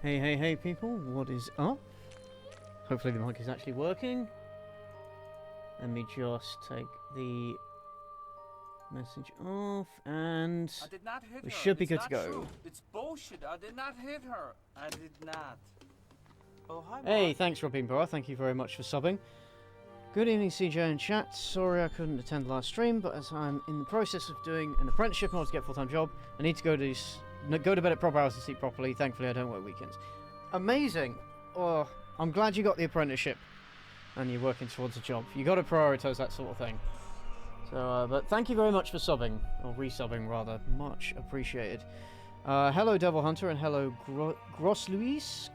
Hey, hey, hey, people, what is up? Hopefully the mic is actually working. Let me just take the message off, and I did not hit we her. should be It's good to not go. true. It's bullshit. I did not hit her. I did not. Oh, hi, Hey, Mark. thanks, Robin Bar. Thank you very much for subbing. Good evening, CJ and chat. Sorry I couldn't attend the last stream, but as I'm in the process of doing an apprenticeship in order to get a full-time job, I need to go to bed at proper hours to sleep properly. Thankfully, I don't work weekends. Amazing! Oh, I'm glad you got the apprenticeship and you're working towards a job. You got to prioritise that sort of thing. So, but thank you very much for subbing, or resubbing rather. Much appreciated. Hello, Devil Hunter, and hello, Gross Louis.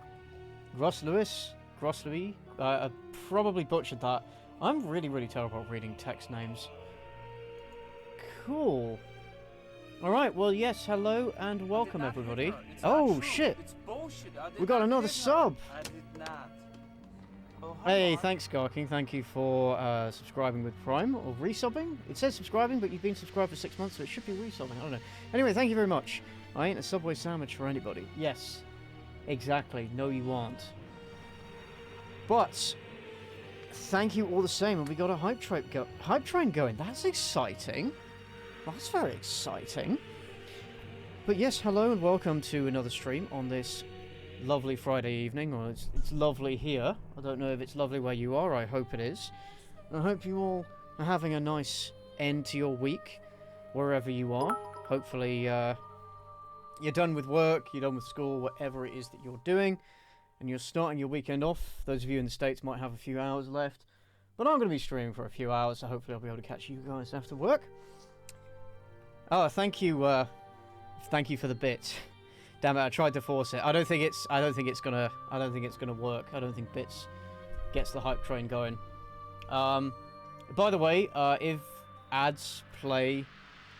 I probably butchered that. I'm really, really terrible at reading text names. Cool. Alright, well, yes, hello and welcome, everybody. Oh, shit! It's bullshit. I did We got not another hit her. sub! I did not. Oh, hi, Hey, Mark. thanks, Garking. Thank you for subscribing with Prime, or resubbing. It says subscribing, but you've been subscribed for 6 months, so it should be resubbing. I don't know. Anyway, thank you very much. I ain't a Subway sandwich for anybody. Yes, exactly. No, you aren't. But thank you all the same, and we got a hype train going. That's exciting. That's very exciting. But yes, hello and welcome to another stream on this lovely Friday evening. Or it's lovely here. I don't know if it's lovely where you are. I hope it is. I hope you all are having a nice end to your week, wherever you are. Hopefully, you're done with work, you're done with school, whatever it is that you're doing, and you're starting your weekend off. Those of you in the States might have a few hours left, but I'm going to be streaming for a few hours, so hopefully I'll be able to catch you guys after work. Oh, thank you for the bit. Damn it, I tried to force it. I don't think it's gonna work. I don't think Bits gets the hype train going. By the way, if ads play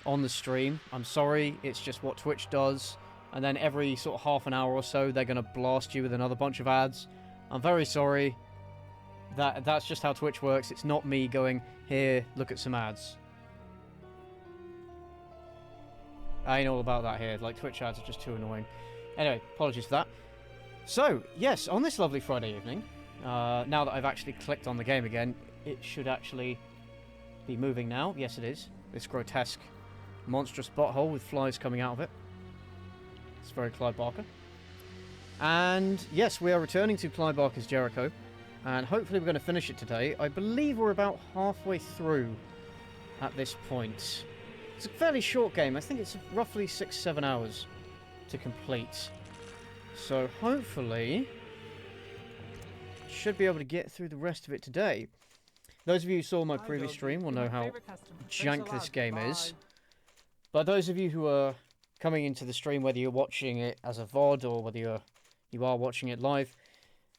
on the stream, I'm sorry, it's just what Twitch does. And then every sort of half an hour or so, they're gonna blast you with another bunch of ads. I'm very sorry. That's just how Twitch works. It's not me going, here, look at some ads. I ain't all about that here. Like, Twitch ads are just too annoying. Anyway, apologies for that. So, yes, on this lovely Friday evening, now that I've actually clicked on the game again, it should actually be moving now. Yes, it is. This grotesque, monstrous butthole with flies coming out of it. It's very Clive Barker. And, yes, we are returning to Clive Barker's Jericho. And hopefully we're going to finish it today. I believe we're about halfway through at this point. It's a fairly short game. I think it's roughly 6-7 hours to complete. So hopefully should be able to get through the rest of it today. Those of you who saw my previous stream will know how jank this game is. But those of you who are coming into the stream, whether you're watching it as a VOD or whether you are watching it live,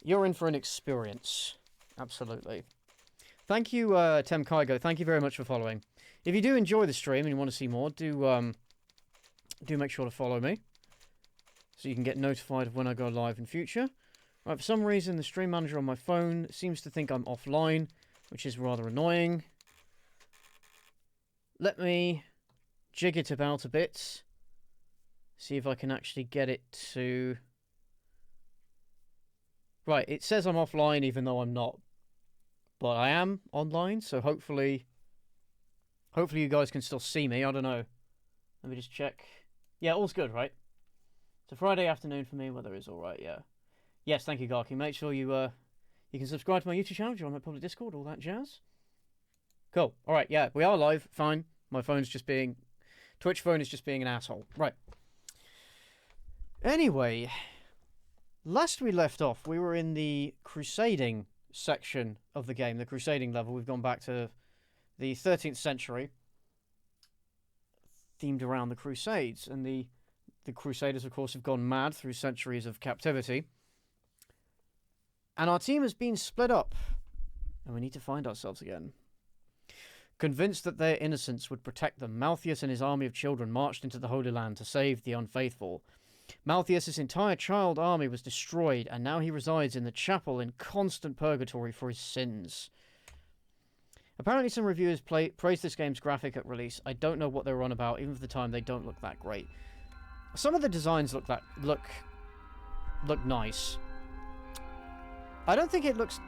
you're in for an experience. Absolutely. Thank you, Tem Kygo. Thank you very much for following. If you do enjoy the stream and you want to see more, do make sure to follow me, so you can get notified of when I go live in future. Right, for some reason, the stream manager on my phone seems to think I'm offline, which is rather annoying. Let me jig it about a bit. See if I can actually get it to... Right, it says I'm offline even though I'm not. But I am online, so hopefully you guys can still see me. I don't know. Let me just check. Yeah, all's good, right? It's a Friday afternoon for me. Weather is all right, yeah. Yes, thank you, Garky. Make sure you can subscribe to my YouTube channel, join my public Discord, all that jazz. Cool. All right, yeah, we are live. Fine. My phone's just being... Twitch phone is just being an asshole. Right. Anyway, last we left off, we were in the crusading section of the game, the crusading level. We've gone back to the 13th century, themed around the Crusades, and the Crusaders, of course, have gone mad through centuries of captivity. And our team has been split up, and we need to find ourselves again. Convinced that their innocence would protect them, Malthius and his army of children marched into the Holy Land to save the unfaithful. Malthius' entire child army was destroyed, and now he resides in the chapel in constant purgatory for his sins. Apparently some reviewers praised this game's graphic at release. I don't know what they were on about. Even for the time, they don't look that great. Some of the designs look look nice. I don't think it looks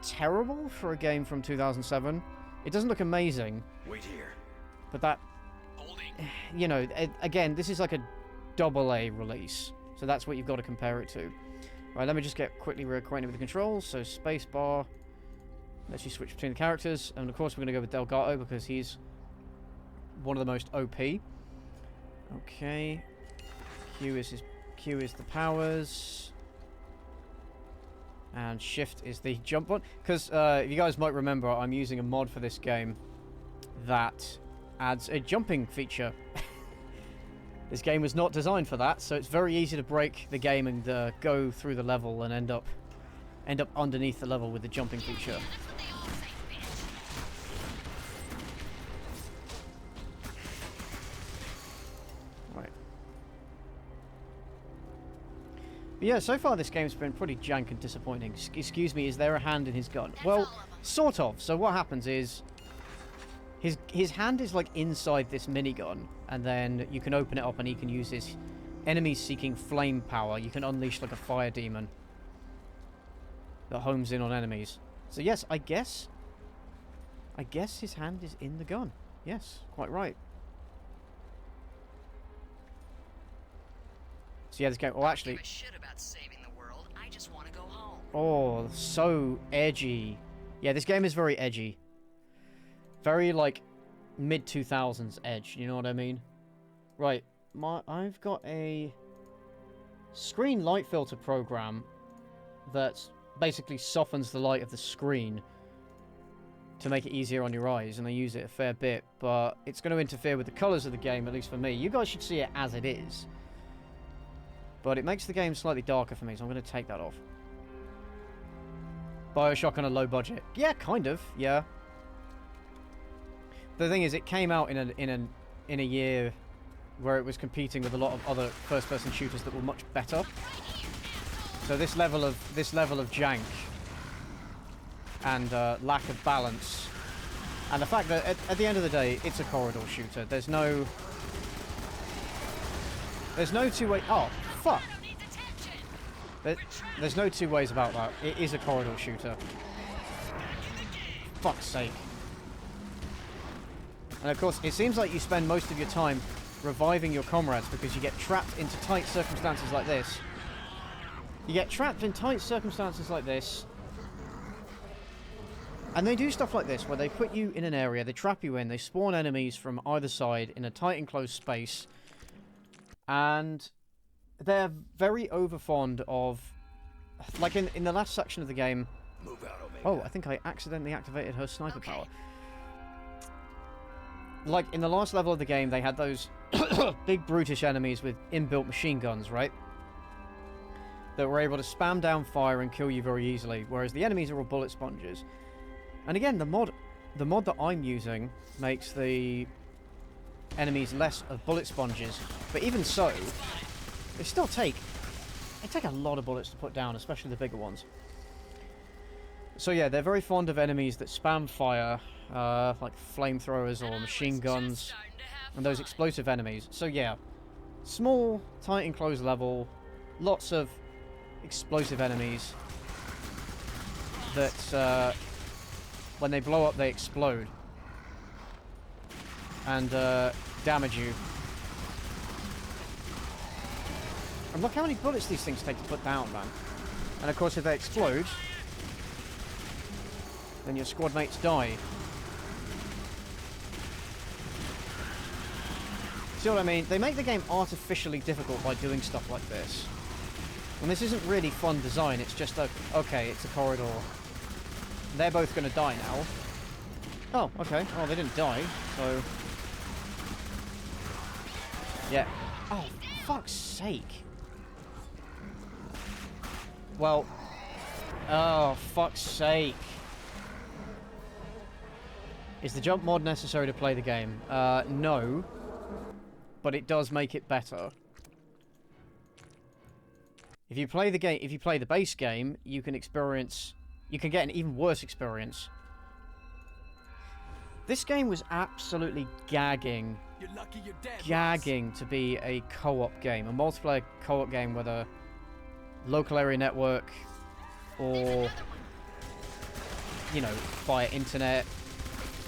terrible for a game from 2007. It doesn't look amazing. Wait here. But that, Holding. you know, again, this is like a AA release. So that's what you've got to compare it to. Right, let me just get quickly reacquainted with the controls. So spacebar lets you switch between the characters. And of course we're going to go with Delgado because he's one of the most OP. Okay. Q is the powers. And shift is the jump button. Because if you guys might remember, I'm using a mod for this game that adds a jumping feature. This game was not designed for that, so it's very easy to break the game and go through the level and end up underneath the level with the jumping feature. Right. But yeah, so far this game's been pretty jank and disappointing. Excuse me, is there a hand in his gun? Well, sort of. So what happens is his hand is like inside this minigun, and then you can open it up and he can use his enemy-seeking flame power. You can unleash like a fire demon that homes in on enemies. So yes, I guess his hand is in the gun. Yes, quite right. So yeah, this game. Well, actually. I don't give a shit about saving the world. I just want to go home. Oh, so edgy. Yeah, this game is very edgy. Very, like, mid-2000s edge, you know what I mean? Right, I've got a screen light filter program that basically softens the light of the screen to make it easier on your eyes, and I use it a fair bit, but it's going to interfere with the colours of the game, at least for me. You guys should see it as it is. But it makes the game slightly darker for me, so I'm going to take that off. BioShock on a low budget. Yeah, kind of, yeah. The thing is, it came out in a year where it was competing with a lot of other first-person shooters that were much better. So this level of jank and lack of balance, and the fact that at the end of the day, it's a corridor shooter. There's no two-way. Oh fuck! There's no two ways about that. It is a corridor shooter. Fuck's sake. And of course, it seems like you spend most of your time reviving your comrades because you get trapped into tight circumstances like this. You get trapped in tight circumstances like this. And they do stuff like this, where they put you in an area, they trap you in, they spawn enemies from either side in a tight enclosed space. And they're very overfond of... Like in the last section of the game... Move out, Omega. Oh, I think I accidentally activated her sniper power. Like, in the last level of the game, they had those big brutish enemies with inbuilt machine guns, right? That were able to spam down fire and kill you very easily, whereas the enemies are all bullet sponges. And again, the mod that I'm using makes the enemies less of bullet sponges. But even so, they take a lot of bullets to put down, especially the bigger ones. So yeah, they're very fond of enemies that spam fire, like flamethrowers or machine guns, and those explosive enemies. So yeah, small, tight enclosed level, lots of explosive enemies that, when they blow up, they explode and damage you. And look how many bullets these things take to put down, man. And of course, if they explode, then your squad mates die. See what I mean? They make the game artificially difficult by doing stuff like this. And this isn't really fun design, it's just like, okay, it's a corridor. They're both going to die now. Oh, okay. Oh, they didn't die, so... Yeah. Oh, fuck's sake. Well... Oh, fuck's sake. Is the jump mod necessary to play the game? No. But it does make it better. If you play the base game, you can get an even worse experience. This game was absolutely gagging to be a co-op game, a multiplayer co-op game where local area network, or, you know, via internet,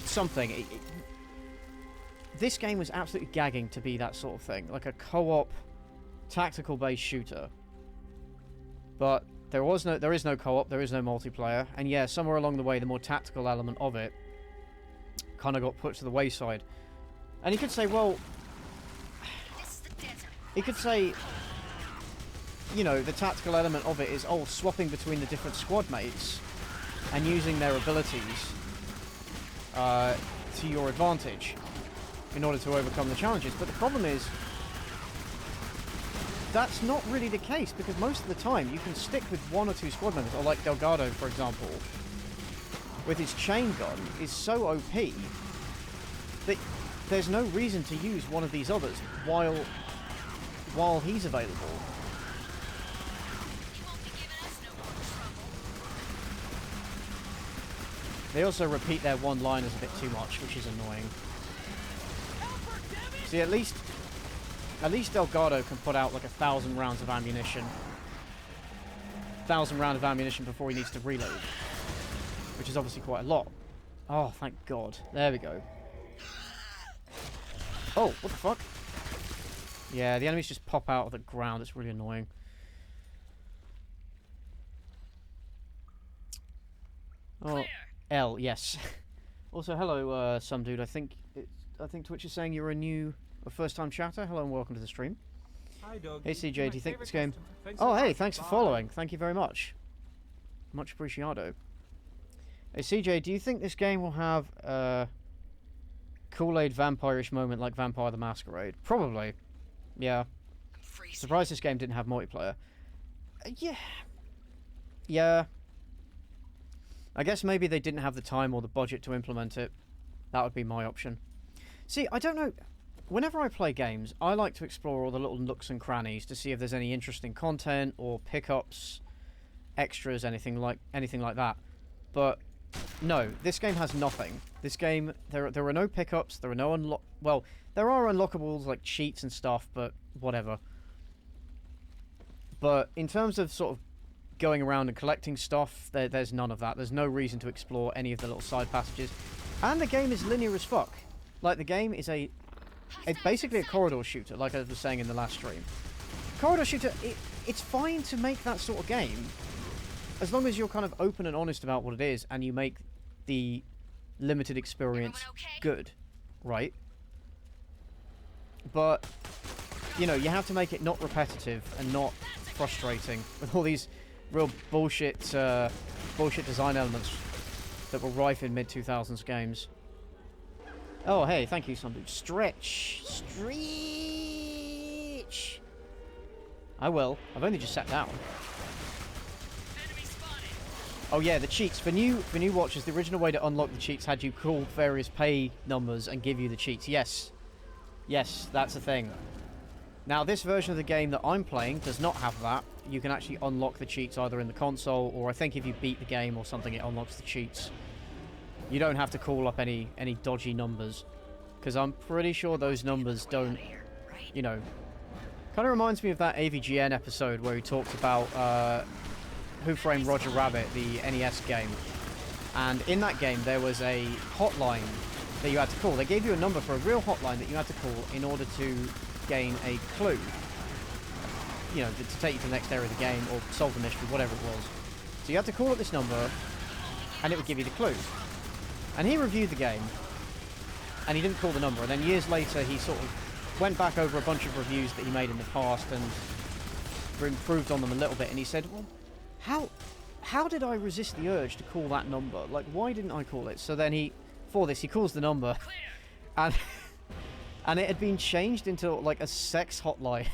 something. This game was absolutely gagging to be that sort of thing, like a co-op, tactical-based shooter. But there is no co-op, there is no multiplayer, and yeah, somewhere along the way, the more tactical element of it kind of got put to the wayside. And you could say, well, you could say, you know, the tactical element of it is, oh, swapping between the different squad mates and using their abilities to your advantage in order to overcome the challenges. But the problem is, that's not really the case, because most of the time you can stick with one or two squad members, or like Delgado, for example, with his chain gun, is so OP that there's no reason to use one of these others while he's available. They also repeat their one-liners a bit too much, which is annoying. See, at least Delgado can put out like 1,000 rounds of ammunition. 1,000 rounds of ammunition before he needs to reload, which is obviously quite a lot. Oh, thank God. There we go. Oh, what the fuck? Yeah, the enemies just pop out of the ground. It's really annoying. Oh, L, yes. Also, hello, some dude. I think Twitch is saying you're a first-time chatter. Hello and welcome to the stream. Hi, dog. Hey, CJ, do you think this game... Oh, hey, thanks for following. Thank you very much. Much appreciado. Hey, CJ, do you think this game will have a Kool-Aid vampire-ish moment like Vampire the Masquerade? Probably. Yeah. Surprised this game didn't have multiplayer. Yeah. Yeah. I guess maybe they didn't have the time or the budget to implement it. That would be my option. See, I don't know. Whenever I play games, I like to explore all the little nooks and crannies to see if there's any interesting content or pickups, extras, anything like that. But no, this game has nothing. This game, there are no pickups. There are no well, there are unlockables like cheats and stuff, but whatever. But in terms of sort of going around and collecting stuff, there's none of that. There's no reason to explore any of the little side passages, and the game is linear as fuck. Like, the game is it's basically a corridor shooter, like I was saying in the last stream. Corridor shooter, it's fine to make that sort of game, as long as you're kind of open and honest about what it is, and you make the limited experience good, right? But, you know, you have to make it not repetitive and not frustrating with all these real bullshit design elements that were rife in mid-2000s games. Oh, hey, thank you, some dude. Stretch! I will. I've only just sat down. Oh yeah, the cheats. For new watchers, the original way to unlock the cheats had you call various pay numbers and give you the cheats. Yes. Yes, that's a thing. Now, this version of the game that I'm playing does not have that. You can actually unlock the cheats either in the console, or I think if you beat the game or something, it unlocks the cheats. You don't have to call up any dodgy numbers, because I'm pretty sure those numbers don't, you know... Kind of reminds me of that AVGN episode where he talked about Who Framed Roger Rabbit, the NES game. And in that game, there was a hotline that you had to call. They gave you a number for a real hotline that you had to call in order to gain a clue. You know, to take you to the next area of the game, or solve the mystery, whatever it was. So you had to call at this number, and it would give you the clue. And he reviewed the game, and he didn't call the number. And then years later, he sort of went back over a bunch of reviews that he made in the past and improved on them a little bit. And he said, well, how did I resist the urge to call that number? Like, why didn't I call it? So then for this, he calls the number, and it had been changed into like a sex hotline.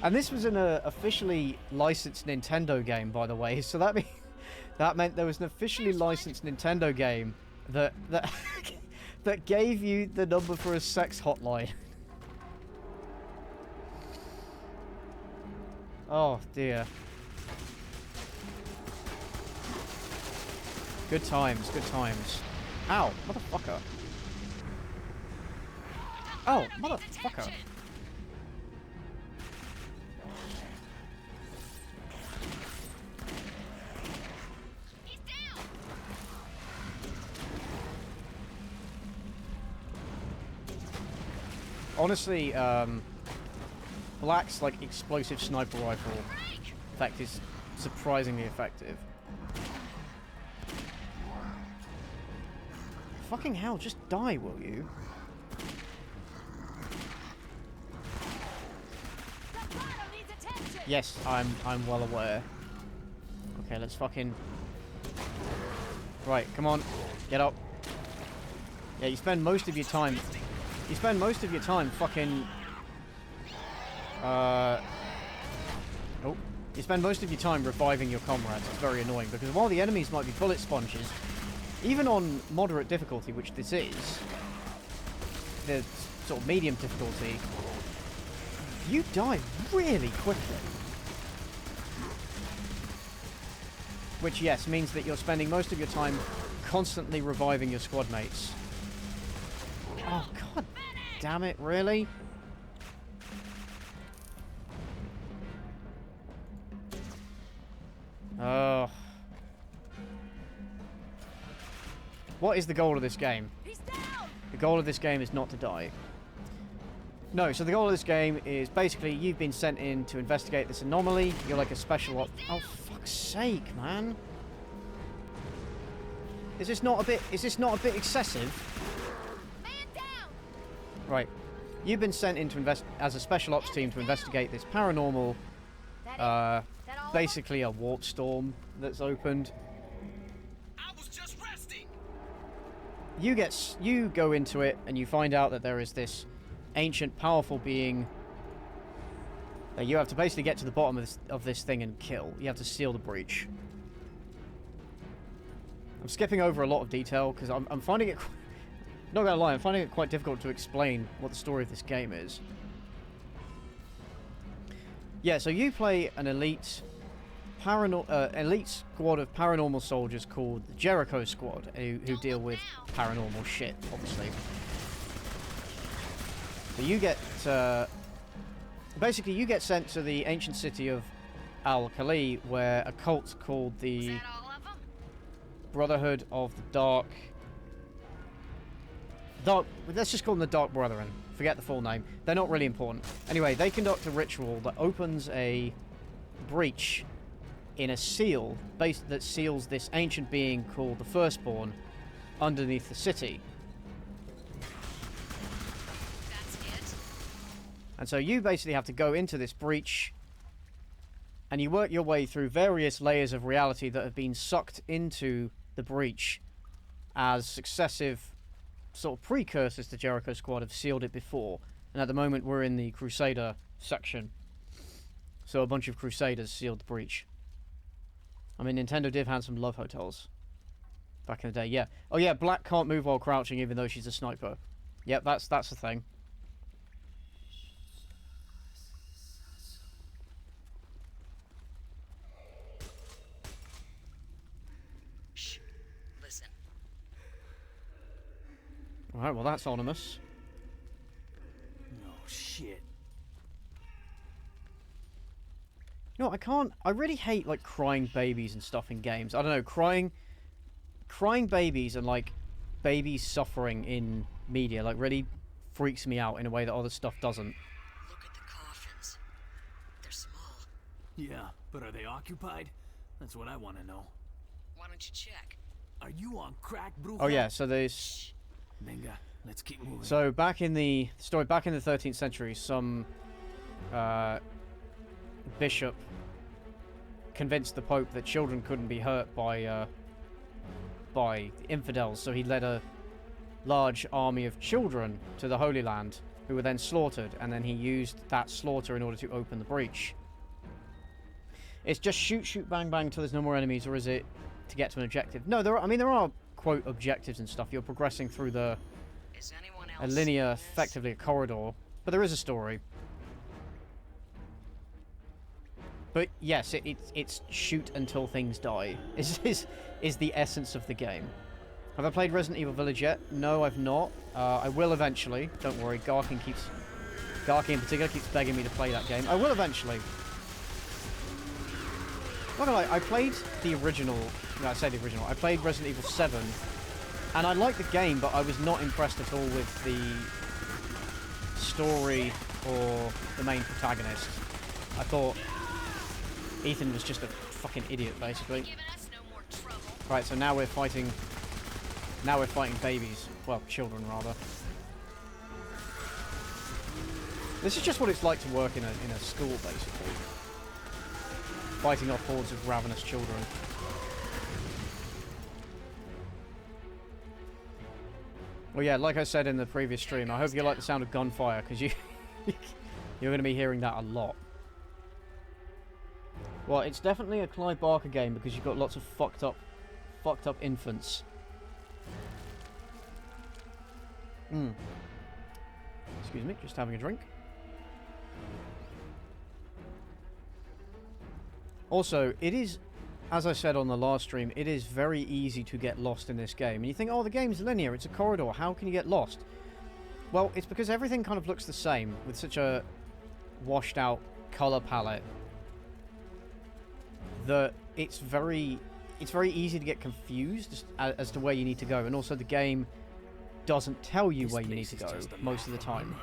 And this was in a officially licensed Nintendo game, by the way. So that meant there was an officially licensed Nintendo game that that gave you the number for a sex hotline. Oh dear. Good times, good times. Ow, motherfucker. Oh, motherfucker. He's down. Honestly, Black's like explosive sniper rifle effect is surprisingly effective. Fucking hell, just die, will you? Yes, I'm well aware. Okay, let's fucking... Right, come on. Get up. Yeah, you spend most of your time... You spend most of your time fucking... Oh. You spend most of your time reviving your comrades. It's very annoying, because while the enemies might be bullet sponges, even on moderate difficulty, which this is, the sort of medium difficulty, you die really quickly. Which, yes, means that you're spending most of your time constantly reviving your squad mates. Oh, god damn it, really? Oh. What is the goal of this game? The goal of this game is not to die. No, so the goal of this game is basically you've been sent in to investigate this anomaly. You're like a special op... Oh, fuck's sake, man. Is this not a bit excessive? Man down. Right. You've been sent in to as a special ops team to investigate this paranormal, basically a warp storm that's opened. I was just resting. You go into it and you find out that there is this ancient, powerful being that you have to basically get to the bottom of this thing and kill. You have to seal the breach. I'm skipping over a lot of detail because I'm finding it... Not gonna lie, I'm finding it quite difficult to explain what the story of this game is. Yeah, so you play an elite squad of paranormal soldiers called the Jericho Squad, who deal with paranormal shit, obviously. So you get... basically, you get sent to the ancient city of Al-Khali, where a cult called the Brotherhood of the Dark... Let's just call them the Dark Brethren. Forget the full name. They're not really important. Anyway, they conduct a ritual that opens a breach in a seal that seals this ancient being called the Firstborn underneath the city. That's it. And so you basically have to go into this breach and you work your way through various layers of reality that have been sucked into the breach as successive sort of precursors to Jericho Squad have sealed it before. And at the moment we're in the Crusader section. So a bunch of Crusaders sealed the breach. I mean, Nintendo Div had some love hotels back in the day, yeah. Oh yeah, Black can't move while crouching even though she's a sniper. Yep, that's the thing. Shh. Listen. Alright, well that's ominous. Oh, shit. No, I really hate, like, crying babies and stuff in games. I don't know, crying babies and, like, babies suffering in media, like, really freaks me out in a way that other stuff doesn't. Look at the coffins. They're small. Yeah, but are they occupied? That's what I want to know. Why don't you check? Are you on crack, Bruja? Oh yeah, so there's... Venga, let's keep moving. So back in the 13th century, some bishop convinced the Pope that children couldn't be hurt by infidels, so he led a large army of children to the Holy Land, who were then slaughtered, and then he used that slaughter in order to open the breach. It's just shoot, shoot, bang, bang till there's no more enemies, or is it to get to an objective? No, there are quote objectives and stuff. You're progressing through a linear, effectively a corridor, but there is a story. But yes, it's shoot until things die. Is the essence of the game. Have I played Resident Evil Village yet? No, I've not. I will eventually. Don't worry, Garkin keeps... Garky in particular keeps begging me to play that game. I will eventually. Not gonna lie, I played the original. No, I say the original. I played Resident Evil 7, and I liked the game, but I was not impressed at all with the story or the main protagonist. I thought Ethan was just a fucking idiot, basically. Right, so now we're fighting. Now we're fighting babies. Well, children, rather. This is just what it's like to work in a school, basically. Fighting off hordes of ravenous children. Well, yeah, like I said in the previous stream, I hope you like the sound of gunfire, because you're going to be hearing that a lot. Well, it's definitely a Clive Barker game, because you've got lots of fucked up infants. Excuse me, just having a drink. Also, it is, as I said on the last stream, it is very easy to get lost in this game. And you think, oh, the game's linear, it's a corridor, how can you get lost? Well, it's because everything kind of looks the same, with such a washed out colour palette, that it's very easy to get confused as to where you need to go. And also the game doesn't tell you where you need to go most of the time.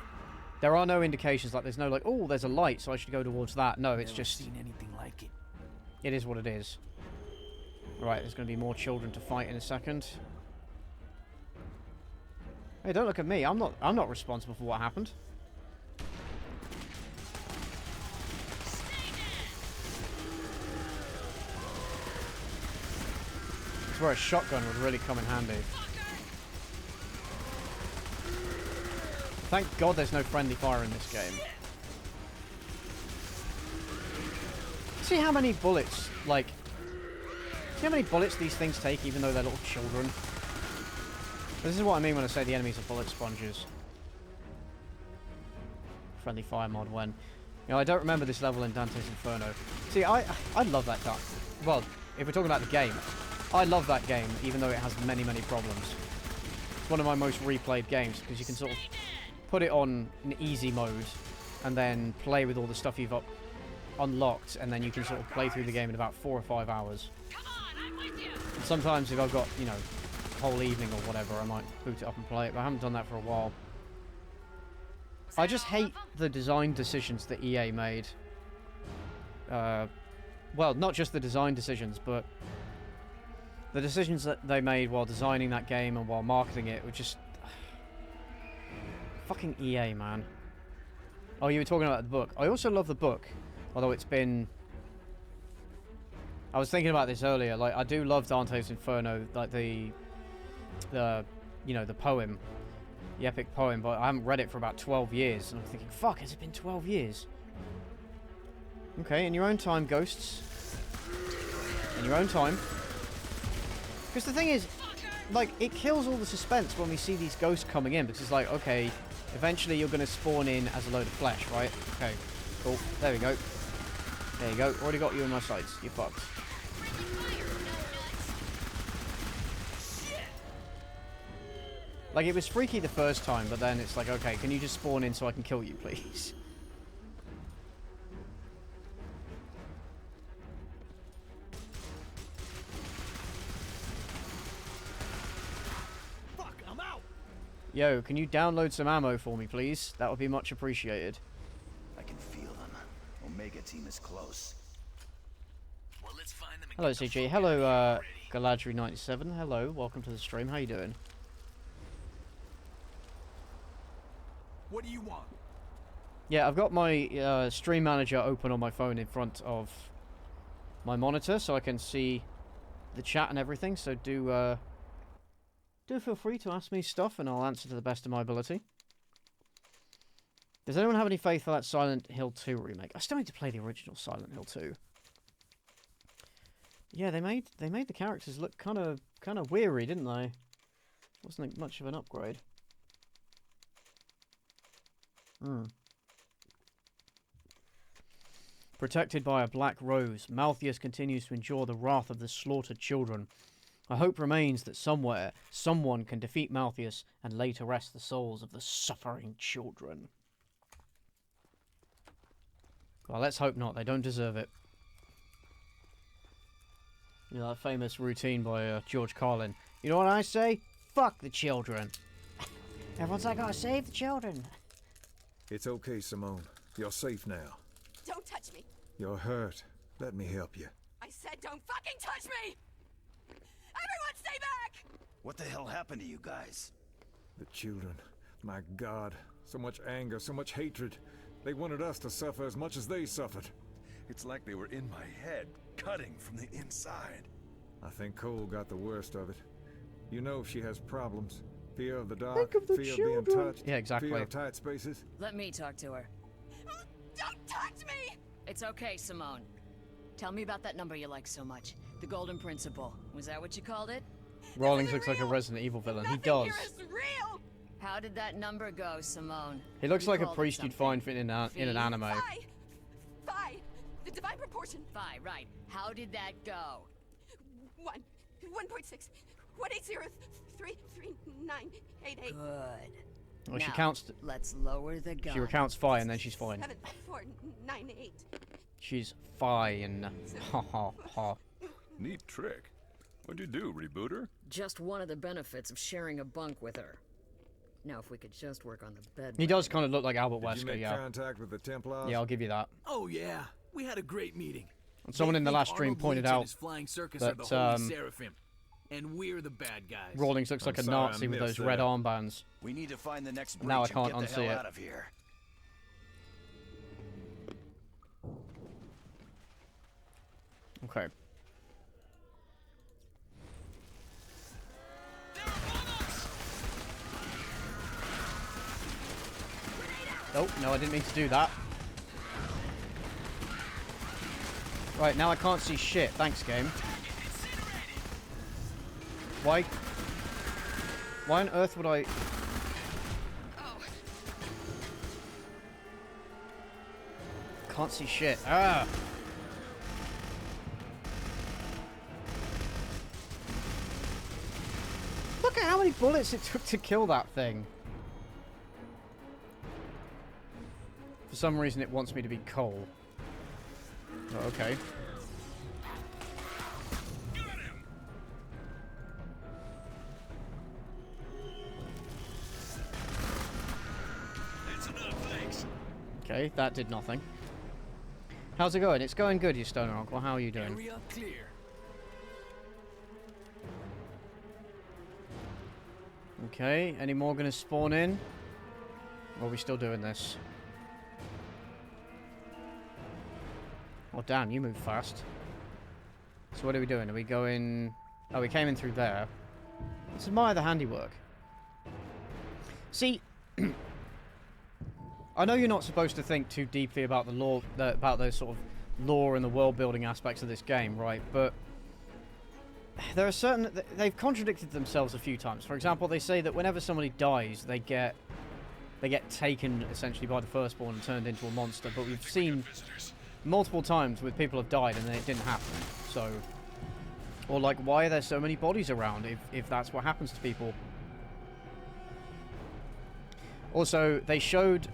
There are no indications, like there's no like, oh, there's a light, so I should go towards that. No, it's just... seen anything like it. It is what it is. Right, there's going to be more children to fight in a second. Hey, don't look at me. I'm not responsible for what happened. That's where a shotgun would really come in handy. Thank God there's no friendly fire in this game. See how many bullets, like... See how many bullets these things take, even though they're little children? This is what I mean when I say the enemies are bullet sponges. Friendly fire mod when... You know, I don't remember this level in Dante's Inferno. See, I love that game. Well, if we're talking about the game, I love that game, even though it has many, many problems. It's one of my most replayed games, because you can sort of put it on an easy mode, and then play with all the stuff you've unlocked, and then you can sort of play through the game in about 4 or 5 hours. And sometimes if I've got, you know, a whole evening or whatever, I might boot it up and play it, but I haven't done that for a while. I just hate the design decisions that EA made. Well, not just the design decisions, but the decisions that they made while designing that game and while marketing it were just... Fucking EA, man. Oh, you were talking about the book. I also love the book, although it's been... I was thinking about this earlier. Like, I do love Dante's Inferno, like the you know, the poem, the epic poem, but I haven't read it for about 12 years, and I'm thinking, fuck, has it been 12 years? Okay, in your own time, ghosts. In your own time. Because the thing is, like, it kills all the suspense when we see these ghosts coming in, because it's like, okay, eventually you're going to spawn in as a load of flesh, right? Okay, cool. There we go. There you go. Already got you in my sights. You're fucked. Like, it was freaky the first time, but then it's like, okay, can you just spawn in so I can kill you, please? Fuck, I'm out. Yo, can you download some ammo for me, please? That would be much appreciated. I can feel them. Omega team is close. Well, let's find them and Hello, get the CG. fuck Hello, out of here already. Galadriel97. Hello, welcome to the stream. How you doing? What do you want? Yeah, I've got my stream manager open on my phone in front of my monitor, so I can see the chat and everything. So do feel free to ask me stuff, and I'll answer to the best of my ability. Does anyone have any faith for that Silent Hill 2 remake? I still need to play the original Silent Hill 2. Yeah, they made the characters look kind of weary, didn't they? Wasn't much of an upgrade. Protected by a black rose, Malthus continues to endure the wrath of the slaughtered children. A hope remains that somewhere, someone can defeat Malthus and lay to rest the souls of the suffering children. Well, let's hope not. They don't deserve it. You know, that famous routine by George Carlin. You know what I say? Fuck the children. Everyone's like, oh, save the children. It's okay, Simone. You're safe now. Don't touch me. You're hurt. Let me help you. I said don't fucking touch me! Everyone stay back! What the hell happened to you guys? The children. My God. So much anger, so much hatred. They wanted us to suffer as much as they suffered. It's like they were in my head, cutting from the inside. I think Cole got the worst of it. You know she has problems. Fear of the dark, Think of the fear children. of being touched, Yeah, exactly. fear of tight spaces. Let me talk to her. Don't touch me! It's okay, Simone. Tell me about that number you like so much. The Golden Principle. Was that what you called it? Rawlings This looks like a isn't real. Resident Evil villain. He Nothing does. here is real! How did that number go, Simone? He looks You like a called it priest you'd something. find in an anime. Phi! The divine proportion. Phi, right. How did that go? 1.6. 180333988. Good. Well, she Now, counts. Let's lower the gun. She recounts Phi and then she's fine. 7498. She's fine. Ha ha ha. Neat trick. What'd you do, rebooter? Just one of the benefits of sharing a bunk with her. Now, if we could just work on the bed. He does kind of look like Albert Did you Wesker, make yeah. contact with the Templars? Yeah, I'll give you that. Oh yeah, we had a great meeting. And someone They in the think last stream Arnold pointed Leach and out his flying circus that, are the Holy Seraphim, and we're the bad guys. Rawlings looks like I'm a sorry I Nazi with missed those red that. armbands. We need to find the next breach Now I and can't get the unsee hell it. out of here. Okay. Oh, no, I didn't mean to do that. Right, now I can't see shit. Thanks, game. Why on earth would I... Can't see shit. Ah! Look at how many bullets it took to kill that thing. For some reason it wants me to be Cole. Oh, okay. That's enough, thanks. Okay, that did nothing. How's it going? It's going good, you stoner uncle. How are you doing? Area clear. Okay, any more gonna spawn in? Or are we still doing this? Oh damn, you move fast. So what are we doing? Are we going... Oh, we came in through there. Let's admire the handiwork. See... I know you're not supposed to think too deeply about the lore, about those sort of lore and the world building aspects of this game, right? But there are certain... They've contradicted themselves a few times. For example, they say that whenever somebody dies, they get taken essentially by the Firstborn and turned into a monster. But we've seen multiple times with people have died and then it didn't happen. So, or like, why are there so many bodies around if that's what happens to people? Also, they showed,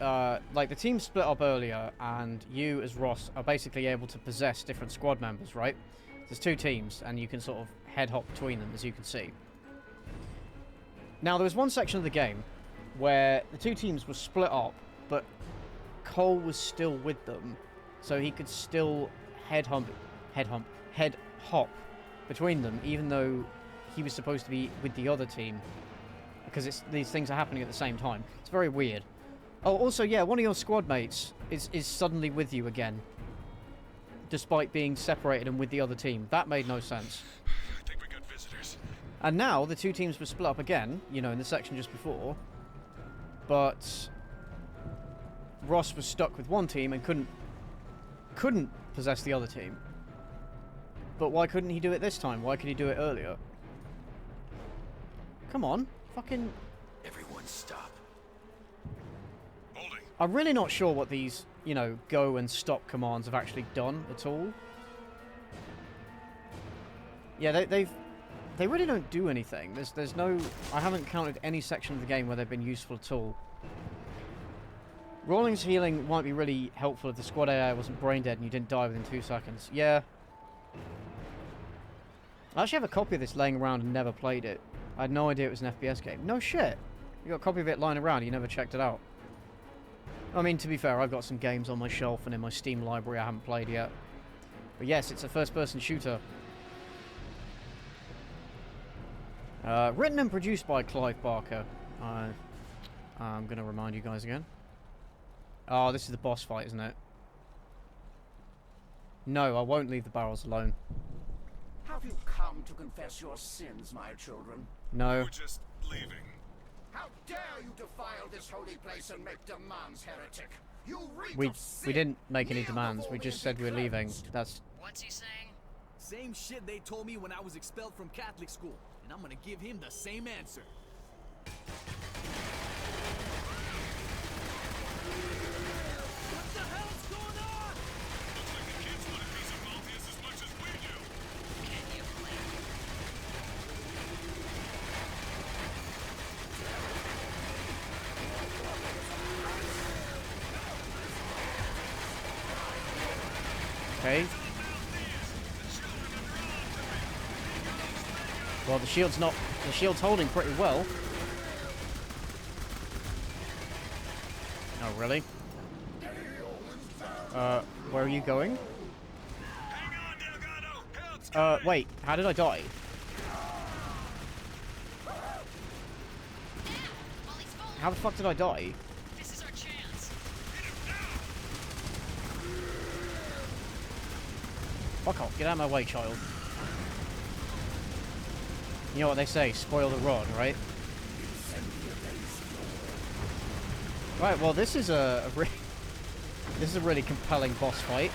like, the team split up earlier, and you, as Ross, are basically able to possess different squad members, right? There's two teams, and you can sort of head-hop between them, as you can see. Now, there was one section of the game where the two teams were split up, but Cole was still with them, so he could still head-hop between them, even though he was supposed to be with the other team. Because these things are happening at the same time. It's very weird. Oh, also, yeah, one of your squad mates is suddenly with you again. Despite being separated and with the other team. That made no sense. I think we got visitors. And now, the two teams were split up again, you know, in the section just before. But Ross was stuck with one team and couldn't possess the other team. But why couldn't he do it this time? Why could he do it earlier? Come on. Fucking... Everyone stop. Holding. I'm really not sure what these, you know, go and stop commands have actually done at all. Yeah, they really don't do anything. There's no... I haven't counted any section of the game where they've been useful at all. Rawlings healing might be really helpful if the squad AI wasn't brain dead and you didn't die within 2 seconds. Yeah. I actually have a copy of this laying around and never played it. I had no idea it was an FPS game. No shit. You got a copy of it lying around, you never checked it out. I mean, to be fair, I've got some games on my shelf and in my Steam library I haven't played yet. But yes, it's a first-person shooter. Written and produced by Clive Barker. I'm going to remind you guys again. Oh, this is the boss fight, isn't it? No, I won't leave the barrels alone. Have you come to confess your sins, my children? No. We're just leaving. How dare you defile this holy place and make demands, heretic? You reek We of sin. didn't make any Kneel demands. before We me just and said be we're leaving. cleansed. That's... What's he saying? Same shit they told me when I was expelled from Catholic school, and I'm gonna give him the same answer. What the hell's going on? Looks like the kids want a piece of Maltese as much as we do. Can you blame? Okay. Well, the shield's not... The shield's holding pretty well. Oh, really? Where are you going? Hang on, Delgado. Help's coming. Wait. How did I die? How the fuck did I die? This is our chance. Fuck off. Get out of my way, child. You know what they say, spoil the rod, right? Right, well this is a really compelling boss fight.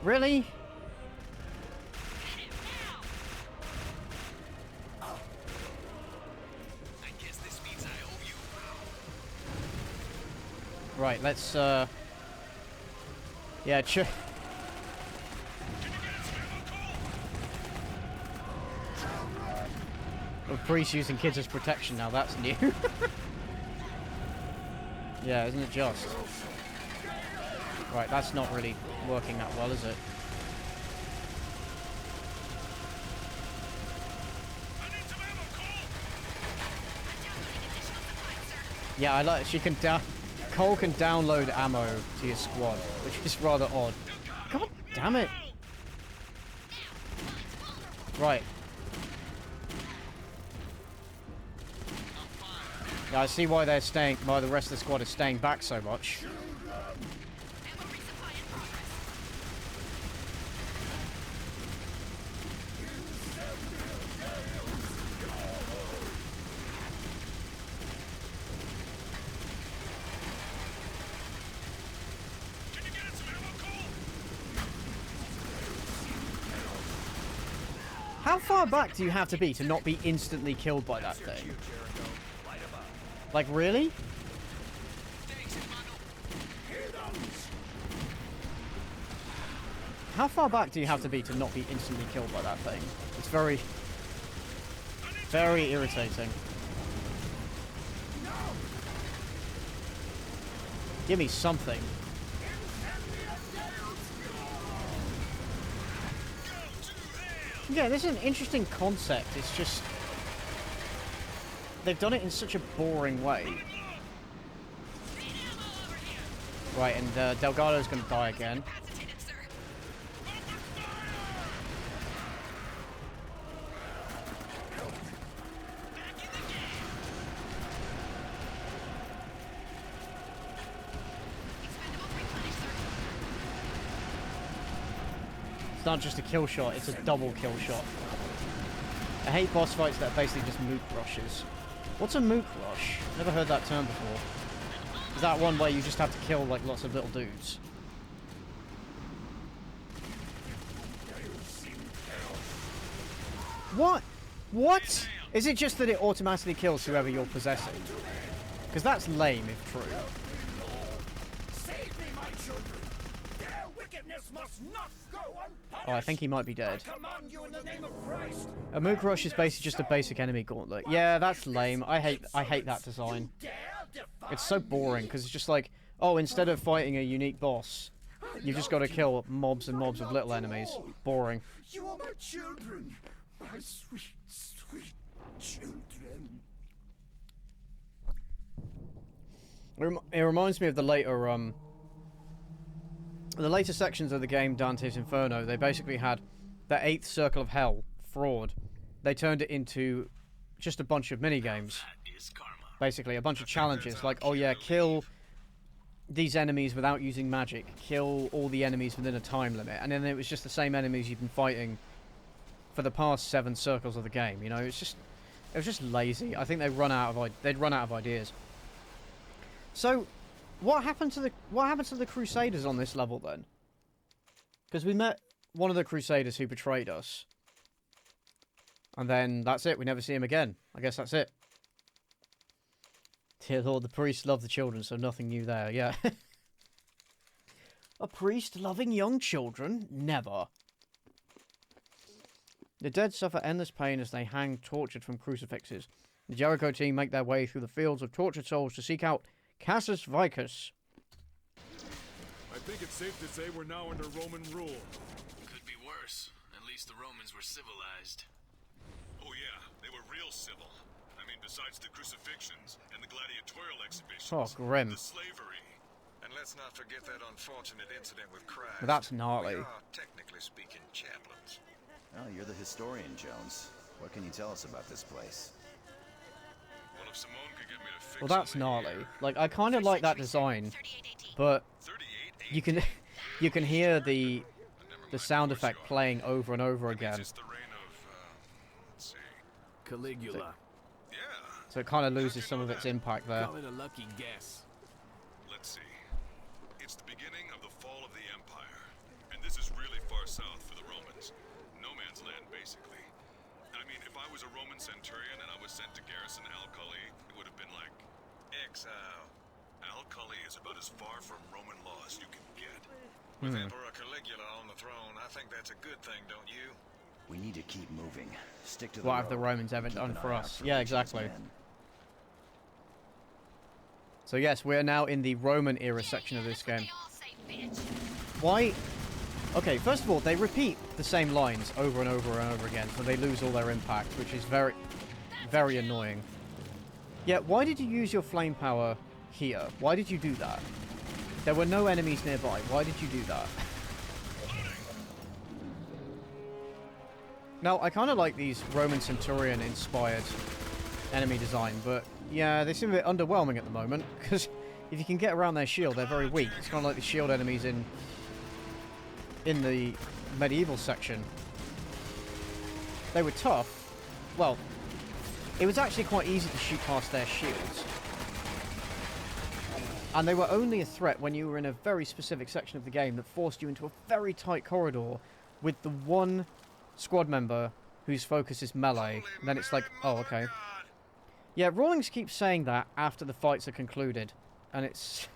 Really? I guess this means I owe you. Right, let's yeah, a priest using kids as protection now, that's new. Yeah, isn't it just? Right, that's not really working that well, is it? Yeah, I like she can Cole can download ammo to your squad, which is rather odd. God damn it! Right. Yeah, I see why they're staying. Why the rest of the squad is staying back so much. How far back do you have to be to not be instantly killed by that thing? Like, really? How far back do you have to be to not be instantly killed by that thing? It's very, very irritating. Give me something. Yeah, this is an interesting concept. It's just... they've done it in such a boring way. Right, and Delgado's gonna die again. It's not just a kill shot, it's a double kill shot. I hate boss fights that are basically just mook rushes. What's a mook rush? Never heard that term before. Is that one where you just have to kill like lots of little dudes? What? What? Is it just that it automatically kills whoever you're possessing? Because that's lame if true. Save me, my children. Their wickedness wickedness must not go unpunished. Oh, I think he might be dead. I command you in the name of Christ. A Mook Rush is basically just a basic enemy gauntlet. Yeah, that's lame. I hate that design. It's so boring because it's just like, oh, instead of fighting a unique boss, you've just got to kill mobs and mobs of little enemies. Boring. You are my children, my sweet, sweet children. It reminds me of the later sections of the game, Dante's Inferno. They basically had the 8th Circle of Hell, Fraud. They turned it into just a bunch of mini-games. Basically, a bunch of challenges, like, oh yeah, kill these enemies without using magic. Kill all the enemies within a time limit. And then it was just the same enemies you've been fighting for the past 7 circles of the game, you know? It was just lazy. I think they'd run out of ideas. So, what happened to the Crusaders on this level then? Because we met one of the Crusaders who betrayed us. And then that's it. We never see him again. I guess that's it. Dear Lord, the priest loved the children, so nothing new there. Yeah. A priest loving young children? Never. The dead suffer endless pain as they hang tortured from crucifixes. The Jericho team make their way through the fields of tortured souls to seek out Casus Vicus. I think it's safe to say we're now under Roman rule. Could be worse. At least the Romans were civilized. Oh yeah, they were real civil. I mean, besides the crucifixions and the gladiatorial exhibitions. Oh, grim. The slavery. And let's not forget that unfortunate incident with Christ. That's gnarly. We are, technically speaking, chaplains. Oh, you're the historian, Jones. What can you tell us about this place? Well, if Simone could get me to fix Well, that's gnarly. Like, I kind of like that design, but you can hear the sound effect playing over and over again. It's the reign of, let's see. Caligula. Yeah, So it kind of loses some of its impact there. Call it a lucky guess. let's see. It's the beginning of the fall of the Empire. And this is really far south for the Romans. No man's land, basically. I mean, if I was a Roman centurion and I was sent to garrison Alcali, it would have been like exile. Alcali is about as far from Roman law as you can get. With Emperor Caligula on the throne, I think that's a good thing, don't you? We need to keep moving. Stick to the What have the road. Romans ever Keep done an for eye out us? for Yeah, Legion's exactly. men. So yes, we're now in the Roman era section of this game. Why? Okay, first of all, they repeat the same lines over and over and over again, so they lose all their impact, which is very, very annoying. Yeah, why did you use your flame power here? Why did you do that? There were no enemies nearby. Why did you do that? Now, I kind of like these Roman Centurion-inspired enemy design, but yeah, they seem a bit underwhelming at the moment, because if you can get around their shield, they're very weak. It's kind of like the shield enemies in the medieval section. They were tough. Well, it was actually quite easy to shoot past their shields. And they were only a threat when you were in a very specific section of the game that forced you into a very tight corridor with the one squad member whose focus is melee. And then it's like, oh, okay. Yeah, Rawlings keeps saying that after the fights are concluded. And it's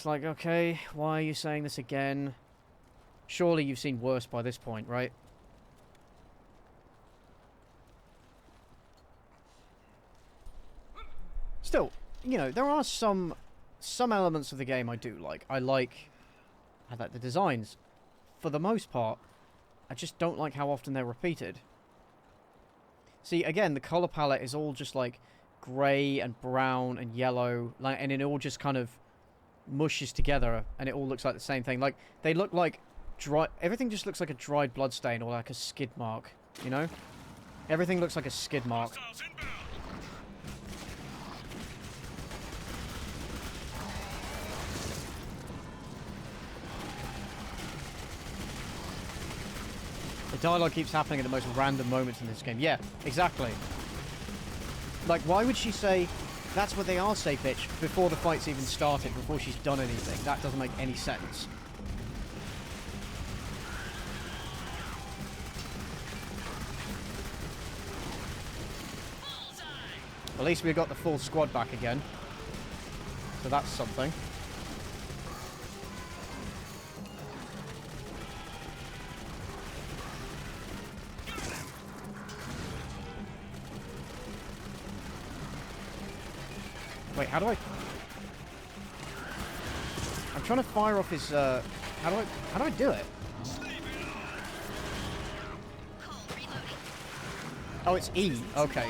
like, okay, why are you saying this again? Surely you've seen worse by this point, right? Still, you know, there are some elements of the game I do like. I like the designs. For the most part, I just don't like how often they're repeated. See, again, the color palette is all just like grey and brown and yellow, and it all just kind of mushes together, and it all looks like the same thing. Like, they look like everything just looks like a dried blood stain or like a skid mark, you know? Everything looks like a skid mark. The dialogue keeps happening at the most random moments in this game. Yeah, exactly. Like, why would she say, that's what they are, say, bitch, before the fight's even started, before she's done anything? That doesn't make any sense. At least we got the full squad back again. So that's something. Wait, how do I... I'm trying to fire off his, how do I do it? Oh, it's E. Okay.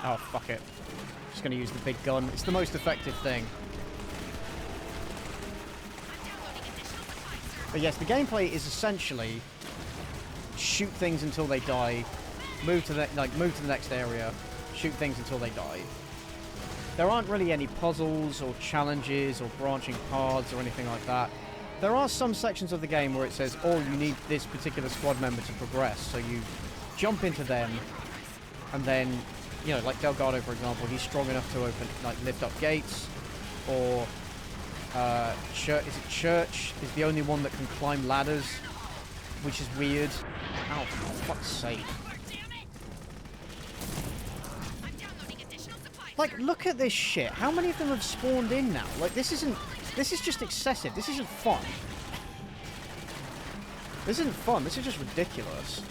Oh, fuck it. Just gonna use the big gun. It's the most effective thing. But yes, the gameplay is essentially shoot things until they die, move to the next area, shoot things until they die. There aren't really any puzzles or challenges or branching paths or anything like that. There are some sections of the game where it says, oh, you need this particular squad member to progress, so you jump into them, and then, you know, like Delgado, for example, he's strong enough to lift up gates, or Church is the only one that can climb ladders, which is weird. Ow, for fuck's sake. Like, look at this shit. How many of them have spawned in now? Like, this is just excessive. This isn't fun. This isn't fun. This is just ridiculous.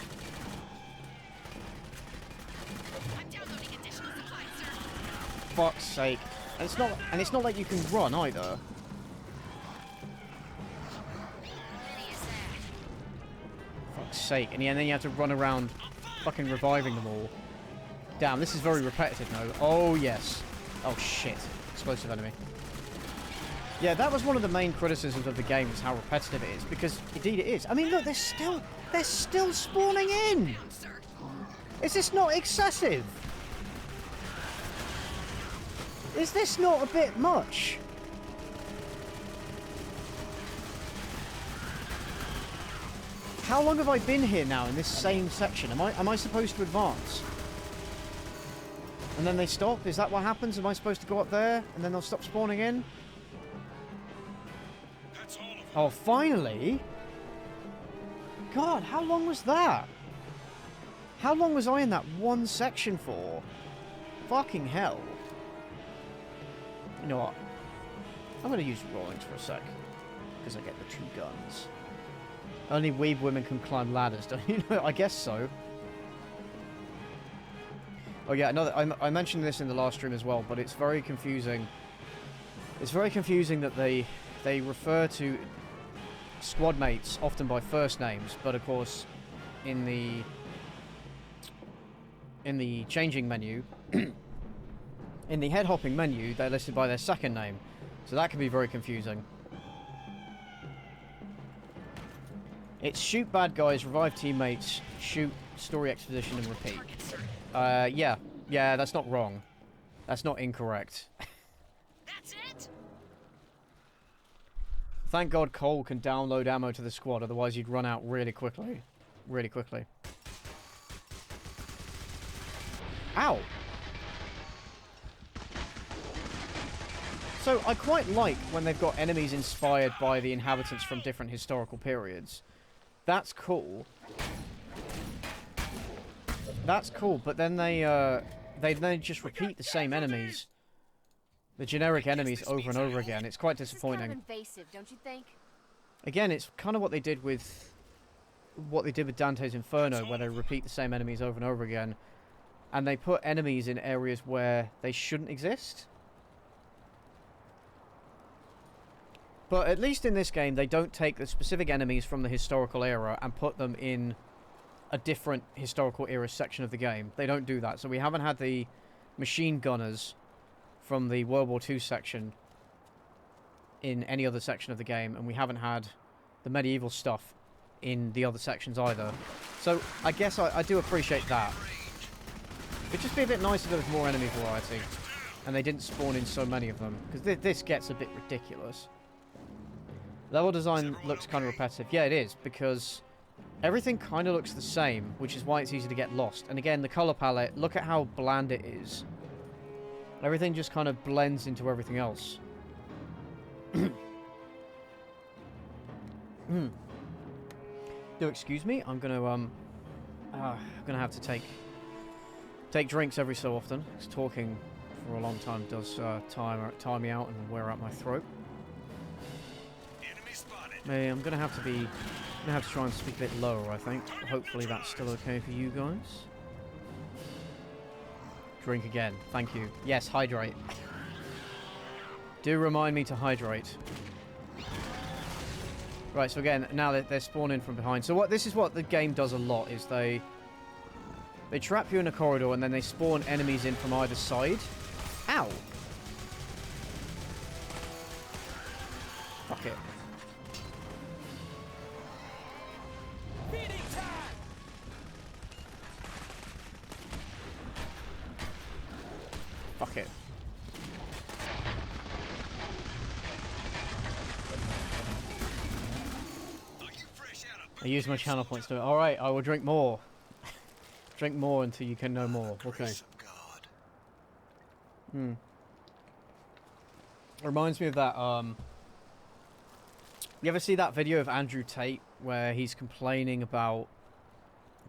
Fuck's sake. And it's not like you can run either. Fuck's sake. And then you have to run around fucking reviving them all. Damn, this is very repetitive now. Oh, yes. Oh, shit. Explosive enemy. Yeah, that was one of the main criticisms of the game, is how repetitive it is, because indeed it is. I mean, look, they're still spawning in! Is this not excessive? Is this not a bit much? How long have I been here now in this same section? Am I supposed to advance? And then they stop? Is that what happens? Am I supposed to go up there and then they'll stop spawning in? Oh, finally? God, how long was that? How long was I in that one section for? Fucking hell. You know what? I'm going to use Rawlings for a sec. Because I get the 2 guns. Only weeb women can climb ladders, don't you know? I guess so. Oh yeah, I mentioned this in the last stream as well, but it's very confusing. It's very confusing that they refer to squad mates often by first names, but of course, in the changing menu, in the head hopping menu, they're listed by their second name, so that can be very confusing. It's shoot bad guys, revive teammates, shoot, story exposition, and repeat. Yeah, that's not wrong. That's not incorrect. That's it? Thank God Cole can download ammo to the squad, otherwise you'd run out really quickly. Really quickly. Ow! So, I quite like when they've got enemies inspired by the inhabitants from different historical periods. That's cool. That's cool, but then they then just repeat the same enemies. The generic enemies over and over again. It's quite disappointing. Kind of invasive, don't you think? Again, it's kind of what they did with Dante's Inferno, where they repeat the same enemies over and over again, and they put enemies in areas where they shouldn't exist. But at least in this game, they don't take the specific enemies from the historical era and put them in a different historical era section of the game. They don't do that. So we haven't had the machine gunners from the World War II section in any other section of the game, and we haven't had the medieval stuff in the other sections either. So I guess I do appreciate that. It'd just be a bit nicer if there was more enemy variety, and they didn't spawn in so many of them, because this gets a bit ridiculous. Level design looks kind of repetitive. Yeah, it is, because everything kind of looks the same, which is why it's easy to get lost. And again, the color palette, look at how bland it is. Everything just kind of blends into everything else. Do excuse me, I'm gonna have to take drinks every so often, because talking for a long time does tire me out and wear out my throat. I'm gonna have to be gonna have to try and speak a bit lower, I think. Hopefully that's still okay for you guys. Drink again. Thank you. Yes, hydrate. Do remind me to hydrate. Right, so again, now they're spawning from behind. So this is what the game does a lot, is they trap you in a corridor and then they spawn enemies in from either side. Ow! Fuck it. Fuck it. I use my channel points to it. Alright, I will drink more. Drink more until you can know more. Okay. Reminds me of that, you ever see that video of Andrew Tate where he's complaining about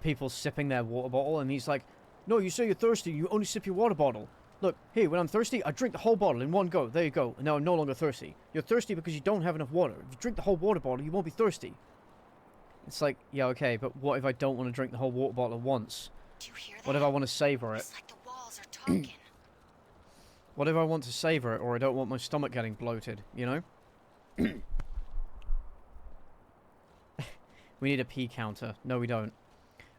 people sipping their water bottle and he's like, no, you say you're thirsty, you only sip your water bottle. Look, here, when I'm thirsty, I drink the whole bottle in one go. There you go. And now I'm no longer thirsty. You're thirsty because you don't have enough water. If you drink the whole water bottle, you won't be thirsty. It's like, yeah, okay, but what if I don't want to drink the whole water bottle at once? Do you hear that? What if I want to savor it? It's like the walls are talking. What if I want to savor it or I don't want my stomach getting bloated, you know? We need a pee counter. No, we don't.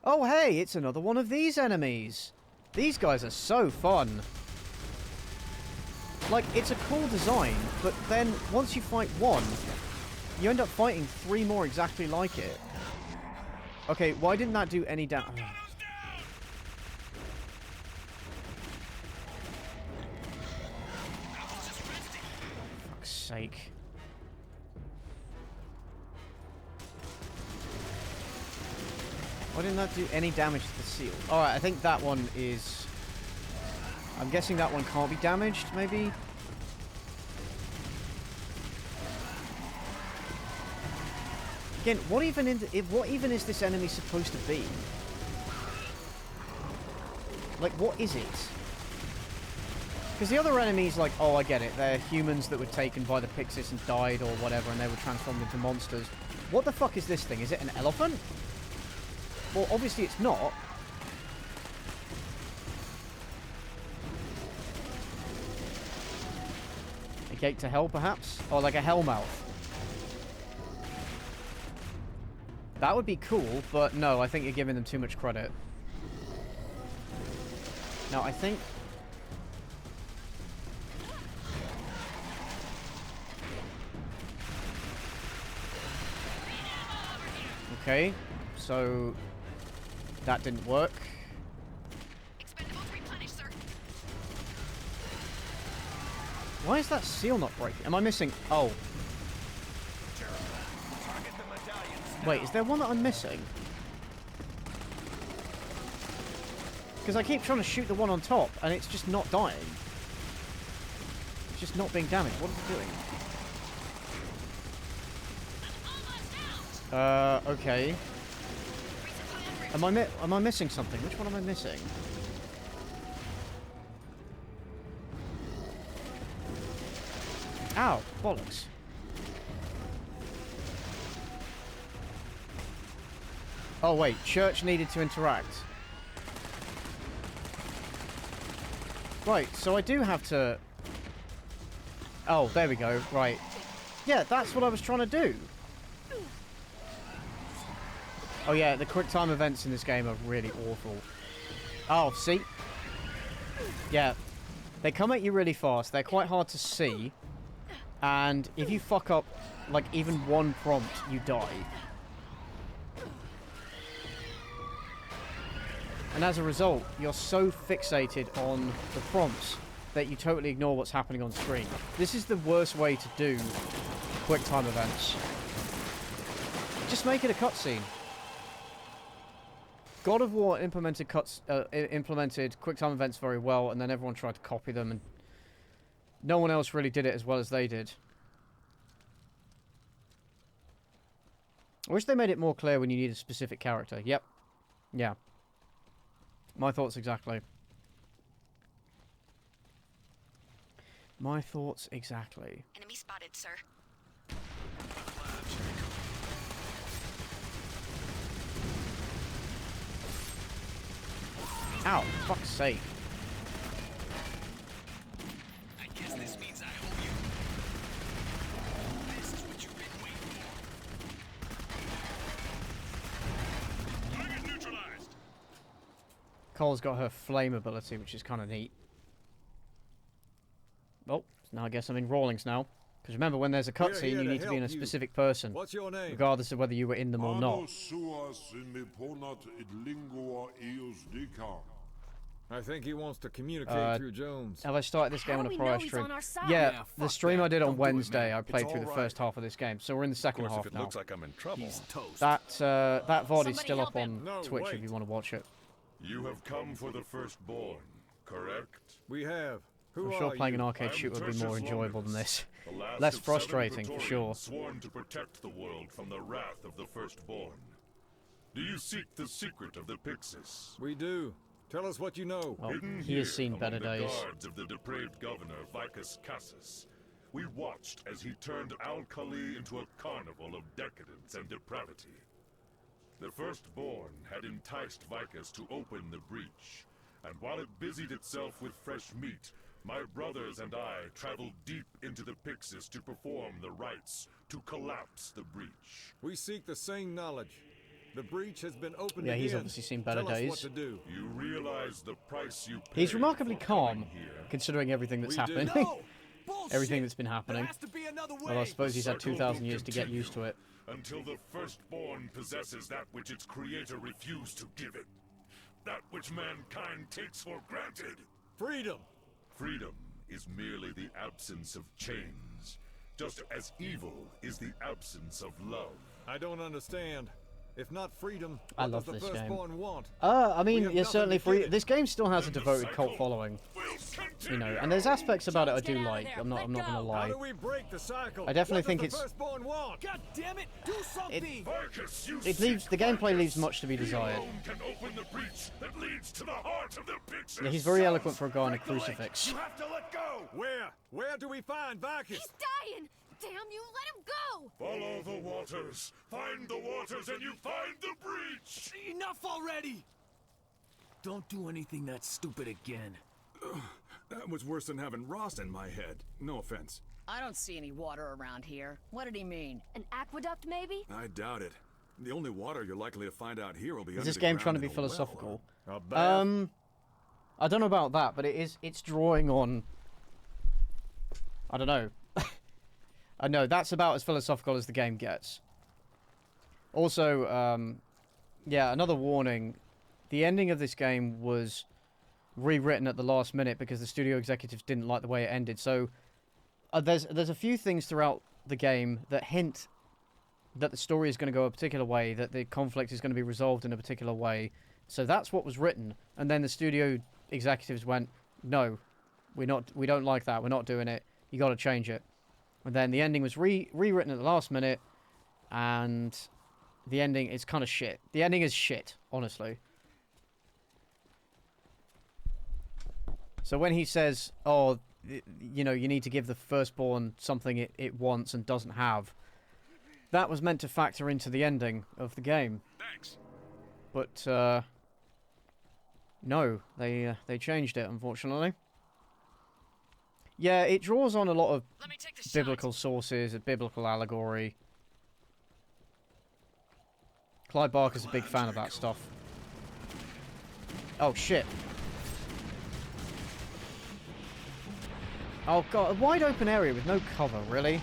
Oh, hey, it's another one of these enemies. These guys are so fun. Like, it's a cool design, but then once you fight one, you end up fighting 3 more exactly like it. Okay, why didn't that do any damage? Fuck's sake. Why didn't that do any damage to the seal? Alright, I think that one is... I'm guessing that one can't be damaged, maybe? Again, what even is this enemy supposed to be? Like, what is it? Because the other enemies, like, oh, I get it. They're humans that were taken by the Pixis and died or whatever, and they were transformed into monsters. What the fuck is this thing? Is it an elephant? Well, obviously it's not. A gate to hell, perhaps? Or like a hellmouth. That would be cool, but no, I think you're giving them too much credit. Now, I think... Okay, so... that didn't work. Expendables replenished, sir. Why is that seal not breaking? Am I missing... oh. Wait, is there one that I'm missing? Because I keep trying to shoot the one on top, and it's just not dying. It's just not being damaged. What is it doing? Okay. Am I missing something? Which one am I missing? Ow, bollocks. Oh wait, church needed to interact. Right, so I do have to... oh, there we go, right. Yeah, that's what I was trying to do. Oh yeah, the quick time events in this game are really awful. Oh, see? Yeah, they come at you really fast, they're quite hard to see. And if you fuck up, like, even one prompt, you die. And as a result, you're so fixated on the prompts that you totally ignore what's happening on screen. This is the worst way to do quick time events. Just make it a cutscene. God of War implemented quick time events very well, and then everyone tried to copy them, and no one else really did it as well as they did. I wish they made it more clear when you need a specific character. Yep. Yeah. My thoughts exactly. My thoughts exactly. Enemy spotted, sir. Ow, for fuck's sake. I guess this means I owe you. This is what you've been waiting for. Target neutralized. Cole's got her flame ability, which is kind of neat. Oh, now I guess I'm in Rawlings now. Because remember, when there's a cutscene, you need to be in a specific person. What's your name? Regardless of whether you were in them or not. I think he wants to communicate through Jones. Have I started this game on a prior stream? Yeah, Yeah, the stream that. I did on Don't do it, Wednesday, man. I played It's through the all first half of this game. So we're in the second half If it now. looks like I'm in trouble. He's toast. That VOD is Somebody still up help on No, Twitch if wait. you want to watch it. You have come for the firstborn, correct? We have. Who I'm are sure playing you? an arcade I'm shooter would be Tertius more enjoyable than Longinus, this. the last Less of 7 frustrating, for Praetorians sure. Sworn to protect the world from the wrath of the firstborn. Do you seek the secret of the Pyxis? We do. Tell us what you know. Well, Hidden he has here seen better among the days. guards of the depraved governor Vicus Cassus, we watched as he turned Al-Khali into a carnival of decadence and depravity. The firstborn had enticed Vicus to open the breach, and while it busied itself with fresh meat, my brothers and I traveled deep into the Pyxis to perform the rites to collapse the breach. We seek the same knowledge. The breach has been opened Yeah, again. he's obviously seen better Tell us days. what to do. You realize the price you pay He's remarkably for calm, coming here. considering everything that's We do. happening. No! Bullshit! Everything that's been happening. There has to be another way. Well, I suppose he's had Circle 2,000 will years to get continue used to it. Until the firstborn possesses that which its creator refused to give it. That which mankind takes for granted. Freedom! Freedom is merely the absence of chains, just as evil is the absence of love. I don't understand. If not freedom, I what love does the this game. firstborn want? I We mean, have you're nothing certainly to free. give it. This game still has a And the devoted cult cycle following. will You know, continue. and there's aspects about it I do Get out of like. there. I'm not Let gonna go. lie. How do we break the cycle? I definitely What think does the it's- firstborn want? God damn it! Do something! Vicus, you It leaves sick the gameplay Vicus. leaves much to be He desired. alone can open the breach that leads to the heart of the Pyxis. Yeah, he's very eloquent for a guy on a Break the link. crucifix. You have to let go. Where? Where do we find Vicus? He's dying! Damn you, let him go! Follow the waters. Find the waters and you find the breach. Enough already! Don't do anything that stupid again. That was worse than having Ross in my head. No offense. I don't see any water around here. What did he mean? An aqueduct, maybe? I doubt it. The only water you're likely to find out here will be Is under this the game ground trying to be in a well. philosophical? A bath? I don't know about that, but it's drawing on. I don't know. I know that's about as philosophical as the game gets. Also, yeah, another warning. The ending of this game was rewritten at the last minute because the studio executives didn't like the way it ended. So there's a few things throughout the game that hint that the story is going to go a particular way, that the conflict is going to be resolved in a particular way. So that's what was written, and then the studio executives went, "No, we don't like that. We're not doing it. You got to change it." And then the ending was rewritten at the last minute, and the ending is kind of shit. The ending is shit, honestly. So when he says, "Oh, you know, you need to give the firstborn something it wants and doesn't have," that was meant to factor into the ending of the game. Thanks. But no, they changed it, unfortunately. Yeah, it draws on a lot of Let me take the biblical sources, a biblical allegory. Clive Barker's a big fan of that stuff. Oh shit. Oh god, a wide open area with no cover, really?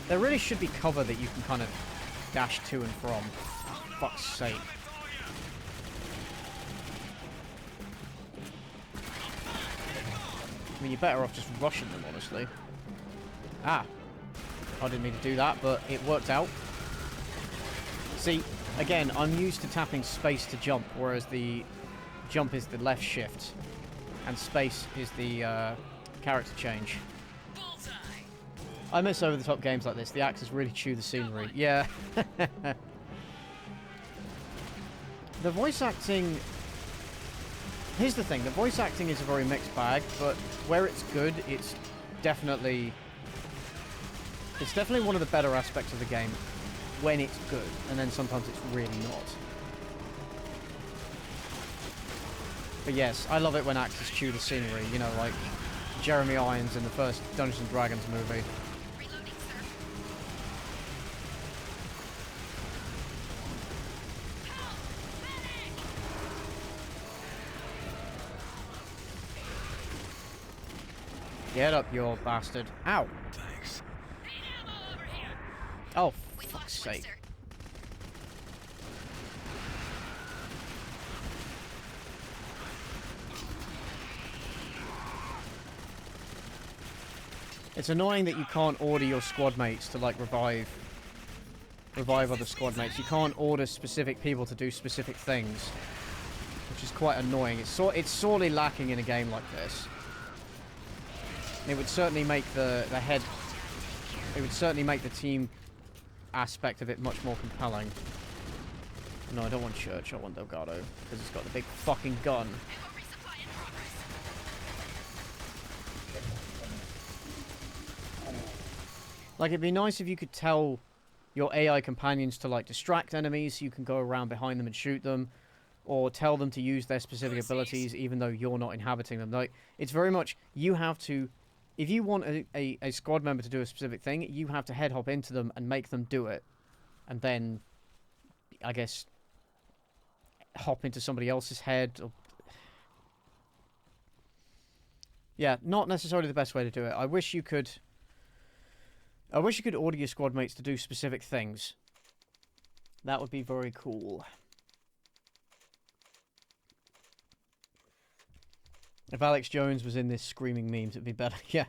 There really should be cover that you can kind of dash to and from. For fuck's sake. I mean, you're better off just rushing them, honestly. Ah. I didn't mean to do that, but it worked out. See, again, I'm used to tapping space to jump, whereas the jump is the left shift, and space is the character change. Bullseye. I miss over-the-top games like this. The actors really chew the scenery. Yeah. The voice acting... Here's the thing. The voice acting is a very mixed bag, but where it's good, it's definitely one of the better aspects of the game. when it's good, and then sometimes it's really not. But yes, I love it when actors chew the scenery, you know, like Jeremy Irons in the first Dungeons and Dragons movie. Get up, you old bastard. Ow! Thanks. Oh, for fuck's sake. It's annoying that you can't order your squad mates to, like, revive other squad mates. You can't order specific people to do specific things, which is quite annoying. It's sorely lacking in a game like this. It would certainly make the head... It would certainly make the team aspect of it much more compelling. No, I don't want Church. I want Delgado, because it's got the big fucking gun. Like, it'd be nice if you could tell your AI companions to, like, distract enemies so you can go around behind them and shoot them, or tell them to use their specific abilities even though you're not inhabiting them. Like, it's very much, you have to... If you want a squad member to do a specific thing, you have to head hop into them and make them do it. And then, I guess, hop into somebody else's head. Or... Yeah, not necessarily the best way to do it. I wish you could order your squad mates to do specific things. That would be very cool. If Alex Jones was in this screaming memes, it'd be better. Yeah.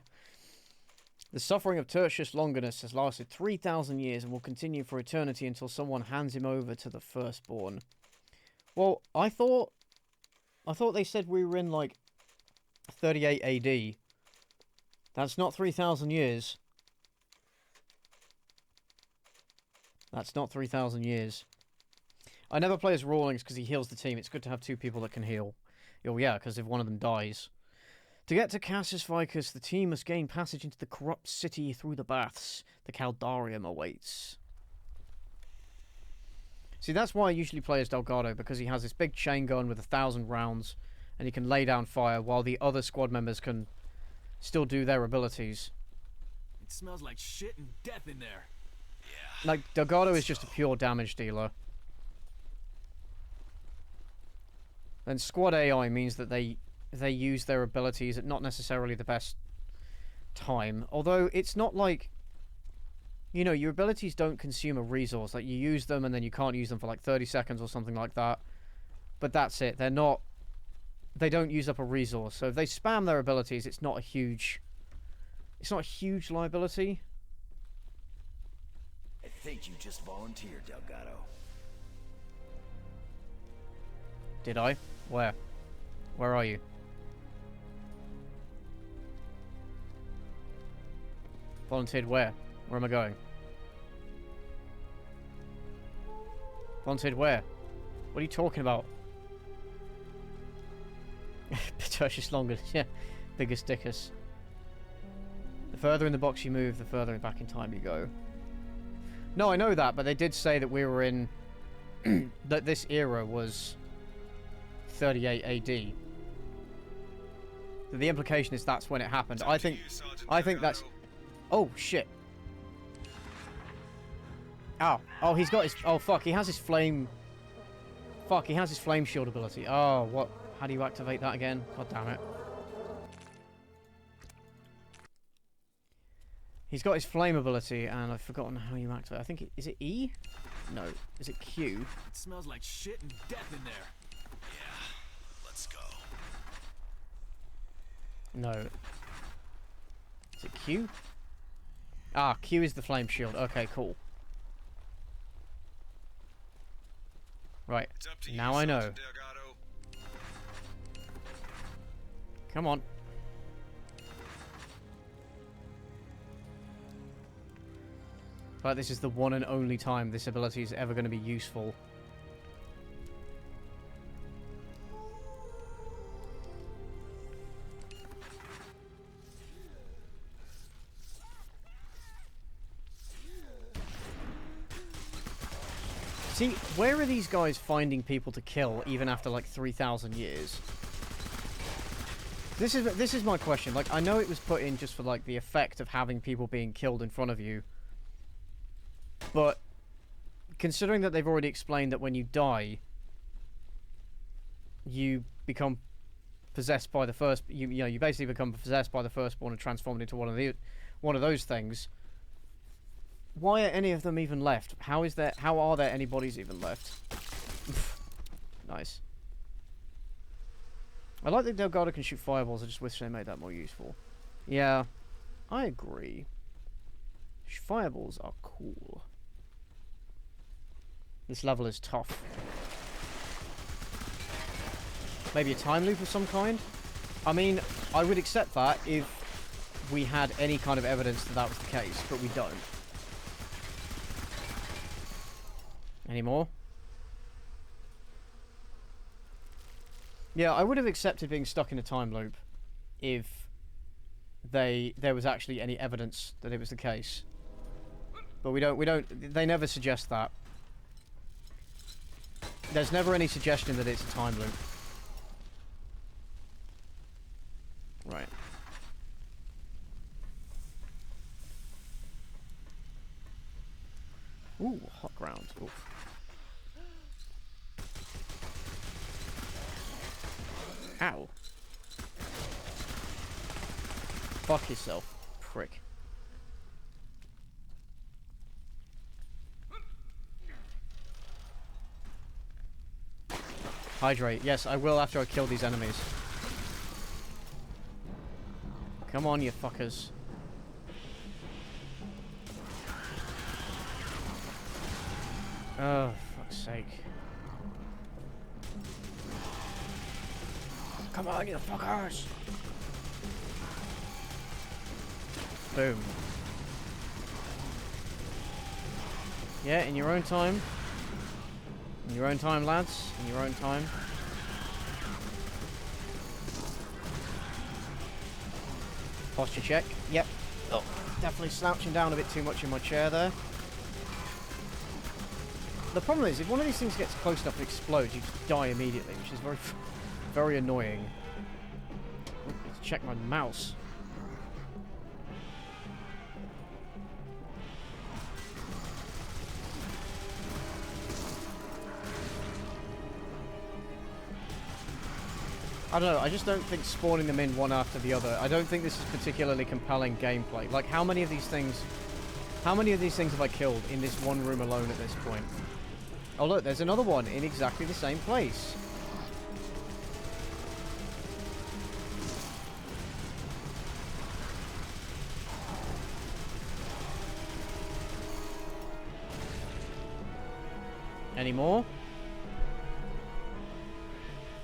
The suffering of Tertius Longinus has lasted 3,000 years and will continue for eternity until someone hands him over to the Firstborn. Well, I thought they said we were in, like, 38 AD. That's not 3,000 years. That's not 3,000 years. I never play as Rawlings because he heals the team. It's good to have two people that can heal. Oh yeah, because if one of them dies. To get to Casus Vicus, the team must gain passage into the corrupt city through the baths. The Caldarium awaits. See, that's why I usually play as Delgado, because he has this big chain gun with 1,000 rounds, and he can lay down fire while the other squad members can still do their abilities. It smells like shit and death in there. Yeah. Like, Delgado is just a pure damage dealer. Then squad AI means that they use their abilities at not necessarily the best time. Although it's not like, you know, your abilities don't consume a resource. Like, you use them and then you can't use them for like 30 seconds or something like that. But that's it. They don't use up a resource. So if they spam their abilities, it's not a huge liability. I think you just volunteered, Delgado. Did I? Where? Where are you? Volunteered where? Where am I going? Volunteered where? What are you talking about? Tertius Longinus, yeah. Biggest dickus. The further in the box you move, the further back in time you go. No, I know that, but they did say that we were in... that this era was 38 AD. So the implication is that's when it happened. I think that's... Oh, shit. Ow. Oh, he's got his... Oh, fuck. He has his flame... Fuck, he has his flame shield ability. Oh, what? How do you activate that again? God damn it. He's got his flame ability, and I've forgotten how you activate it. I think is it E? No. Is it Q? It smells like shit and death in there. Yeah. Let's go. No. Is it Q? Ah, Q is the flame shield. Okay, cool. Right. Now I know. Come on. But this is the one and only time this ability is ever going to be useful. See, where are these guys finding people to kill even after like 3,000 years? This is my question. Like, I know it was put in just for like the effect of having people being killed in front of you, but considering that they've already explained that when you die, you become possessed by the first. You know, you basically become possessed by the firstborn and transformed into one of those things. Why are any of them even left? How are there any bodies even left? Nice. I like that Delgado can shoot fireballs. I just wish they made that more useful. Yeah, I agree. Fireballs are cool. This level is tough. Maybe a time loop of some kind? I mean, I would accept that if we had any kind of evidence that that was the case, but we don't. Any more? Yeah, I would have accepted being stuck in a time loop if there was actually any evidence that it was the case. But we don't, they never suggest that. There's never any suggestion that it's a time loop. Right. Ooh, hot ground. Oof. Ow. Fuck yourself, prick. Hydrate. Yes, I will after I kill these enemies. Come on, you fuckers. Oh, fuck's sake. Come on, you fuckers! Boom. Yeah, in your own time. In your own time, lads. In your own time. Posture check. Yep. Oh, definitely slouching down a bit too much in my chair there. The problem is, if one of these things gets close enough and explodes, you just die immediately, which is very annoying. Let's check my mouse. I don't know, I just don't think spawning them in one after the other, I don't think this is particularly compelling gameplay. Like, how many of these things have I killed in this one room alone at this point? Oh look, there's another one in exactly the same place. Any more?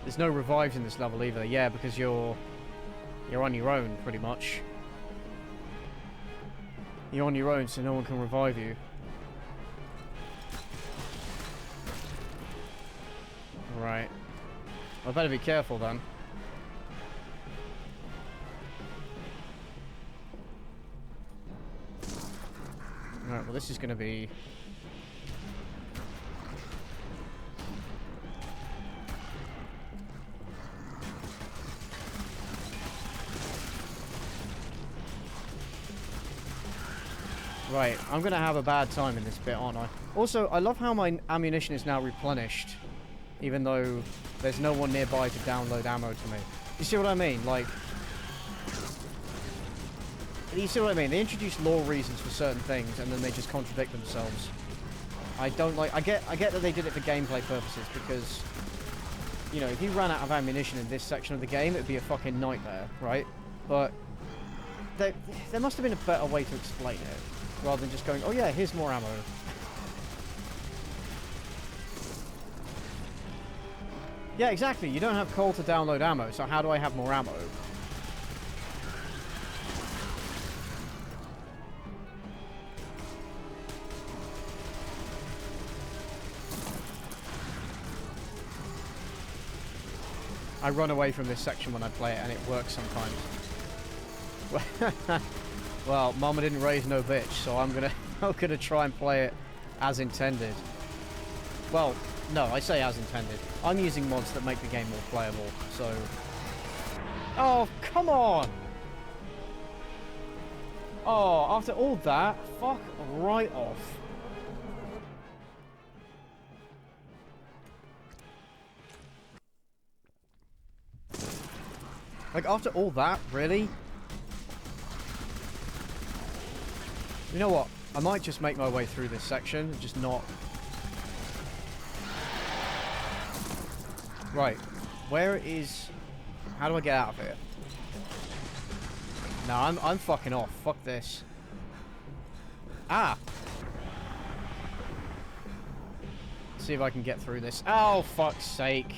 There's no revives in this level either. Yeah, because you're on your own, pretty much. You're on your own, so no one can revive you. Right. I better be careful then. Alright, well this is gonna be... Right, I'm gonna have a bad time in this bit, aren't I? Also, I love how my ammunition is now replenished, even though there's no one nearby to download ammo to me. You see what I mean? Like, you see what I mean? They introduce lore reasons for certain things, and then they just contradict themselves. I don't like. I get that they did it for gameplay purposes, because, you know, if you ran out of ammunition in this section of the game, it'd be a fucking nightmare, right? But there must have been a better way to explain it, rather than just going, oh yeah, here's more ammo. Yeah, exactly. You don't have coal to download ammo, so how do I have more ammo? I run away from this section when I play it, and it works sometimes. Well, Mama didn't raise no bitch, so I'm gonna try and play it as intended. Well, no, I say as intended. I'm using mods that make the game more playable, so... Oh, come on! Oh, after all that, fuck right off. Like, after all that, really? You know what? I might just make my way through this section and just not... Right. Where is... How do I get out of here? No, I'm fucking off. Fuck this. Ah! Let's see if I can get through this. Oh, fuck's sake.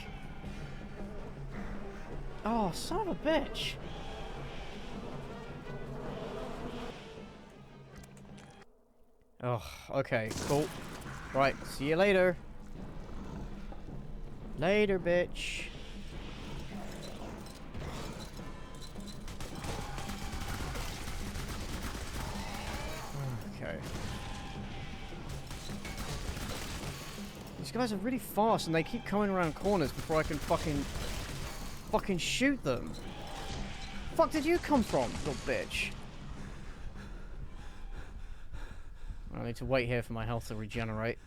Oh, son of a bitch. Oh, okay, cool. Right, see you later. Later, bitch. Okay. These guys are really fast and they keep coming around corners before I can fucking shoot them. Fuck did you come from, little bitch? I need to wait here for my health to regenerate.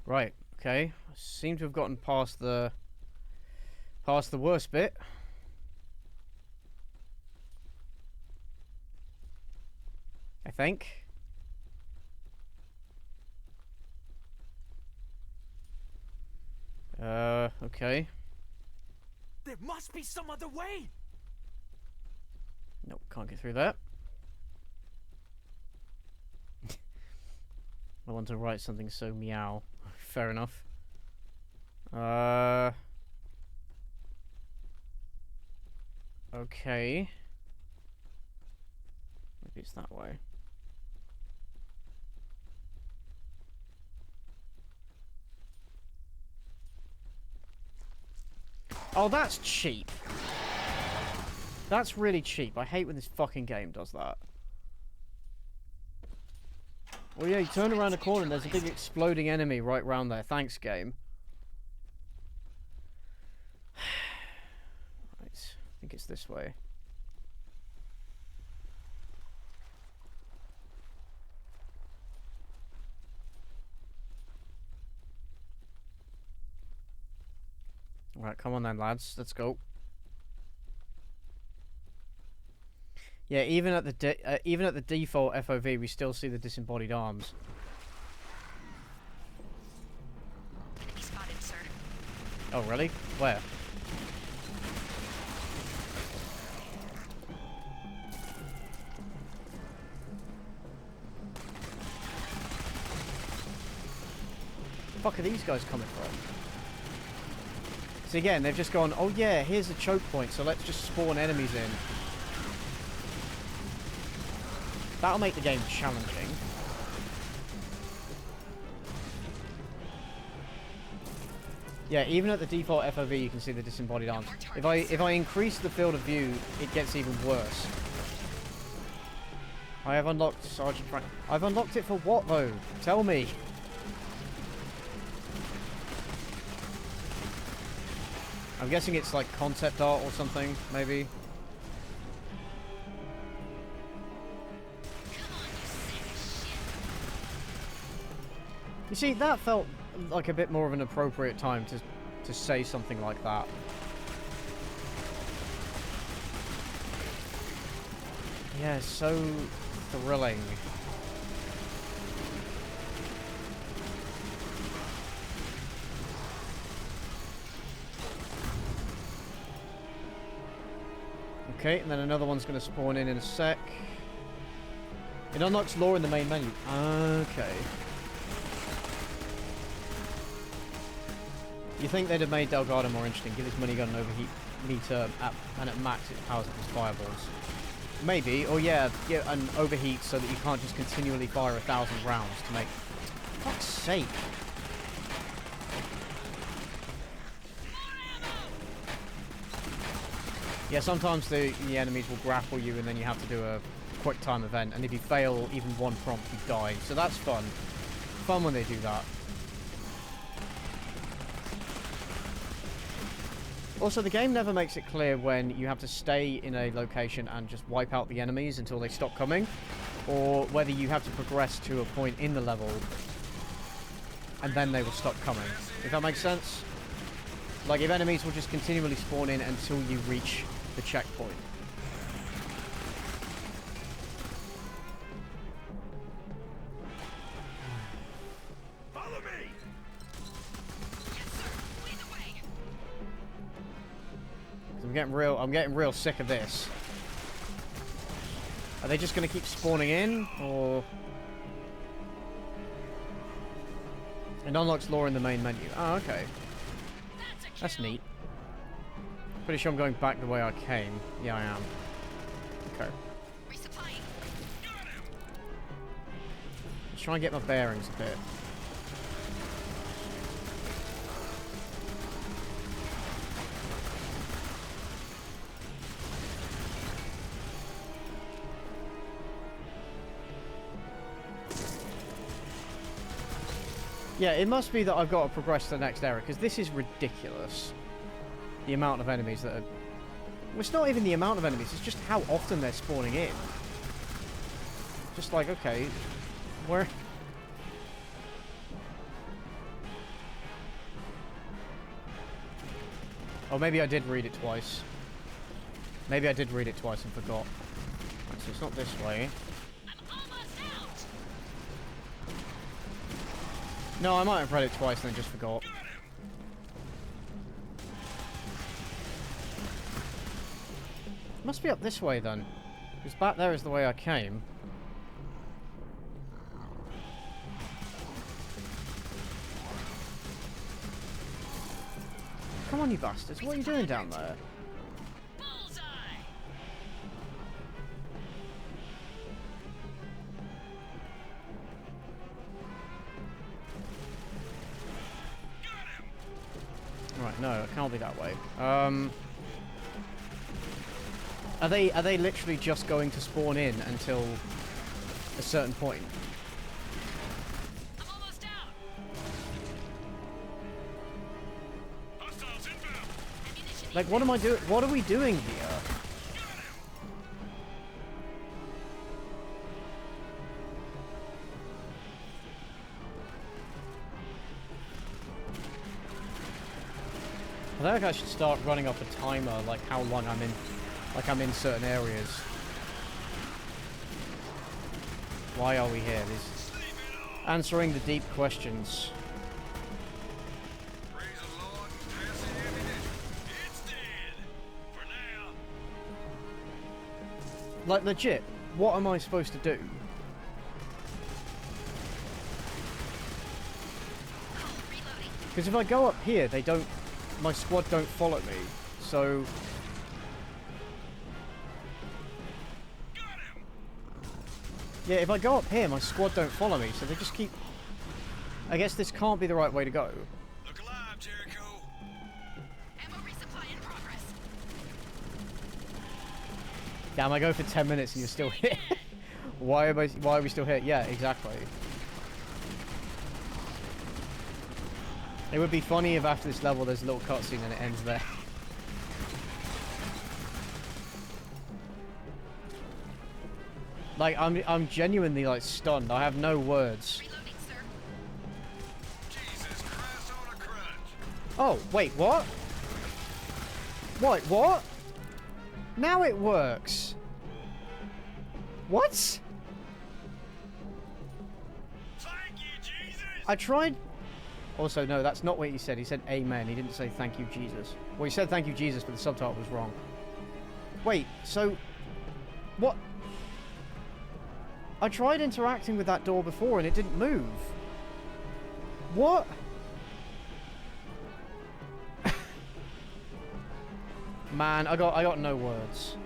Right, okay. I seem to have gotten past the worst bit. I think. Okay. There must be some other way. Nope, can't get through that. I want to write something so meow. Fair enough. Okay. Maybe it's that way. Oh, that's cheap. That's really cheap. I hate when this fucking game does that. Well, yeah, you turn around the corner and there's a big exploding enemy right round there. Thanks, game. Right, I think it's this way. Alright, come on then, lads. Let's go. Yeah, even at the default FOV, we still see the disembodied arms. Enemy spotted, sir. Oh, really? Where? The fuck are these guys coming from? So again, they've just gone, oh yeah, here's a choke point, so let's just spawn enemies in. That'll make the game challenging. Yeah, even at the default FOV, you can see the disembodied arms. If I increase the field of view, it gets even worse. I have unlocked Sergeant Frank. I've unlocked it for what though? Tell me. I'm guessing it's like concept art or something, maybe. You see, that felt like a bit more of an appropriate time to say something like that. Yeah, so thrilling. Okay, and then another one's going to spawn in a sec. It unlocks lore in the main menu. Okay. You think they'd have made Delgado more interesting, give his minigun an overheat meter and at max it powers up his fireballs. Maybe, or yeah, get an overheat so that you can't just continually fire 1,000 rounds to make... Fuck's sake. Yeah, sometimes the enemies will grapple you and then you have to do a quick time event, and if you fail even one prompt, you die. So that's fun. Fun when they do that. Also, the game never makes it clear when you have to stay in a location and just wipe out the enemies until they stop coming, or whether you have to progress to a point in the level and then they will stop coming. If that makes sense? Like, if enemies will just continually spawn in until you reach the checkpoint. Follow me. I'm getting real sick of this. Are they just going to keep spawning in, or... It unlocks lore in the main menu. Oh, okay. That's neat. Pretty sure I'm going back the way I came. Yeah, I am. Okay. Let's try and get my bearings a bit. Yeah, it must be that I've got to progress to the next area, because this is ridiculous. The amount of enemies that are... Well, it's not even the amount of enemies, it's just how often they're spawning in. Just like, okay, where... Oh, maybe I did read it twice. Maybe I did read it twice and forgot. Right, so it's not this way. No, I might have read it twice and then just forgot. Must be up this way then. Because back there is the way I came. Come on, you bastards. What are you doing down there? Right, no, it can't be that way. Are they literally just going to spawn in until a certain point? I'm almost out. Like, what am I doing? What are we doing here? I think I should start running off a timer, like how long I'm in certain areas. Why are we here? This answering the deep questions. Like, legit, what am I supposed to do? Because if I go up here, they don't... My squad don't follow me, so... Yeah, if I go up here, my squad don't follow me, so they just keep... I guess this can't be the right way to go. Look alive, Jericho. Ammo resupply in progress. Damn, I go for 10 minutes and you're still here. Why are we still here? Yeah, exactly. It would be funny if after this level there's a little cutscene and it ends there. Like, I'm genuinely, like, stunned. I have no words. Reloading, sir. Jesus Christ on a crutch. Oh, wait, what? What? Now it works. What? Thank you, Jesus. I tried... Also, no, that's not what he said. He said amen. He didn't say thank you, Jesus. Well, he said thank you, Jesus, but the subtitle was wrong. Wait, so... What? I tried interacting with that door before and it didn't move. What? Man, I got no words.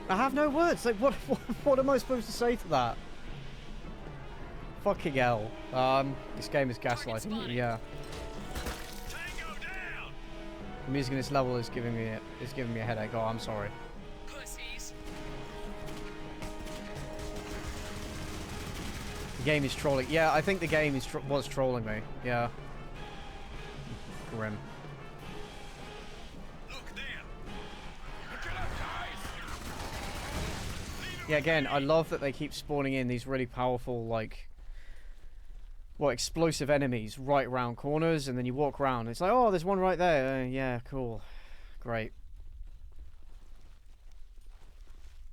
I have no words. Like, what am I supposed to say to that? Fucking hell. This game is gaslighting me. Yeah. The music in this level is giving me a headache. Oh, I'm sorry. Pussies. The game is trolling. Yeah, I think the game was trolling me. Yeah. Grim. Yeah, again, I love that they keep spawning in these really powerful, like, explosive enemies right around corners, and then you walk around, and it's like, oh, there's one right there. Yeah, cool. Great.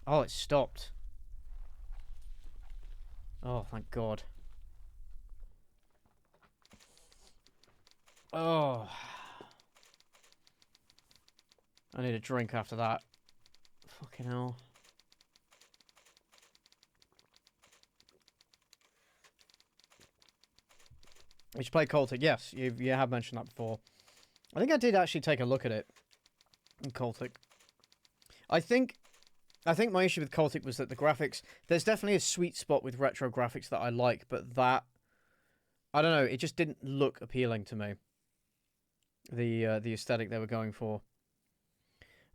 Oh, it stopped. Oh, thank God. Oh. I need a drink after that. Fucking hell. You should play Cultic. Yes, you have mentioned that before. I think I did actually take a look at it in Cultic. I think my issue with Cultic was that the graphics... There's definitely a sweet spot with retro graphics that I like, but that... I don't know, it just didn't look appealing to me. The aesthetic they were going for.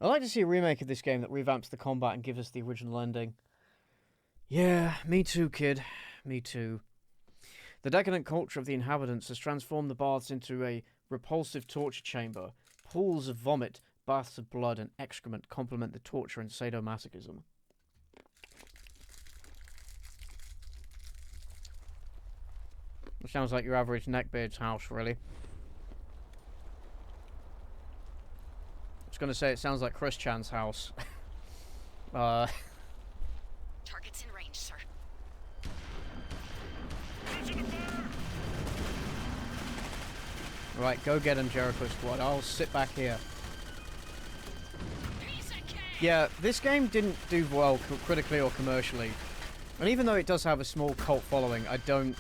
I'd like to see a remake of this game that revamps the combat and gives us the original ending. Yeah, me too, kid. Me too. The decadent culture of the inhabitants has transformed the baths into a repulsive torture chamber. Pools of vomit, baths of blood, and excrement complement the torture and sadomasochism. It sounds like your average neckbeard's house, really. I was going to say it sounds like Chris Chan's house. Target's in range, sir. Right, go get him, Jericho Squad. I'll sit back here. Yeah, this game didn't do well critically or commercially. And even though it does have a small cult following, I don't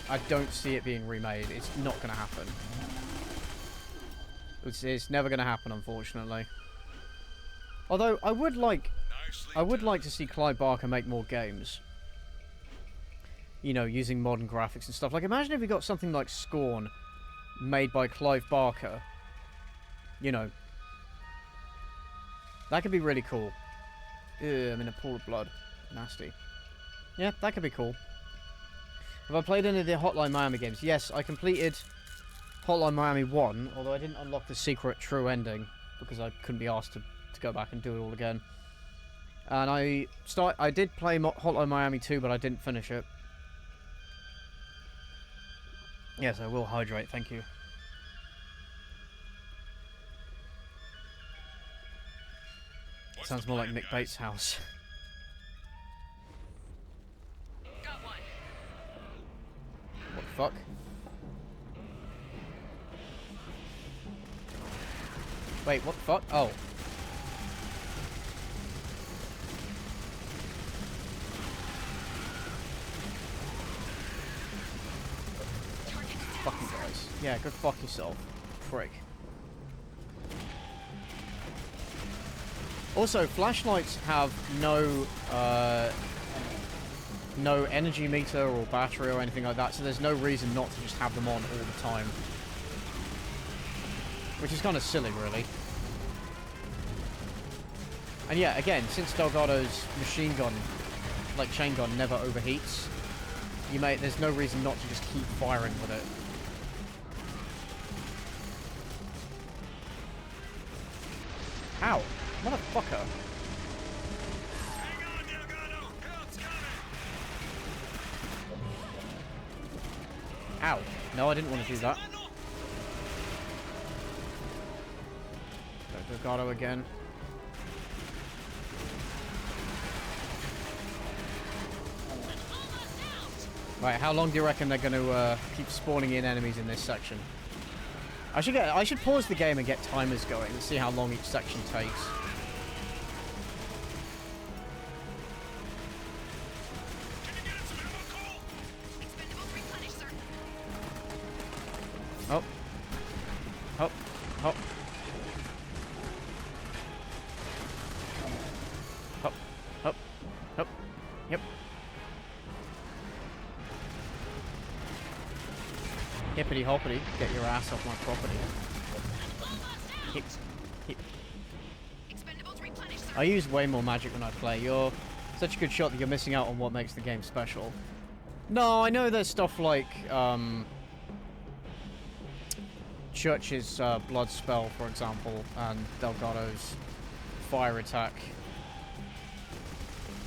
see it being remade. It's not going to happen. It's never going to happen, unfortunately. Although I would like to see Clive Barker make more games. You know, using modern graphics and stuff. Like, imagine if we got something like Scorn made by Clive Barker. You know. That could be really cool. Ew, I'm in a pool of blood. Nasty. Yeah, that could be cool. Have I played any of the Hotline Miami games? Yes, I completed Hotline Miami 1, although I didn't unlock the secret true ending because I couldn't be asked to go back and do it all again. And I did play Hotline Miami 2, but I didn't finish it. Yes, I will hydrate, thank you. Sounds more like Nick Bates' house. Got one. What the fuck? Wait, what the fuck? Oh. Fuck you guys. Yeah, go fuck yourself. Prick. Also, flashlights have no energy meter or battery or anything like that, so there's no reason not to just have them on all the time. Which is kind of silly, really. And yeah, again, since Delgado's machine gun, like chain gun, never overheats, there's no reason not to just keep firing with it. Ow! Motherfucker! Hang on, Delgado! Help's coming! Ow! No, I didn't want to do that. Go Delgado again. Right, how long do you reckon they're going to keep spawning in enemies in this section? I should pause the game and get timers going and see how long each section takes. Oh. Oh. Oh. Up. Up. Yep. Hippity hoppity. Get your ass off my property. Hip. Hip. I use way more magic when I play. You're such a good shot that you're missing out on what makes the game special. No, I know there's stuff like, Church's blood spell, for example, and Delgado's fire attack.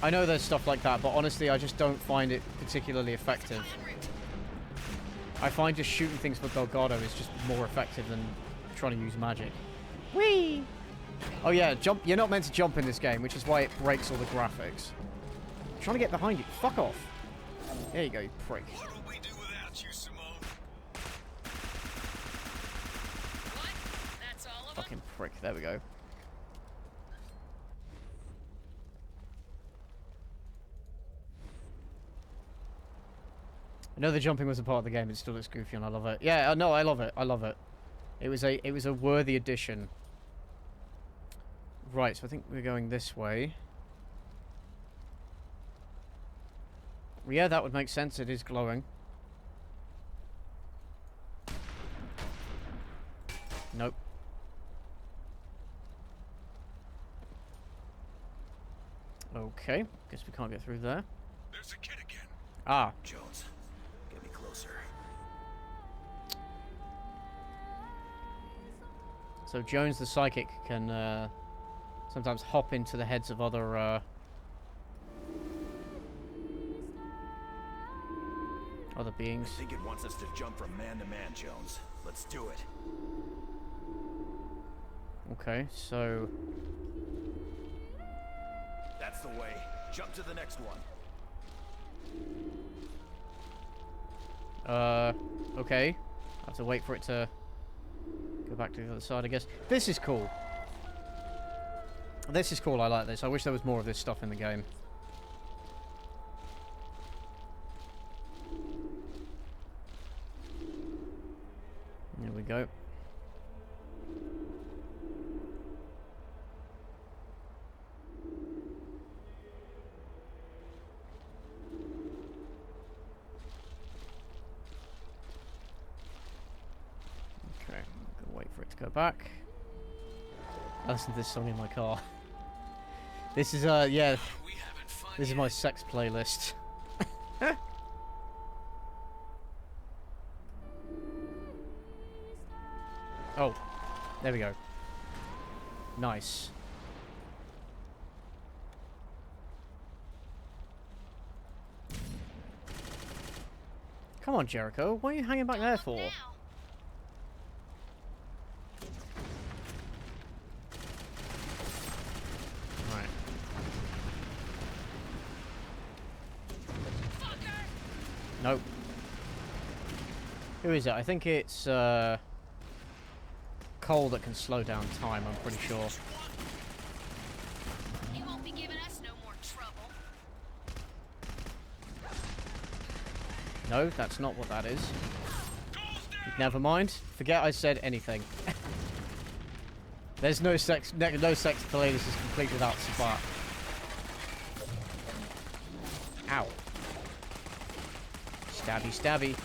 I know there's stuff like that, but honestly, I just don't find it particularly effective. I find just shooting things with Delgado is just more effective than trying to use magic. Whee! Oh yeah, jump. You're not meant to jump in this game, which is why it breaks all the graphics. I'm trying to get behind you. Fuck off. There you go, you prick. What would we do without you, Simone? What? That's all of them? Fucking prick. There we go. I know the jumping was a part of the game. It still looks goofy, and I love it. Yeah, no, I love it. I love it. It was a worthy addition. Right, so I think we're going this way. Yeah, that would make sense. It is glowing. Nope. Okay, guess we can't get through there. There's a kid again. Ah. Jones, get me closer. So Jones the psychic can sometimes hop into the heads of other other beings. I think it wants us to jump from man to man, Jones. Let's do it. Okay, so That's the way. Jump to the next one. okay. I have to wait for it to go back to the other side, I guess. This is cool. This is cool, I like this. I wish there was more of this stuff in the game. There we go. Okay, I'm gonna wait for it to go back. I listen to this song in my car. This is yeah. This is my sex playlist. Oh, there we go. Nice. Come on, Jericho. What are you hanging back there for? Right. Nope. Who is it? I think it's Cole that can slow down time, I'm pretty sure. He won't be giving us no more trouble. No, that's not what that is. Never mind. Forget I said anything. There's no sex play. This is complete without spark. Ow. Stabby, stabby.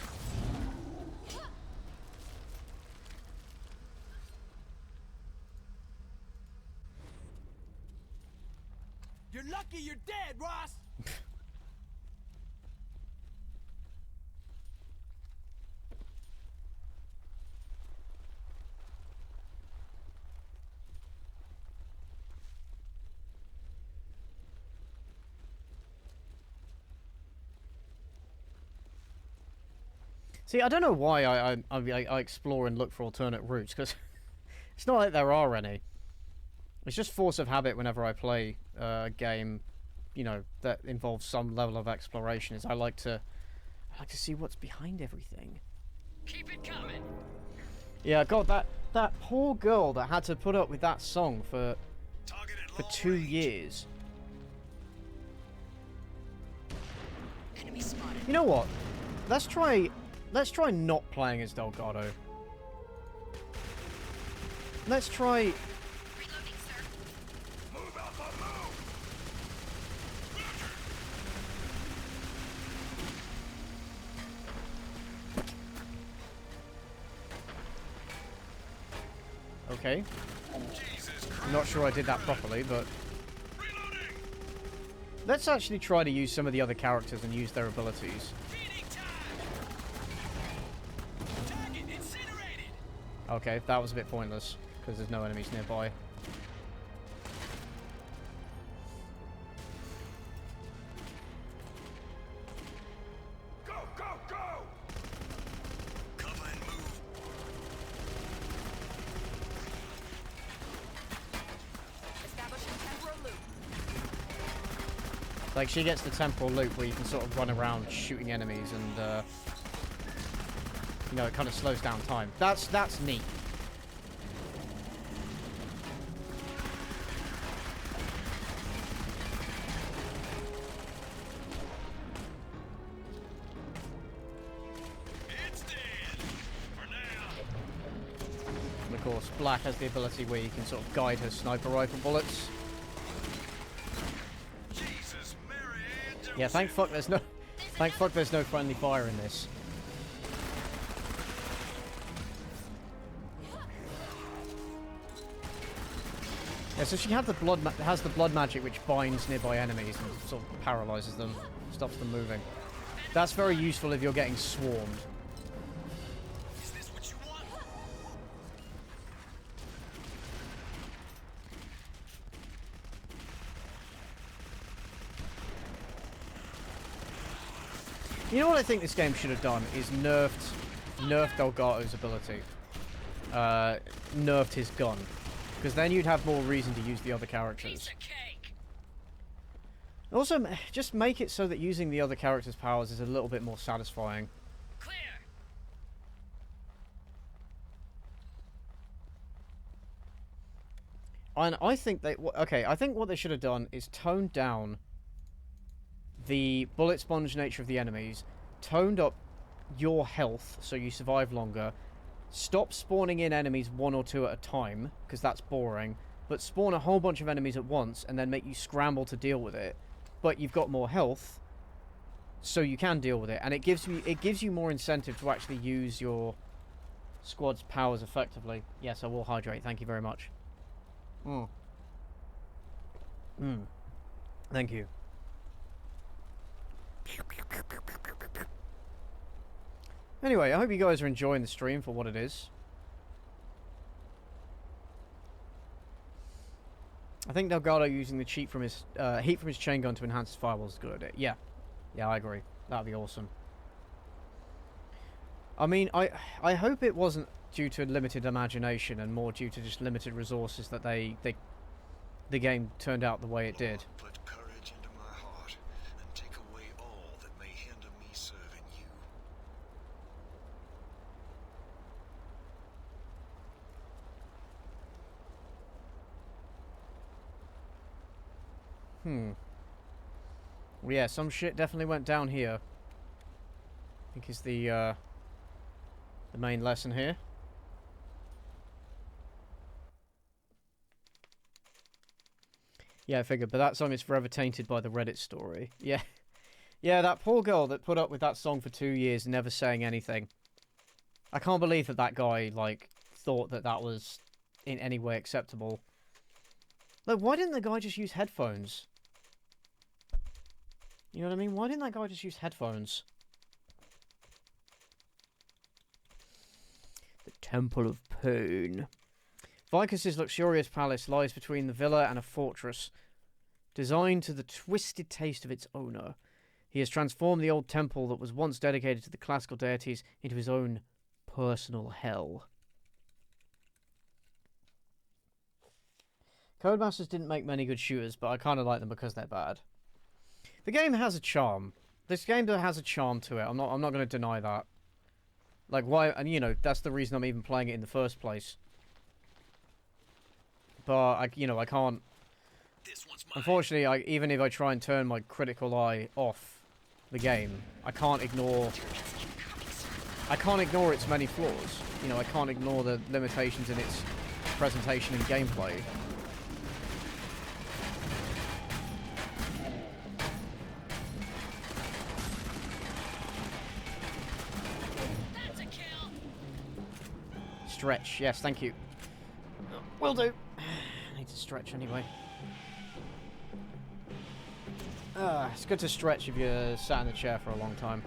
You're lucky you're dead, Ross! See, I don't know why I explore and look for alternate routes, because it's not like there are any. It's just force of habit whenever I play a game, you know, that involves some level of exploration. Is I like to see what's behind everything. Keep it coming. Yeah, God, that poor girl that had to put up with that song for 2 years. Enemy spotted. You know what? Let's try not playing as Delgado. Let's try. Reloading, sir. Move, Alpha, move! Okay. I'm not sure I did that properly, but... Let's actually try to use some of the other characters and use their abilities. Okay, that was a bit pointless, because there's no enemies nearby. Go, go, go! Cover and move. Establishing temporal loop. Like, she gets the temporal loop where you can sort of run around shooting enemies and, you know, it kind of slows down time. That's neat. And of course, Black has the ability where you can sort of guide her sniper rifle bullets. Yeah, thank fuck there's no friendly fire in this. Yeah, so she has the blood magic which binds nearby enemies and sort of paralyzes them, stops them moving. That's very useful if you're getting swarmed. Is this what you want? You know what I think this game should have done is nerfed Delgato's ability. Nerfed his gun. Because then you'd have more reason to use the other characters. Also, just make it so that using the other characters' powers is a little bit more satisfying. Clear. And I think they... Okay, I think what they should have done is toned down the bullet sponge nature of the enemies, toned up your health so you survive longer, stop spawning in enemies one or two at a time, because that's boring, but spawn a whole bunch of enemies at once and then make you scramble to deal with it. But you've got more health, so you can deal with it, and it gives you more incentive to actually use your squad's powers effectively. Yes, I will hydrate. Thank you very much. Thank you. Anyway, I hope you guys are enjoying the stream for what it is. I think Delgado using the heat from his chain gun to enhance his firewall is a good idea. Yeah, I agree. That'd be awesome. I mean, I hope it wasn't due to limited imagination and more due to just limited resources that the game turned out the way it did. Put courage into my heart and take away all that may hinder me serving you. Well, yeah, some shit definitely went down here. I think is the main lesson here. Yeah, I figured, but that song is forever tainted by the Reddit story. Yeah. Yeah, that poor girl that put up with that song for 2 years never saying anything. I can't believe that guy, like, thought that was in any way acceptable. Like, why didn't the guy just use headphones? You know what I mean? Why didn't that guy just use headphones? The Temple of Pain. Vicus's luxurious palace lies between the villa and a fortress, designed to the twisted taste of its owner. He has transformed the old temple that was once dedicated to the classical deities into his own personal hell. Codemasters didn't make many good shooters, but I kind of like them because they're bad. The game has a charm. This game has a charm to it. I'm not going to deny that. Like, why? And you know, that's the reason I'm even playing it in the first place. But I can't. Unfortunately, even if I try and turn my critical eye off the game, I can't ignore its many flaws. You know, I can't ignore the limitations in its presentation and gameplay. Stretch, yes, thank you. Will do. I need to stretch anyway. It's good to stretch if you're sat in the chair for a long time.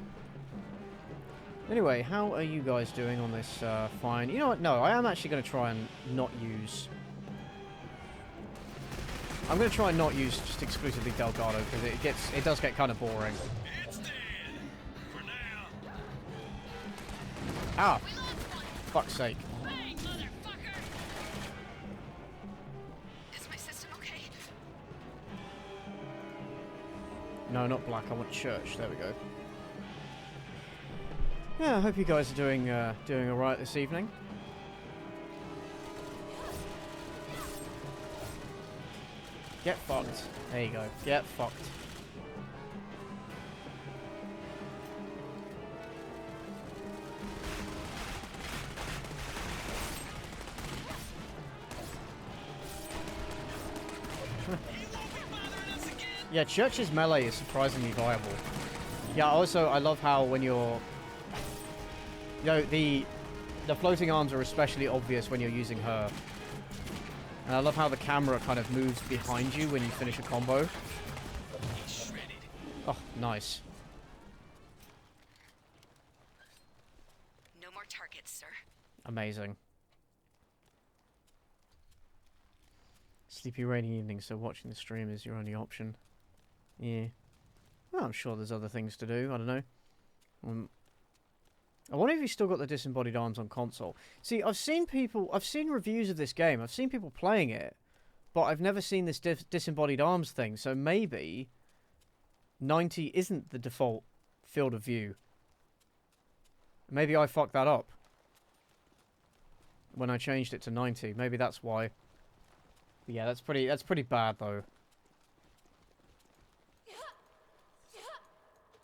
Anyway, how are you guys doing on this fine? You know what? No, I am actually going to try and not use... I'm going to try and not use just exclusively Delgado, because it does get kind of boring. It's dead. For now. Ah! Fuck's sake. Hey, motherfucker! Is my system okay? No, not black. I want church. There we go. Yeah, I hope you guys are doing alright this evening. Get fucked. There you go. Get fucked. Yeah, Church's melee is surprisingly viable. Yeah, also, I love how when you're... You know, the floating arms are especially obvious when you're using her. And I love how the camera kind of moves behind you when you finish a combo. Oh, nice. No more targets, sir. Amazing. Sleepy rainy evening, so watching the stream is your only option. Yeah. Well, I'm sure there's other things to do. I don't know. I wonder if he's still got the disembodied arms on console. See, I've seen reviews of this game. I've seen people playing it, but I've never seen this disembodied arms thing. So maybe 90 isn't the default field of view. Maybe I fucked that up when I changed it to 90. Maybe that's why. But yeah, that's pretty bad though.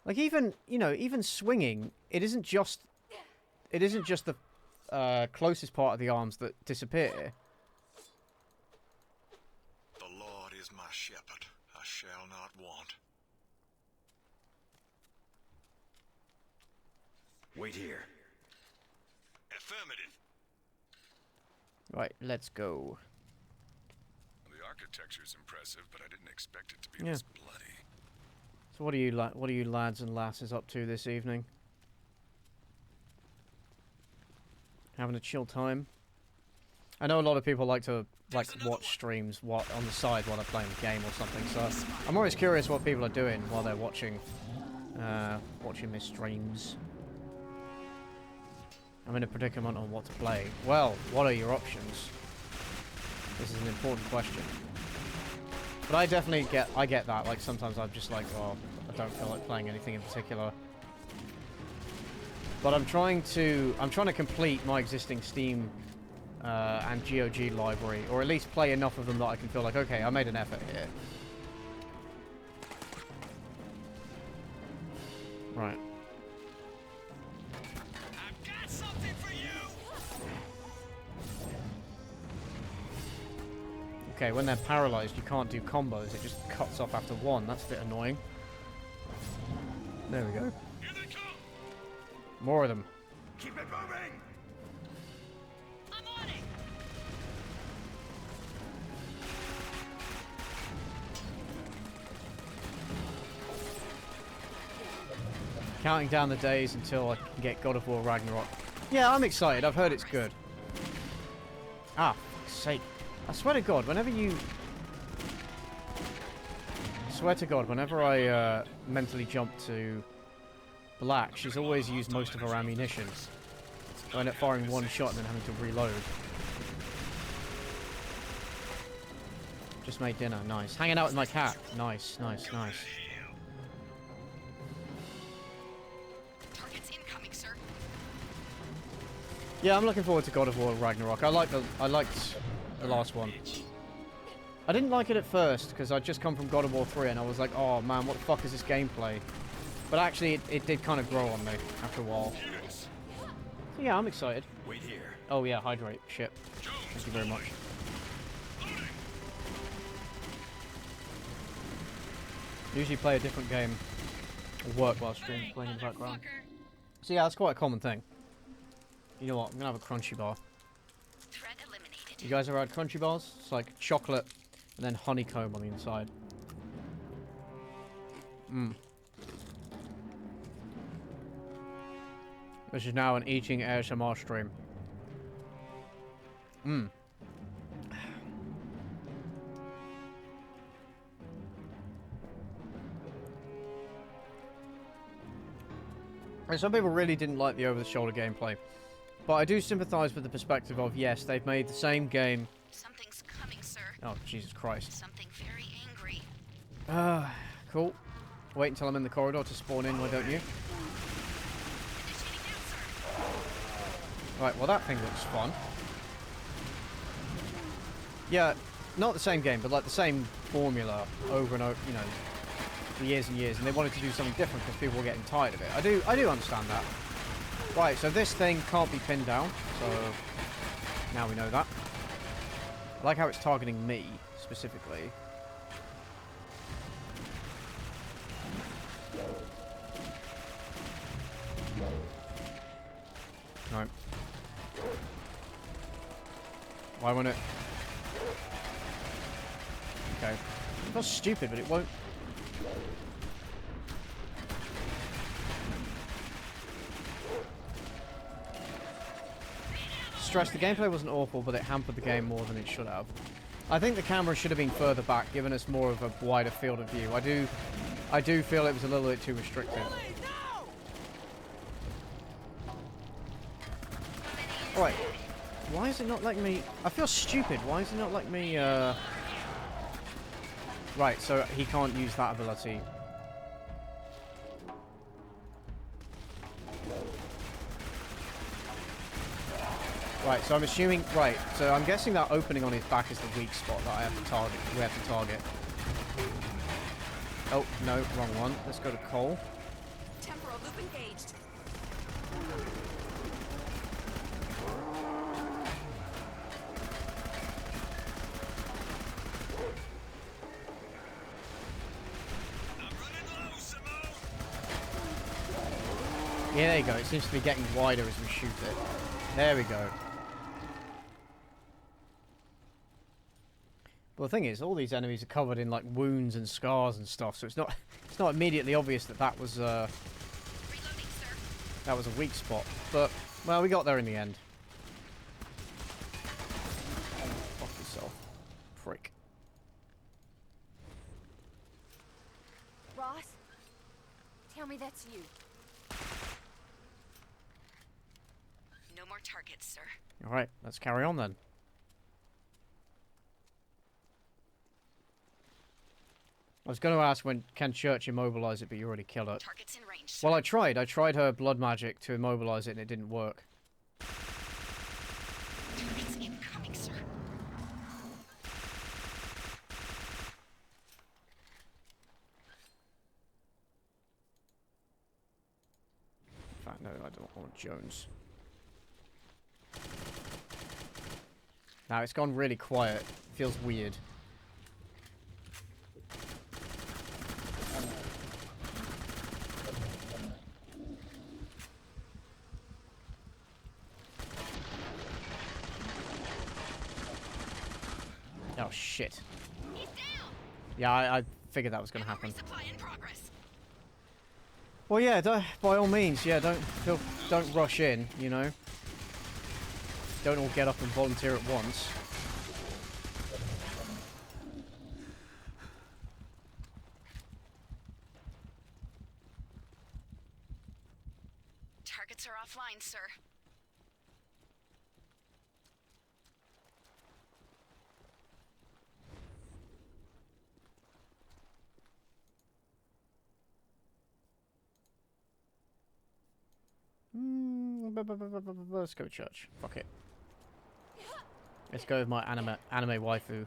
Like even, you know, even swinging, it isn't just the closest part of the arms that disappear. The Lord is my shepherd, I shall not want. Wait here. Affirmative. Right, let's go. The architecture's impressive, but I didn't expect it to be this bloody. So what are you lads and lasses up to this evening? Having a chill time? I know a lot of people like to watch streams on the side while they're playing the game or something, so I'm always curious what people are doing while they're watching my streams. I'm in a predicament on what to play. Well, what are your options? This is an important question. But I definitely get that. Like sometimes I'm just like, oh, I don't feel like playing anything in particular. But I'm trying to complete my existing Steam and GOG library, or at least play enough of them that I can feel like, okay, I made an effort here. Right. I've got something for you. Okay, when they're paralyzed, you can't do combos. It just cuts off after one. That's a bit annoying. There we go. Here they come. More of them. Keep it moving. I'm on it! Counting down the days until I can get God of War Ragnarok. Yeah, I'm excited. I've heard it's good. Ah, for fuck's sake. I swear to God, whenever I mentally jump to black, she's always used most of her ammunition. So I end up firing one shot and then having to reload. Just made dinner. Nice. Hanging out with my cat. Nice, nice, nice. Targets incoming, sir. Yeah, I'm looking forward to God of War Ragnarok. I liked the last one. I didn't like it at first because I'd just come from God of War 3 and I was like, oh man, what the fuck is this gameplay? But actually, it did kind of grow on me after a while. So yeah, I'm excited. Wait here. Oh yeah, hydrate. Shit. Thank you very much. Usually play a different game or work while streaming playing in the background. So yeah, that's quite a common thing. You know what? I'm gonna have a crunchy bar. Threat eliminated. You guys ever had crunchy bars? It's like chocolate and then honeycomb on the inside. Mmm. This is now an eating ASMR stream. Mmm. And some people really didn't like the over-the-shoulder gameplay. But I do sympathize with the perspective of, yes, they've made the same game. Something's coming, sir. Oh, Jesus Christ. Something very angry. Cool. Wait until I'm in the corridor to spawn in, why don't you? Right, well that thing looks fun. Yeah, not the same game, but like the same formula over and over, you know, for years and years, and they wanted to do something different because people were getting tired of it. I do understand that. Right, so this thing can't be pinned down, so now we know that. I like how it's targeting me, specifically. Right. Why won't it? Okay. It feels stupid, but it won't. Stress, the gameplay wasn't awful, but it hampered the game more than it should have. I think the camera should have been further back, giving us more of a wider field of view. I do feel it was a little bit too restricted. Alright. Why is it not letting me... I feel stupid. Why is it not letting me, Right, so he can't use that ability. Right, so I'm assuming... Right, so I'm guessing that opening on his back is the weak spot that I have to target. We have to target. Oh, no, wrong one. Let's go to Cole. Temporal loop engaged. Yeah, there you go. It seems to be getting wider as we shoot it. There we go. Well, the thing is, all these enemies are covered in like wounds and scars and stuff, so it's not immediately obvious that that was a weak spot. But well, we got there in the end. Fuck yourself, freak. Ross, tell me that's you. No more targets, sir. All right, let's carry on then. I was going to ask when can Church immobilize it, but you already killed it. Targets in range, sir. Well, I tried. I tried her blood magic to immobilize it, and it didn't work. Targets incoming, sir. In fact, no, I don't want Jones. Now it's gone really quiet. It feels weird. Oh shit. He's down. Yeah, I figured that was going to happen. Resupply in progress. Well, yeah, by all means, yeah, don't rush in, you know. Don't all get up and volunteer at once. Targets are offline, sir. Let's go church. Fuck it. Let's go with my anime waifu.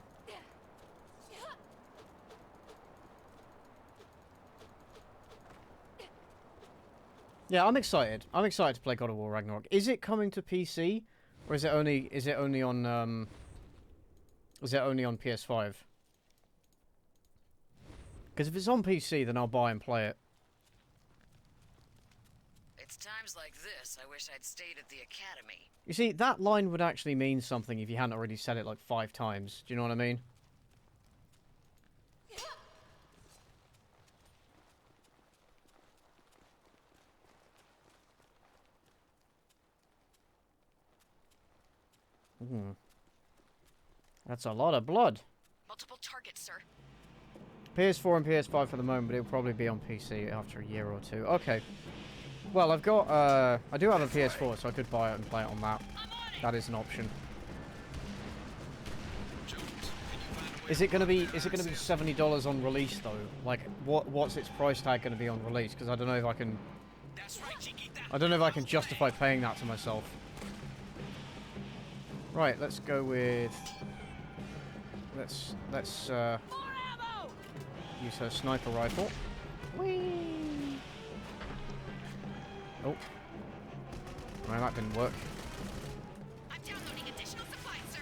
Yeah, I'm excited. I'm excited to play God of War Ragnarok. Is it coming to PC, or is it only on PS5? Because if it's on PC, then I'll buy and play it. It's times like this I wish I'd stayed at the academy. You see, that line would actually mean something if you hadn't already said it like 5 times. Do you know what I mean? That's a lot of blood. Multiple targets, sir. PS4 and PS5 for the moment, but it'll probably be on PC after a year or two. Okay. Well, I've got, I do have a PS4, so I could buy it and play it on that. That is an option. Is it gonna be $70 on release though? Like, what's its price tag gonna be on release? Because I don't know if I can. I don't know if I can justify paying that to myself. Right, let's go with. Let's use her sniper rifle. Whee! Oh. Well, that didn't work. I'm downloading additional supplies, sir.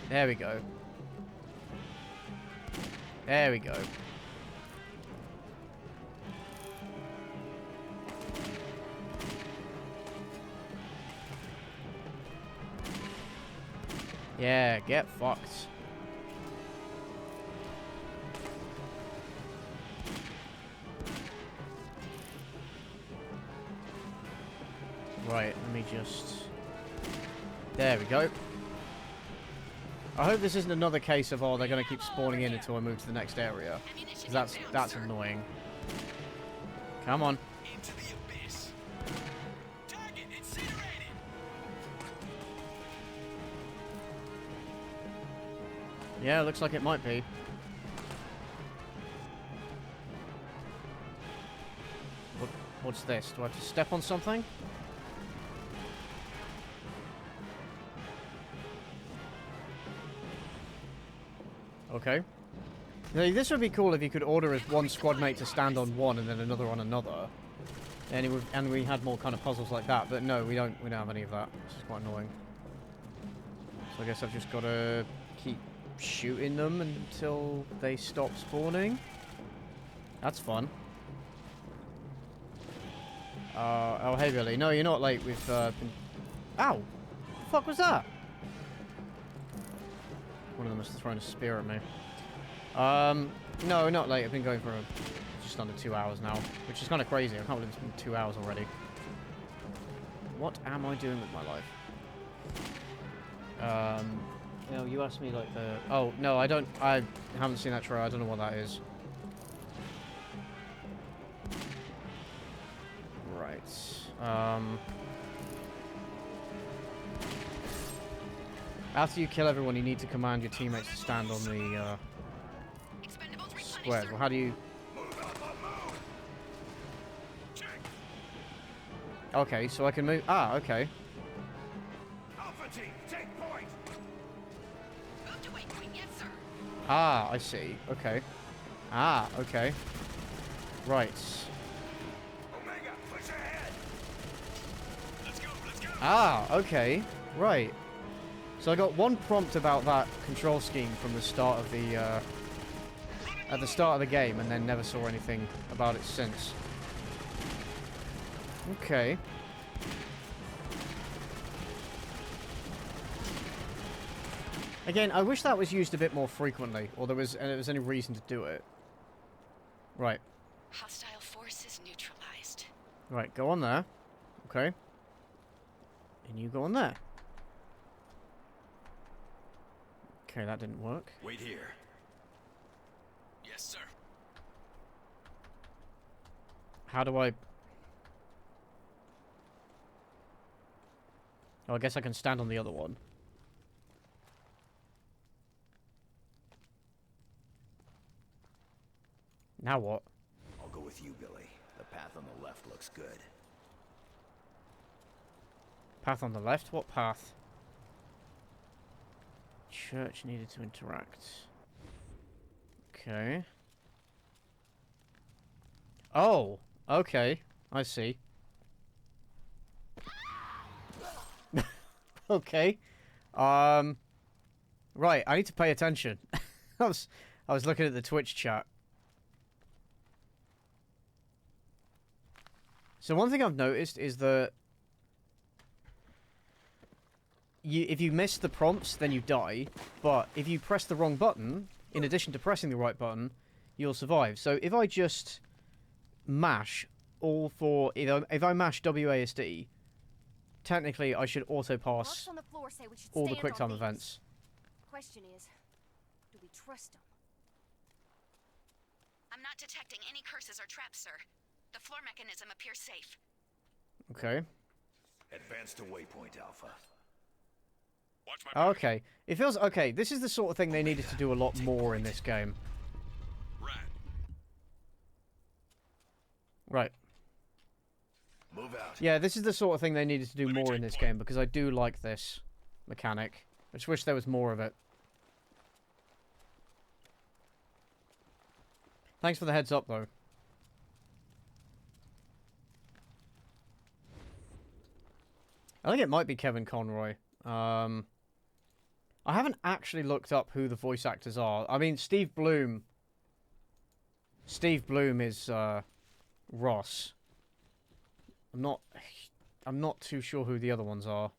There we go. There we go. Yeah, get fucked. Right, let me just... There we go. I hope this isn't another case of, oh, they're going to keep spawning in until I move to the next area. 'Cause that's annoying. Come on. Into the abyss. Target incinerated. Yeah, looks like it might be. What's this? Do I have to step on something? Okay. Now, this would be cool if you could order as one squad mate to stand on one and then another on another. And we had more kind of puzzles like that, but no, we don't have any of that. This is quite annoying. So I guess I've just got to keep shooting them until they stop spawning. That's fun. Oh, hey, Billy. No, you're not late. We've been... Ow! What the fuck was that? One of them must have thrown a spear at me. No, not late. I've been going for just under 2 hours now, which is kind of crazy. I can't believe it's been 2 hours already. What am I doing with my life? You know, you asked me like the... Oh, no, I don't... I haven't seen that trailer. I don't know what that is. Right. After you kill everyone, you need to command your teammates to stand on the squares. Well, how do you... Okay, so I can move... Ah, okay. Ah, I see. Okay. Ah, okay. Right. Ah, okay. Right. So I got one prompt about that control scheme from the start of the, at the start of the game, and then never saw anything about it since. Okay. Again, I wish that was used a bit more frequently, or there was any reason to do it. Right. Hostile forces neutralized. Right, go on there. Okay. And you go on there. Okay, that didn't work. Wait here. Yes, sir. How do I... Oh, I guess I can stand on the other one. Now what? I'll go with you, Billy. The path on the left looks good. Path on the left? What path? Church needed to interact. Okay. Oh, okay. I see. Okay. Right, I need to pay attention. I was looking at the Twitch chat. So one thing I've noticed is that if you miss the prompts, then you die. But if you press the wrong button, in addition to pressing the right button, you'll survive. So if I just mash all four... If I mash WASD, technically I should auto-pass all the quick time events. Question is, do we trust them? I'm not detecting any curses or traps, sir. The floor mechanism appears safe. Okay. Advance to waypoint, Alpha. Watch my back. Okay. It feels... Okay, this is the sort of thing they needed to do a lot more in this game. Rat. Right. Move out. Yeah, this is the sort of thing they needed to do more in this game, because I do like this mechanic. I just wish there was more of it. Thanks for the heads up, though. I think it might be Kevin Conroy. I haven't actually looked up who the voice actors are. I mean, Steve Bloom. Steve Bloom is Ross. I'm not too sure who the other ones are.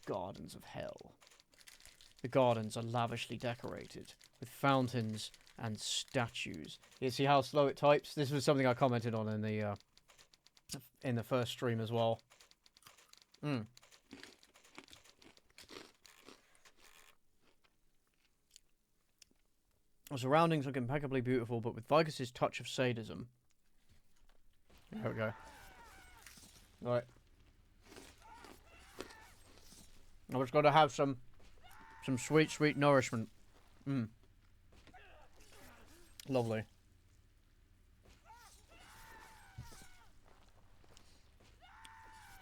Gardens of Hell. The gardens are lavishly decorated with fountains and statues. You see how slow it types? This was something I commented on in the first stream as well. The surroundings look impeccably beautiful, but with Vicus's touch of sadism. There we go. Right. I was going to have some sweet, sweet nourishment. Lovely.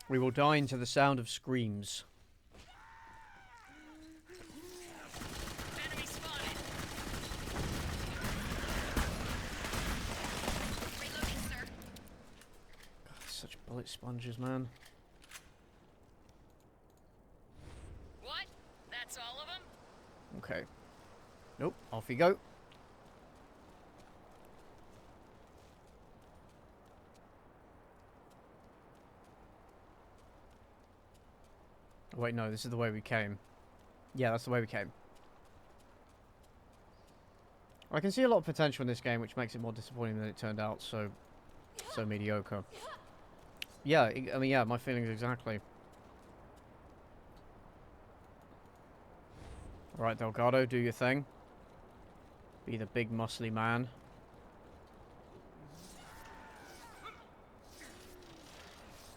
We will dine to the sound of screams. Enemy spotted. Reloading, sir. God, such bullet sponges, man. What? That's all of them? Okay. Nope, off you go. Wait, no, this is the way we came. Yeah, that's the way we came. I can see a lot of potential in this game, which makes it more disappointing than it turned out so mediocre. Yeah, I mean, yeah, my feelings exactly. Right, Delgado, do your thing. Be the big muscly man.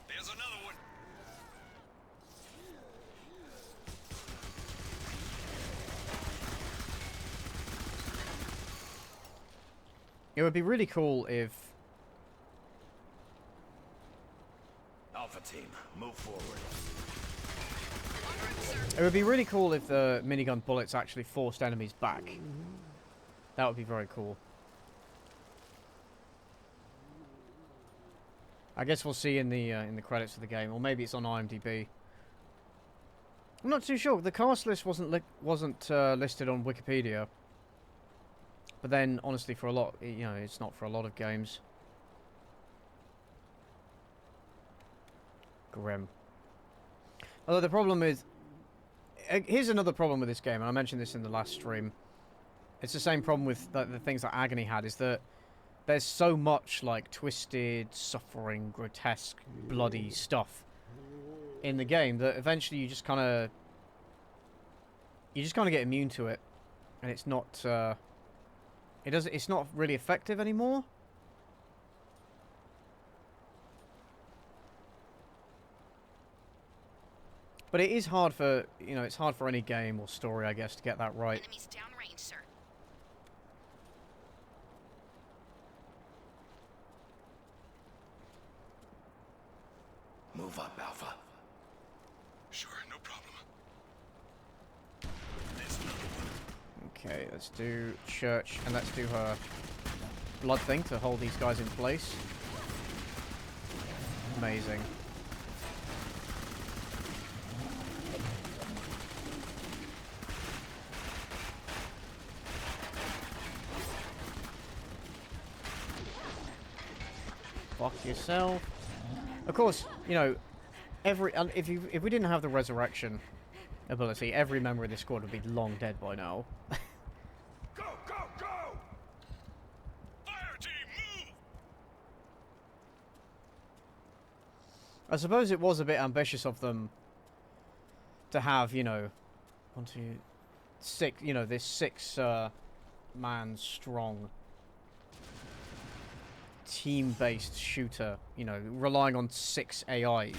There's another one. It would be really cool if... Alpha team, move forward. It would be really cool if the minigun bullets actually forced enemies back. That would be very cool. I guess we'll see in the credits of the game, or maybe it's on IMDb. I'm not too sure. The cast list wasn't listed on Wikipedia. But then, honestly, for a lot, you know, it's not for a lot of games. Grim. Although the problem is... Here's another problem with this game, and I mentioned this in the last stream. It's the same problem with the things that Agony had, is that there's so much, like, twisted, suffering, grotesque, bloody stuff in the game that eventually you just kind of... get immune to it. And it's not... It's not really effective anymore. But it is hard for, you know, it's hard for any game or story, I guess, to get that right. Enemies downrange, sir. Move up, Alpha. Sure, no problem. There's another one. Okay, let's do Church, and let's do her blood thing to hold these guys in place. Amazing. Fuck yourself. Of course, you know, if we didn't have the resurrection ability, every member of this squad would be long dead by now. Go, go, go! Fire team, move! I suppose it was a bit ambitious of them to have, you know, 1, 2, 6, you know, this 6-man strong team-based shooter, you know, relying on 6 AIs.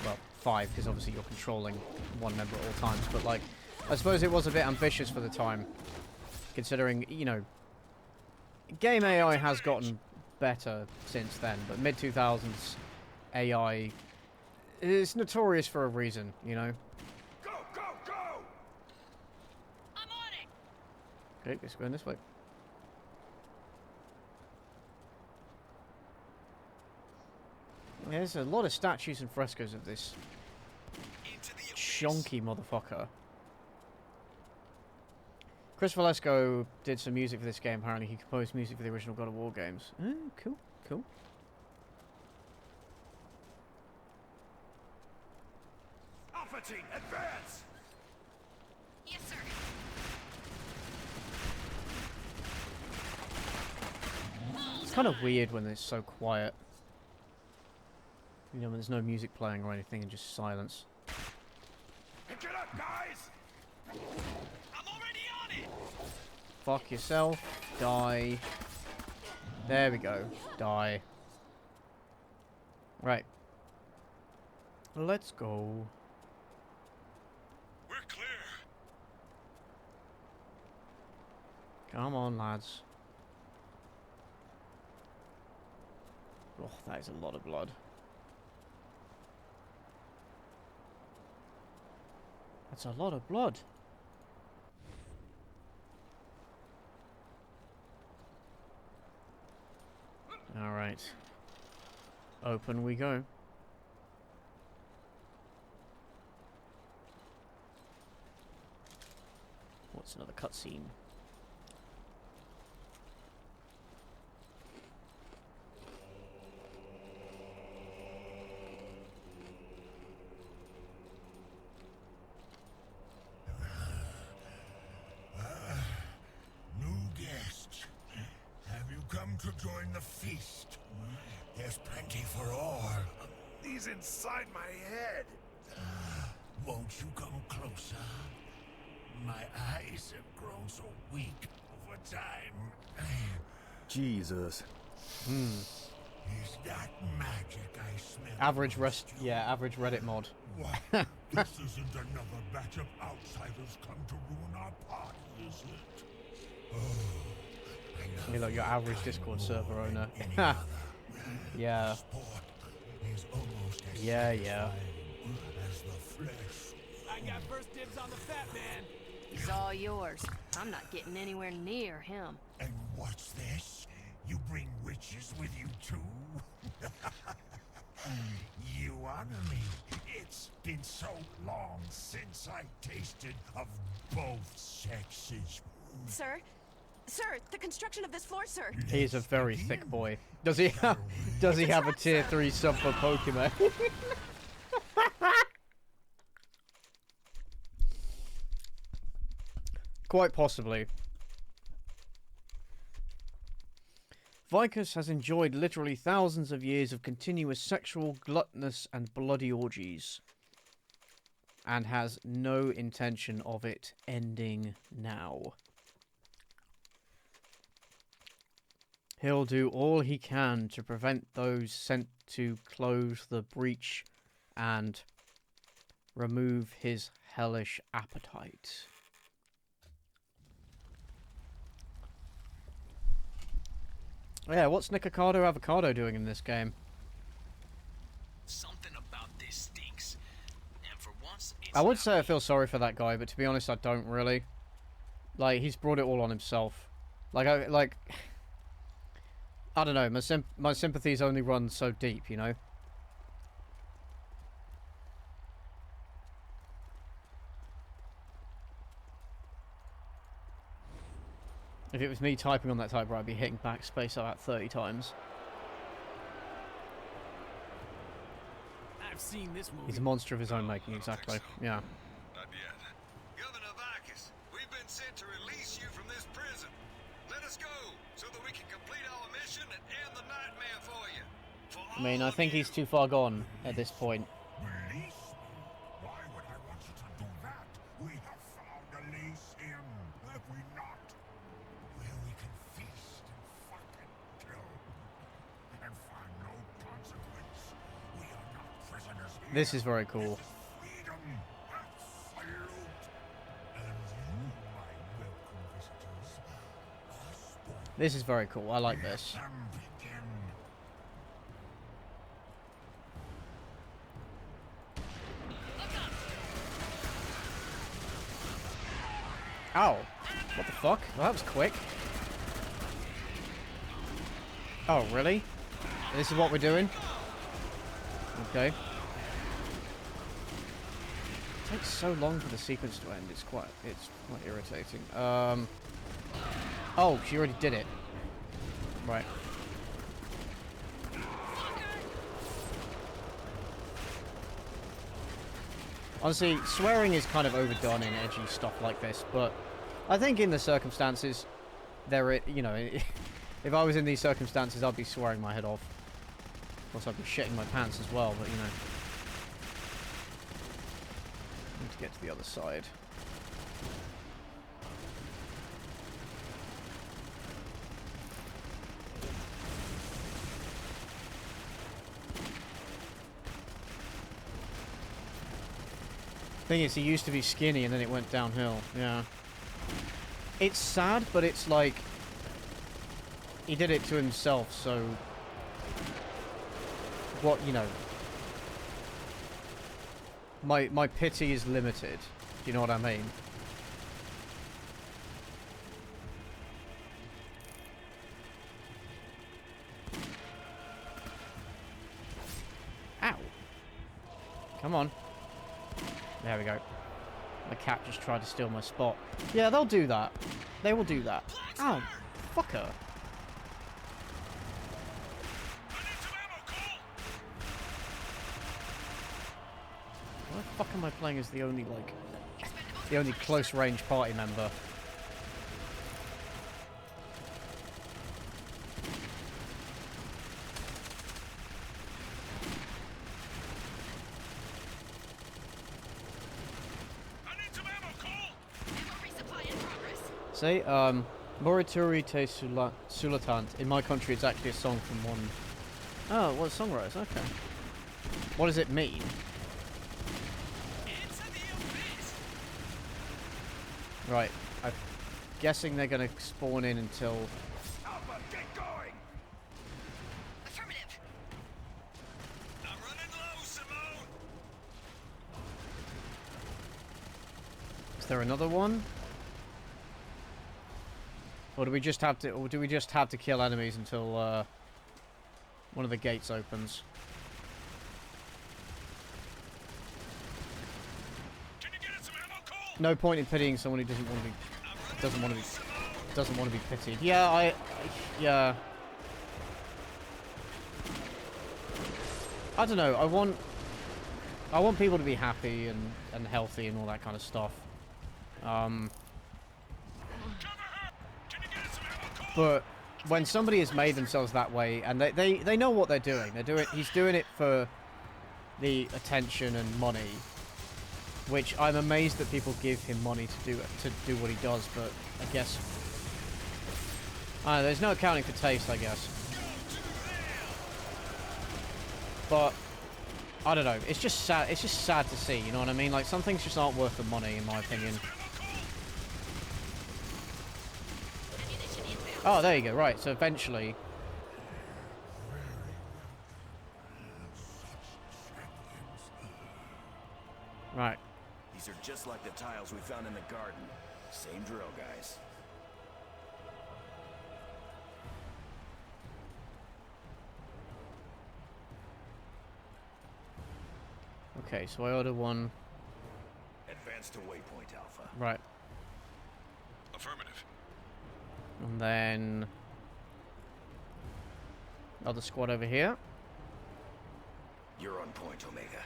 Well, 5, because obviously you're controlling one member at all times, but, like, I suppose it was a bit ambitious for the time, considering, you know, game AI has gotten better since then, but mid-2000s AI is notorious for a reason, you know? Go, go, go! I'm on it! Okay, let's go in this way. Yeah, there's a lot of statues and frescoes of this chonky motherfucker. Chris Valesco did some music for this game, apparently. He composed music for the original God of War games. Oh, cool, cool. Alpha team, advance! Yes, sir. It's kind of weird when it's so quiet. You know, when there's no music playing or anything and just silence. Pick it up, guys! I'm already on it! Fuck yourself. Die. There we go. Die. Right. Let's go. We're clear. Come on, lads. Oh, that is a lot of blood. That's a lot of blood. Alright. Open we go. What's another cutscene? New guests. Have you come to join the feast? There's plenty for all. He's inside my head. Won't you come closer? My eyes have grown so weak over time. Jesus. Is that magic I smell? Average average Reddit mod. What? This isn't another batch of outsiders come to ruin our party, is it? Oh, I You love look, your average Discord server owner. Yeah. sport is almost as Yeah. satisfying as the flesh. I got first dibs on the fat man. He's all yours. I'm not getting anywhere near him. And what's this? You bring witches with you too? You honor me. It's been so long since I tasted of both sexes. Sir? Sir, the construction of this floor, sir. He's a very thick boy. Does he have a tier 3 sub for Pokemon? Quite possibly. Vicus has enjoyed literally thousands of years of continuous sexual, gluttonous, and bloody orgies, and has no intention of it ending now. He'll do all he can to prevent those sent to close the breach and remove his hellish appetite. Yeah, what's Nikocado Avocado doing in this game? Something about this stinks. And for once, it's I would say I feel sorry for that guy, but to be honest, I don't really. Like, he's brought it all on himself. I don't know, my sympathies only run so deep, you know? If it was me typing on that typewriter, I'd be hitting backspace about 30 times. seen this movie. He's a monster of his own making, exactly. Yeah. Not yet. Governor Vargas, we've been sent to release you from this prison. Let us go, so that we can complete our mission and end the nightmare for you. I mean, I think he's too far gone at this point. Release me? Why would I want you to do that? We have found Elysium, have we not? Where we can feast and fucking kill. And find no consequence. We are not prisoners here. This is very cool. Freedom, absolute. And you, my welcome visitors, are spawned. This is very cool. I like this. Let them begin. Ow. What the fuck? Well, that was quick. Oh, really? This is what we're doing? Okay. It takes so long for the sequence to end. It's quite irritating. Oh, she already did it. Right. Honestly, swearing is kind of overdone in edgy stuff like this, but I think in the circumstances, you know, if I was in these circumstances, I'd be swearing my head off. Of course, I'd be shitting my pants as well, but you know. I need to get to the other side. Thing is, he used to be skinny and then it went downhill. Yeah. It's sad, but it's like he did it to himself, so what, you know, my pity is limited. Do you know what I mean? Ow. Come on. There we go. The cat just tried to steal my spot. Yeah, they'll do that. They will do that. Ow. Fucker. Why the fuck am I playing as the only, like, the only close range party member? See, Morituri te Sulatant. In my country, it's actually a song from one... Oh, what songwriters? Okay. What does it mean? Right. I'm guessing they're going to spawn in until... Alpha, get going! Affirmative. I'm running low, Simone! Is there another one? Or do we just have to kill enemies until one of the gates opens? Can you get us some ammo, Cole? No point in pitying someone who doesn't want to be pitied. Yeah, yeah. I don't know. I want people to be happy and healthy and all that kind of stuff. But when somebody has made themselves that way, and they know what they're doing, he's doing it for the attention and money, which I'm amazed that people give him money to do what he does. But I guess there's no accounting for taste, I guess. But I don't know. It's just sad. It's just sad to see. You know what I mean? Like, some things just aren't worth the money, in my opinion. Oh, there you go. Right, so eventually... Right. These are just like the tiles we found in the garden. Same drill, guys. Okay, so I order one... Advance to waypoint, Alpha. Right. Affirmative. And then... Other squad over here. You're on point, Omega.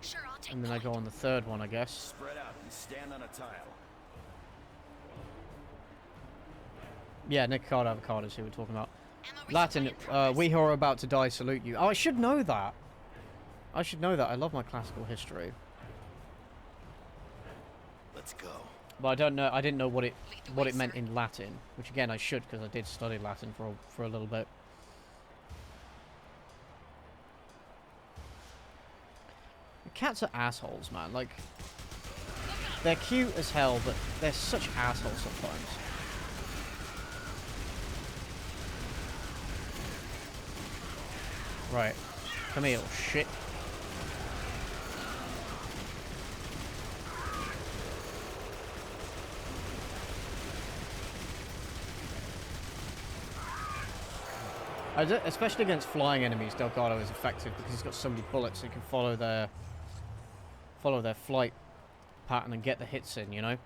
Sure, I'll take And then I go on the third one, I guess. Spread out and stand on a tile. Yeah, Nicocado Avocado is who we're talking about. Latin, we who are about to die salute you. Oh, I should know that. I should know that. I love my classical history. Let's go. But I don't know. I didn't know what it meant in Latin, which again I should because I did study Latin for a little bit. The cats are assholes, man. Like, they're cute as hell, but they're such assholes sometimes. Right, come here, little shit. Especially against flying enemies, Delgado is effective because he's got so many bullets, so he can follow their flight pattern and get the hits in, you know?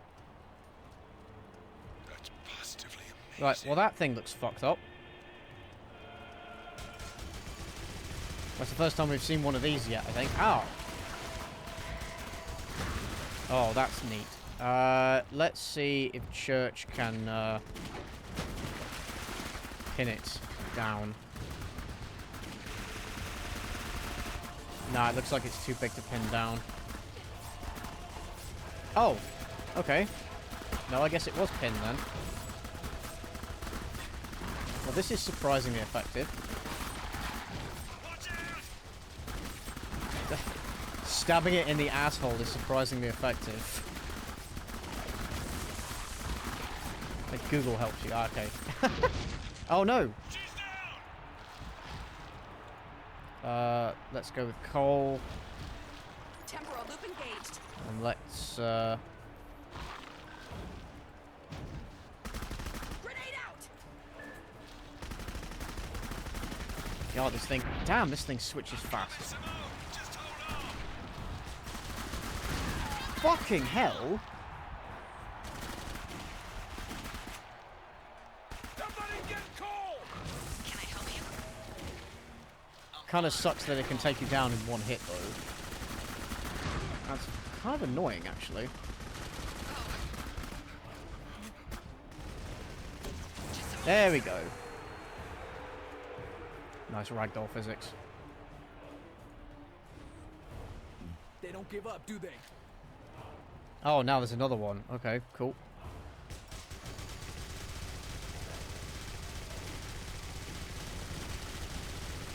That's positively amazing. Right, well that thing looks fucked up. That's the first time we've seen one of these yet, I think. Ow! Oh, that's neat. Let's see if Church can pin it down. Nah, it looks like it's too big to pin down. Oh, okay. No, I guess it was pinned then. Well, this is surprisingly effective. Stabbing it in the asshole is surprisingly effective. Like Google helps you. Ah, okay. Oh no! Let's go with Cole. Temporal loop engaged. And let's Grenade out. God, this thing. Damn, this thing switches fast. Fucking hell! Kind of sucks that it can take you down in one hit, though. That's kind of annoying, actually. There we go. Nice ragdoll physics. They don't give up, do they? Oh, now there's another one. Okay, cool.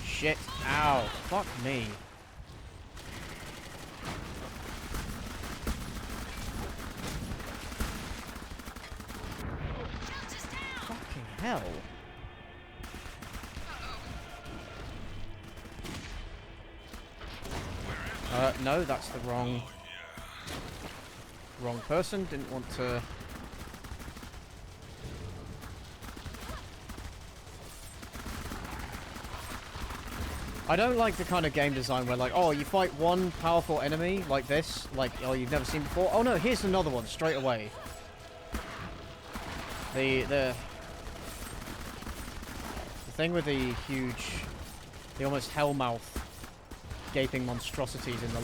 Shit. Ow. Fuck me. Fucking hell. No, that's the wrong person. Didn't want to. I don't like the kind of game design where, like, oh, you fight one powerful enemy like this, like, oh, you've never seen before. Oh no, here's another one straight away. The thing with the huge, the almost hellmouth gaping monstrosities in the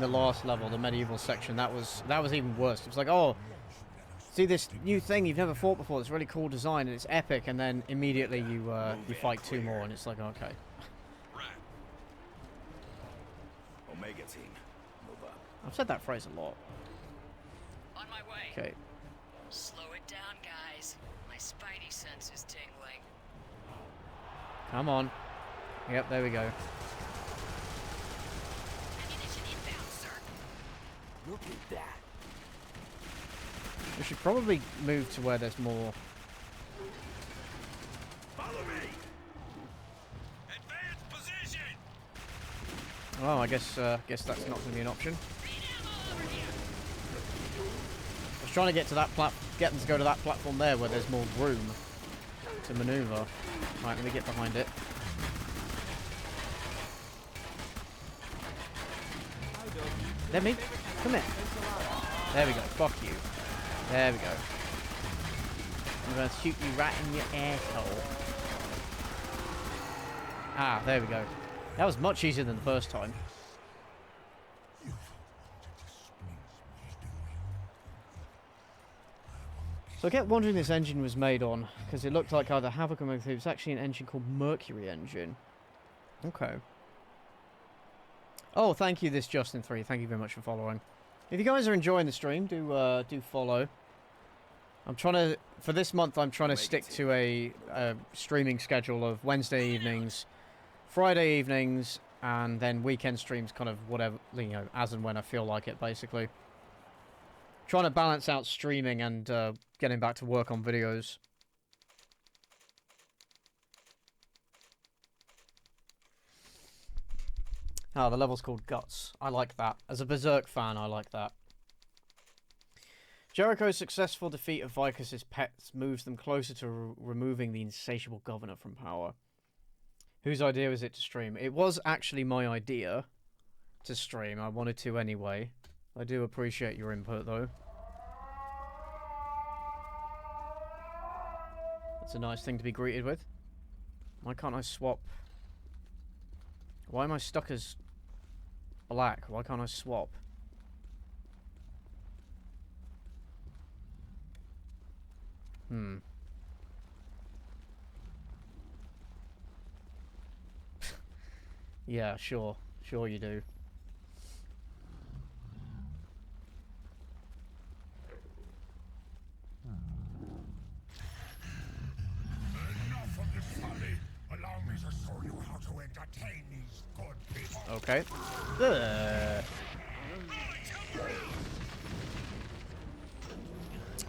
last level, the medieval section, that was even worse. It was like, oh, see this new thing you've never fought before, it's really cool design and it's epic, and then immediately you fight two more and it's like, okay. Omega team, move up. I've said that phrase a lot. On my way. Okay. Slow it down, guys. My spidey sense is tingling. Come on. Yep, there we go. Ammunition inbound, sir. Look at that. We should probably move to where there's more. Follow me. Advance position. Oh, I guess that's not going to be an option. I was trying to get to that get them to go to that platform there where there's more room to maneuver. Right, let me get behind it. Let me come here. There we go. Fuck you. There we go. I'm gonna shoot you right in your asshole. Ah, there we go. That was much easier than the first time. So I kept wondering this engine was made on, because it looked like either Havoc or Mercury. It was actually an engine called Mercury Engine. Okay. Oh, thank you, this Justin3. Thank you very much for following. If you guys are enjoying the stream, do follow. I'm trying to, for this month, I'm trying to stick to a streaming schedule of Wednesday evenings, Friday evenings, and then weekend streams, kind of whatever, you know, as and when I feel like it, basically. Trying to balance out streaming and getting back to work on videos. Oh, the level's called Guts. I like that. As a Berserk fan, I like that. Jericho's successful defeat of Vicus's pets moves them closer to removing the insatiable governor from power. Whose idea was it to stream? It was actually my idea to stream. I wanted to anyway. I do appreciate your input, though. That's a nice thing to be greeted with. Why can't I swap? Why am I stuck as black? Why can't I swap? Yeah, sure. Sure you do. Enough of this folly. Allow me to show you how to entertain these good people. Okay.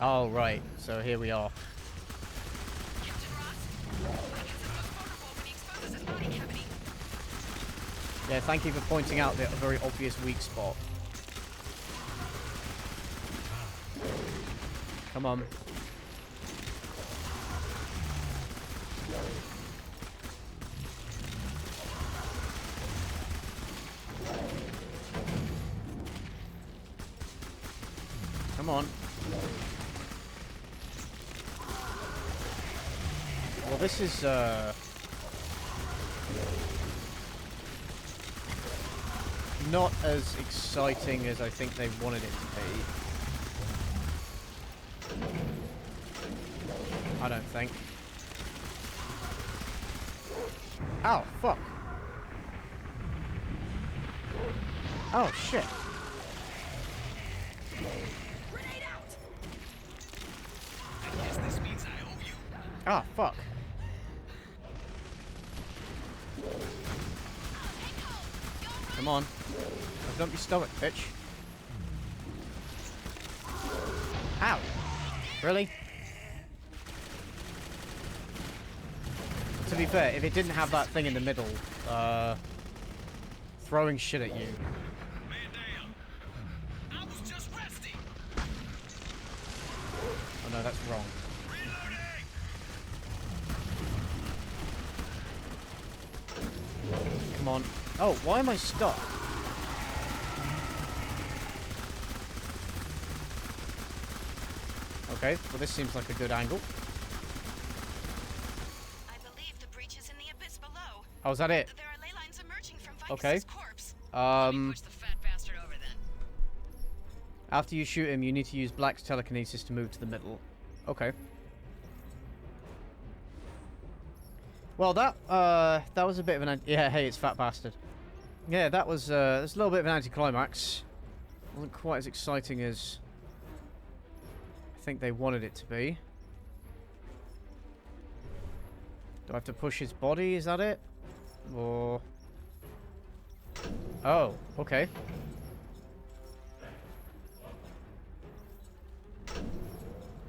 Oh, right. So here we are. Yeah, thank you for pointing out the very obvious weak spot. Come on. Come on. Well, this is, not as exciting as I think they wanted it to be. I don't think. Ow, fuck. Oh, shit. I guess this means I owe you. Ah, fuck. Come on. Don't be stomach, bitch. Ow. Really? To be fair, if it didn't have that thing in the middle, throwing shit at you. I was just resting. Oh no, that's wrong. Come on. Oh, why am I stuck? Okay, well this seems like a good angle. I believe the breach is in the abyss below. Oh, is that it? There are ley lines emerging from Vicus's Okay. corpse. Push the fat bastard over then. After you shoot him, you need to use Black's telekinesis to move to the middle. Okay. Well, that was a bit of an yeah. Hey, it's fat bastard. Yeah, that was a little bit of an anticlimax. Wasn't quite as exciting as I think they wanted it to be. Do I have to push his body? Is that it? Or oh, okay.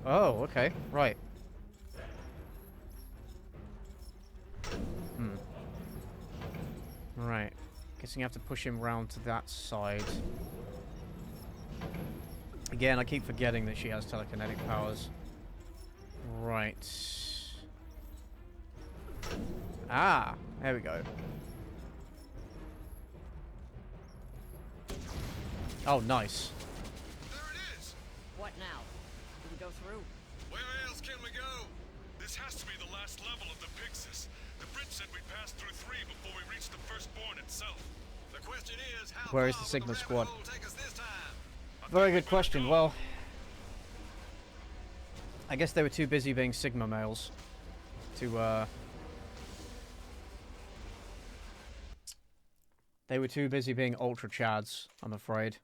Oh, okay, right. Right. Guessing you have to push him round to that side. Again, I keep forgetting that she has telekinetic powers. Right. Ah, there we go. Oh, nice. There it is! What now? Do we go through? Where else can we go? This has to be the last level of the Pyxis. The bridge said we passed through 3 before we reached it's the Firstborn itself. The question is, how Where is far the will Sigma rabbit squad? hole take us this time? Very good question. Well, I guess they were too busy being Sigma males to, they were too busy being Ultra Chads, I'm afraid.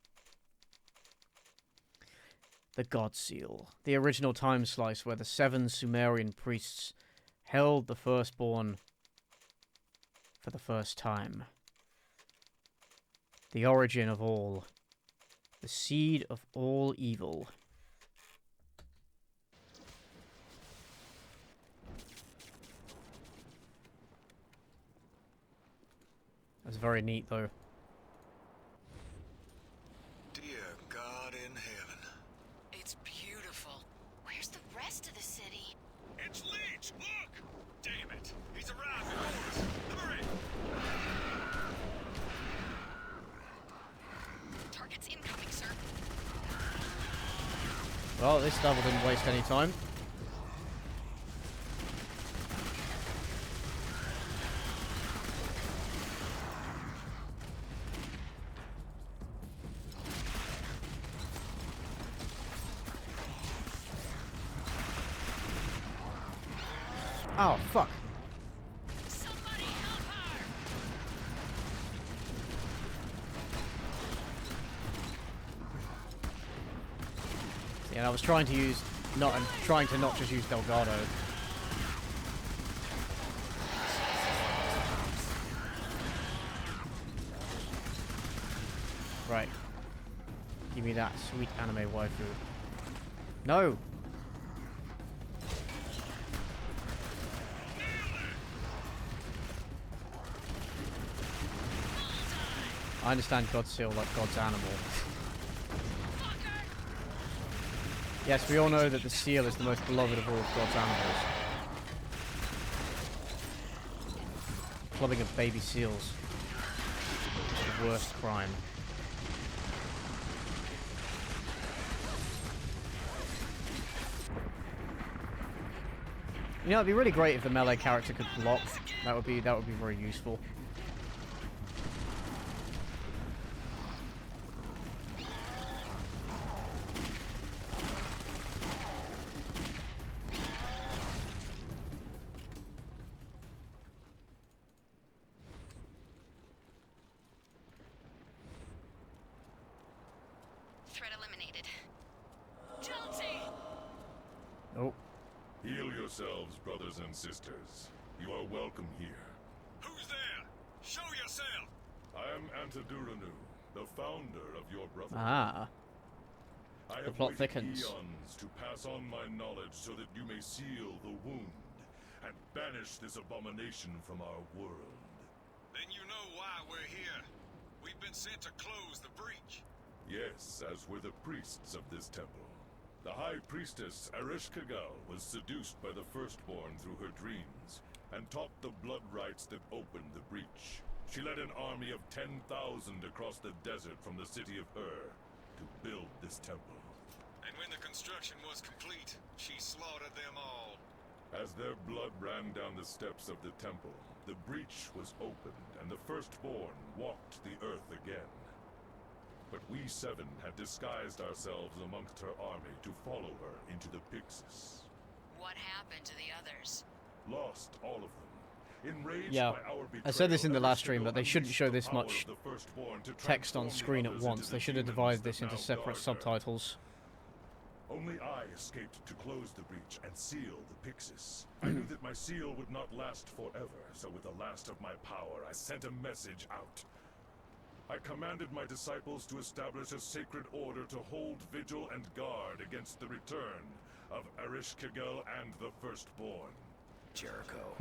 The God Seal. The original time slice where the 7 Sumerian priests held the Firstborn for the first time. The origin of all. The seed of all evil. That's very neat, though. Dear God in heaven. It's beautiful. Where's the rest of the city? It's Leech! Look! Damn it! He's around before us! Hurry! Target's incoming, sir. Well, this level didn't waste any time. Oh, fuck. Somebody help her! Yeah, I was trying to use not just use Delgado. Right. Give me that sweet anime waifu. No. I understand God's seal like God's animal. Yes, we all know that the seal is the most beloved of all of God's animals. Clubbing of baby seals is the worst crime. You know, it'd be really great if the melee character could block. That would be very useful. Threat eliminated. Jonesy! Oh. Heal yourselves, brothers and sisters. You are welcome here. Who's there? Show yourself! I am Antiduranu, the founder of your brotherhood. Ah. I The have plot waited thickens. eons to pass on my knowledge so that you may seal the wound and banish this abomination from our world. Then you know why we're here. We've been sent to close the breach. Yes, as were the priests of this temple. The High Priestess Ereshkigal was seduced by the Firstborn through her dreams and taught the blood rites that opened the breach. She led an army of 10,000 across the desert from the city of Ur to build this temple. And when the construction was complete, she slaughtered them all. As their blood ran down the steps of the temple, the breach was opened and the Firstborn walked the earth again. But we 7 had disguised ourselves amongst her army to follow her into the Pyxis. What happened to the others? Lost all of them. Enraged Yeah, by our betrayal, I said this in the last stream, but they Ereshkigal shouldn't show this unleashed much the power of the Firstborn to text on transform the screen at others once. into They the should have demons divided that this into now separate guard her. subtitles. Only I escaped to close the breach and seal the Pyxis. I knew that my seal would not last forever, so with the last of my power, I sent a message out. I commanded my disciples to establish a sacred order to hold vigil and guard against the return of Ereshkigal and the Firstborn. Jericho.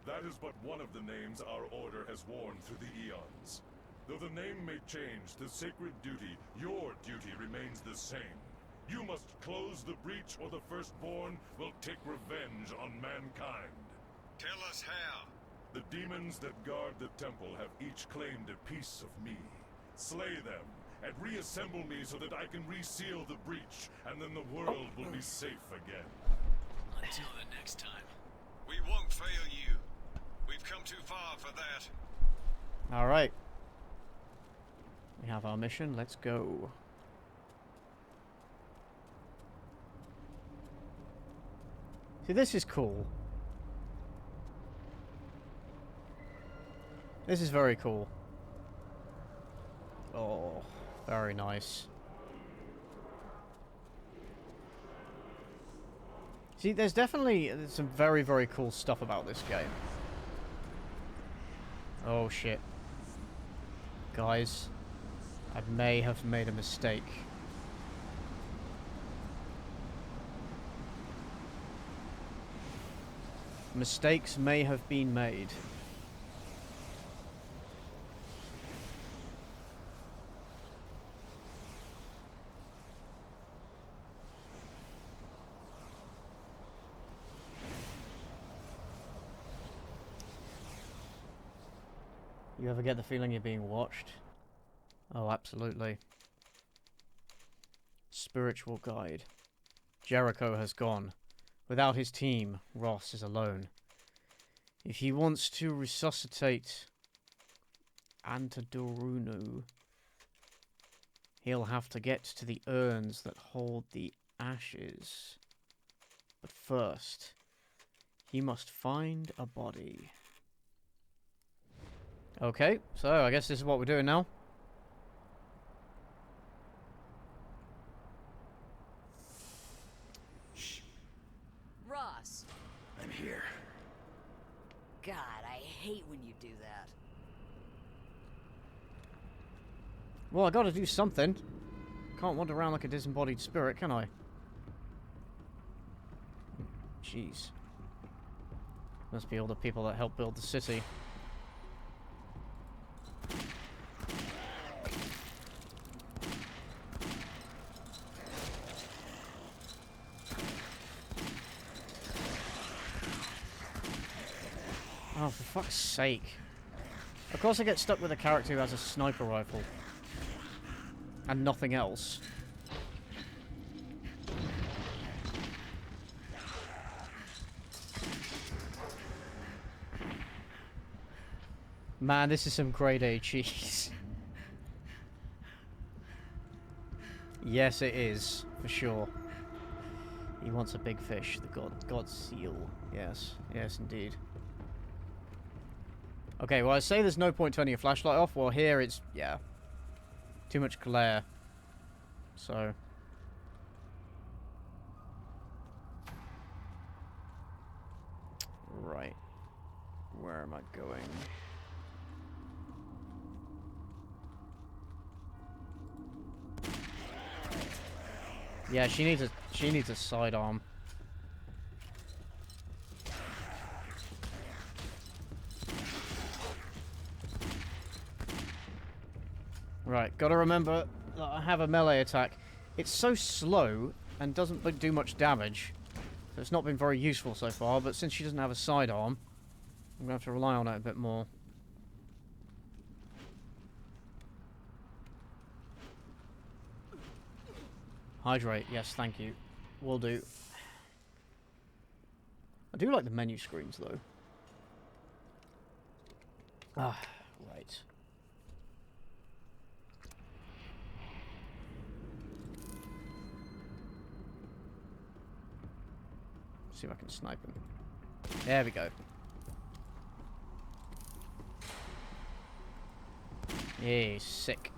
That is but one of the names our order has worn through the eons. Though the name may change, the sacred duty, your duty, remains the same. You must close the breach or the Firstborn will take revenge on mankind. Tell us how. The demons that guard the temple have each claimed a piece of me. Slay them, and reassemble me so that I can reseal the breach, and then the world will be safe again. Until the next time. We won't fail you. We've We've come too far for that. Alright. We have our mission. Let's go. See, this is cool. This is very cool. Oh, very nice. See, there's definitely some very, very cool stuff about this game. Oh, shit. Guys, I may have made a mistake. Mistakes may have been made. You ever get the feeling you're being watched? Oh, absolutely. Spiritual guide. Jericho has gone. Without his team, Ross is alone. If he wants to resuscitate Antadorunu, he'll have to get to the urns that hold the ashes. But first, he must find a body. Okay, so I guess this is what we're doing now. Shh. Ross. I'm here. God, I hate when you do that. Well, I gotta do something. Can't wander around like a disembodied spirit, can I? Jeez. Must be all the people that helped build the city. Oh, for fuck's sake. Of course I get stuck with a character who has a sniper rifle. And nothing else. Man, this is some grade A cheese. Yes, it is, for sure. He wants a big fish, the god seal. Yes, yes indeed. Okay, well I say there's no point turning your flashlight off. Well here it's, yeah. Too much glare. So. Right. Where am I going? Yeah, she needs a sidearm. Right, gotta remember that I have a melee attack. It's so slow and doesn't do much damage, so it's not been very useful so far, but since she doesn't have a sidearm, I'm gonna have to rely on it a bit more. Hydrate, yes, thank you. Will do. I do like the menu screens, though. Ah, right. See if I can snipe him. There we go. Yeah, sick.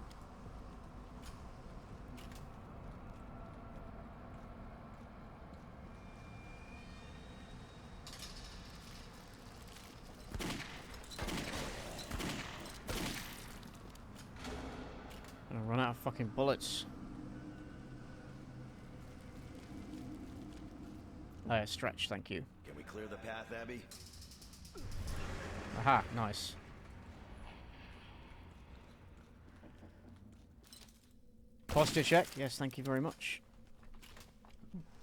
Gonna run out of fucking bullets. Oh, yeah, stretch, thank you. Can we clear the path, Abby? Aha, nice. Posture check, yes, thank you very much.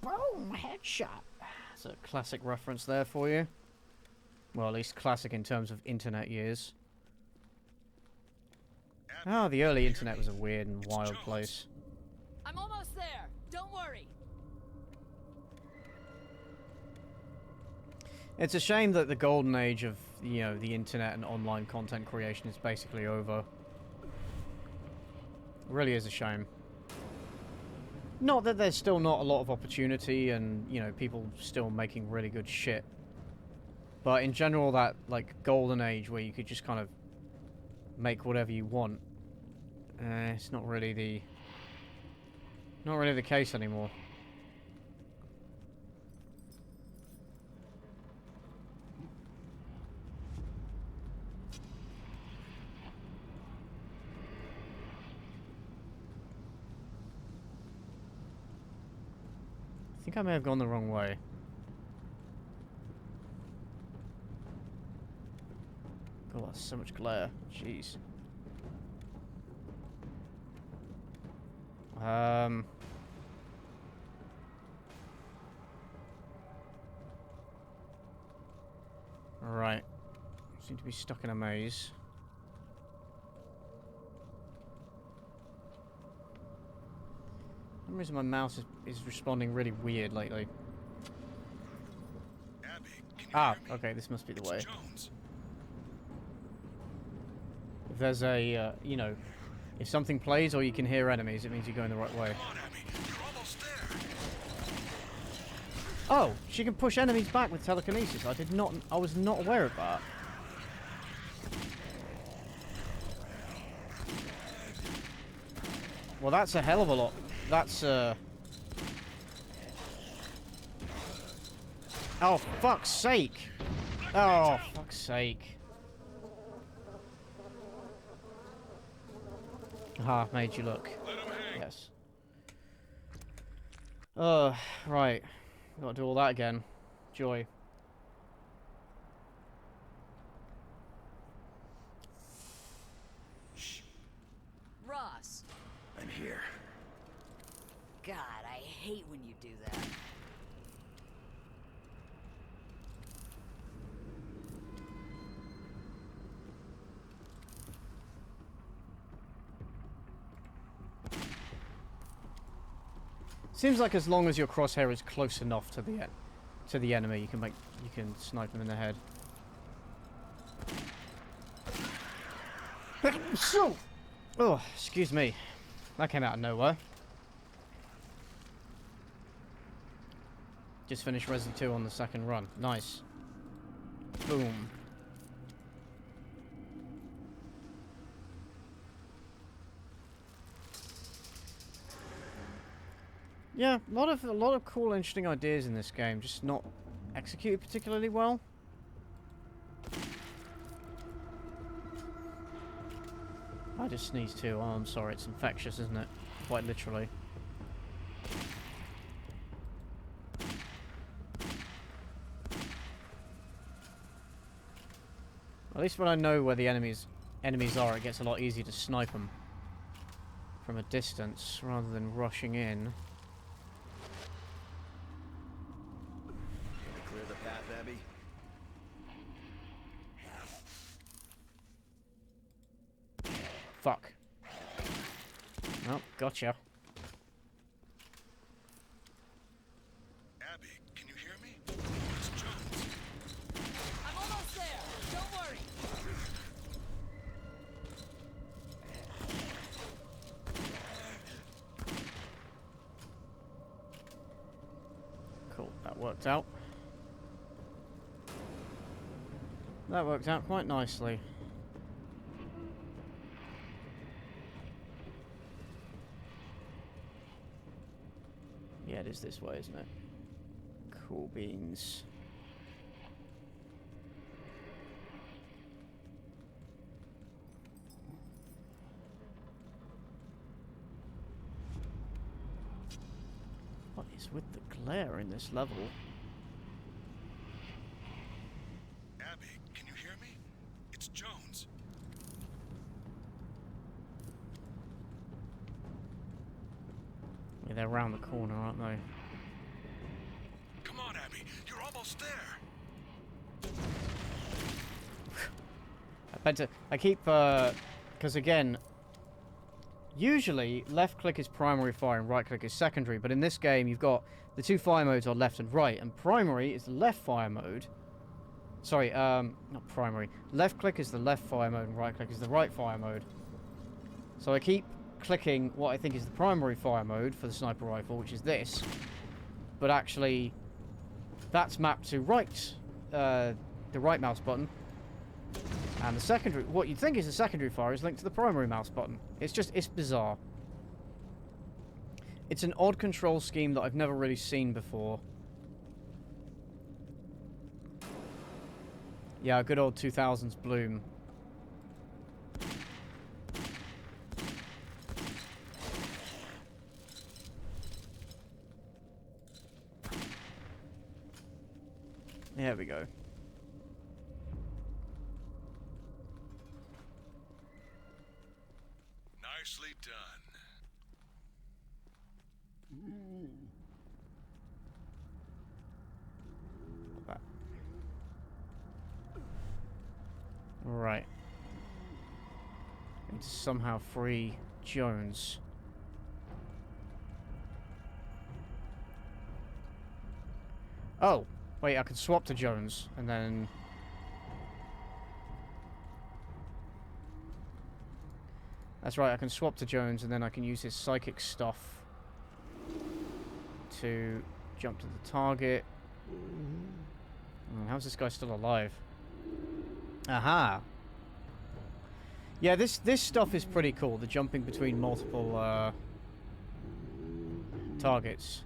Boom, headshot. That's a classic reference there for you. Well, at least classic in terms of internet years. Oh, the early internet was a weird and wild place. I'm almost there. Don't worry. It's a shame that the golden age of you know, the internet and online content creation is basically over. It really is a shame. Not that there's still not a lot of opportunity and, you know, people still making really good shit. But in general, that, like, golden age where you could just kind of make whatever you want, it's not really the case anymore. I think I may have gone the wrong way. God, that's so much glare. Jeez. Right. Seem to be stuck in a maze. For some reason my mouse is responding really weird lately. Abby, can you hear me? Okay, this must be the way. Jones. If there's a, you know, if something plays or you can hear enemies, it means you're going the right way. Come on, Abby. You're almost there. Oh, she can push enemies back with telekinesis. I was not aware of that. Well, that's a hell of a lot. That's, Oh, fuck's sake. Oh, fuck's sake. Ah, made you look. Yes. Right. Gotta do all that again. Joy. Shh. Ross. I'm here. God, I hate when you do that. Seems like as long as your crosshair is close enough to the enemy, you can snipe them in the head. Oh, excuse me. That came out of nowhere. Just finished Resident 2 on the second run. Nice. Boom. Yeah, a lot of cool, interesting ideas in this game, just not executed particularly well. I just sneezed too. Oh, I'm sorry. It's infectious, isn't it? Quite literally. At least when I know where the enemies are, it gets a lot easier to snipe them from a distance rather than rushing in. Clear the path, Abby. Fuck. Oh, gotcha. Abby, can you hear me? It's Jones. I'm almost there. Don't worry. Cool, that worked out. That worked out quite nicely. Yeah, it is this way, isn't it? Cool beans. What is with the glare in this level? Abby, can you hear me? It's Jones. Yeah, they're around the corner, aren't they? Come on, Abby. You're almost there. I keep, because again, usually left click is primary fire and right click is secondary, but in this game you've got the two fire modes are left and right, and primary is the left fire mode, Sorry, not primary. Left click is the left fire mode, and right click is the right fire mode. So I keep clicking what I think is the primary fire mode for the sniper rifle, which is this. But actually, that's mapped to the right mouse button. And the secondary, what you'd think is the secondary fire is linked to the primary mouse button. It's bizarre. It's an odd control scheme that I've never really seen before. Yeah, good old 2000s bloom. There we go. Nicely done. Right. Need to somehow free Jones. Oh, wait, I can swap to Jones, and then... That's right, I can swap to Jones, and then I can use his psychic stuff to jump to the target. How's this guy still alive? Aha! Yeah, this stuff is pretty cool, the jumping between multiple targets.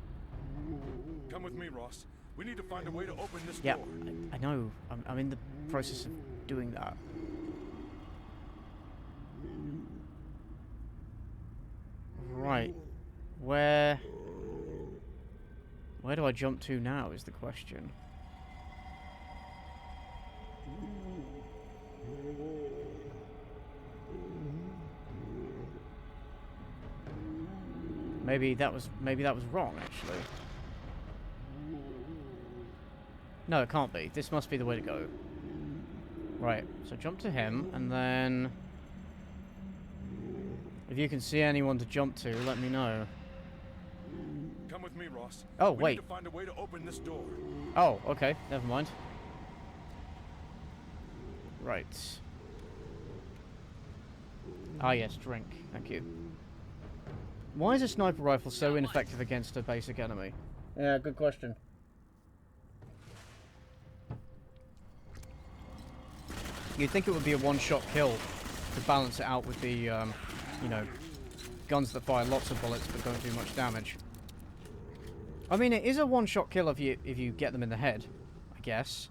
Come with me, Ross. We need to find a way to open this Yeah, door. I know. I'm in the process of doing that. Right. Where do I jump to now is the question. Maybe that was wrong, actually. No, it can't be. This must be the way to go. Right, so jump to him, and then... If you can see anyone to jump to, let me know. Come with me, Ross. Oh, we wait. need to find a way to open this door. Oh, okay. Never mind. Right. Ah, yes, drink. Thank you. Why is a sniper rifle so ineffective against a basic enemy? Yeah, good question. You'd think it would be a one-shot kill to balance it out with the, you know, guns that fire lots of bullets but don't do much damage. I mean, it is a one-shot kill if you get them in the head, I guess.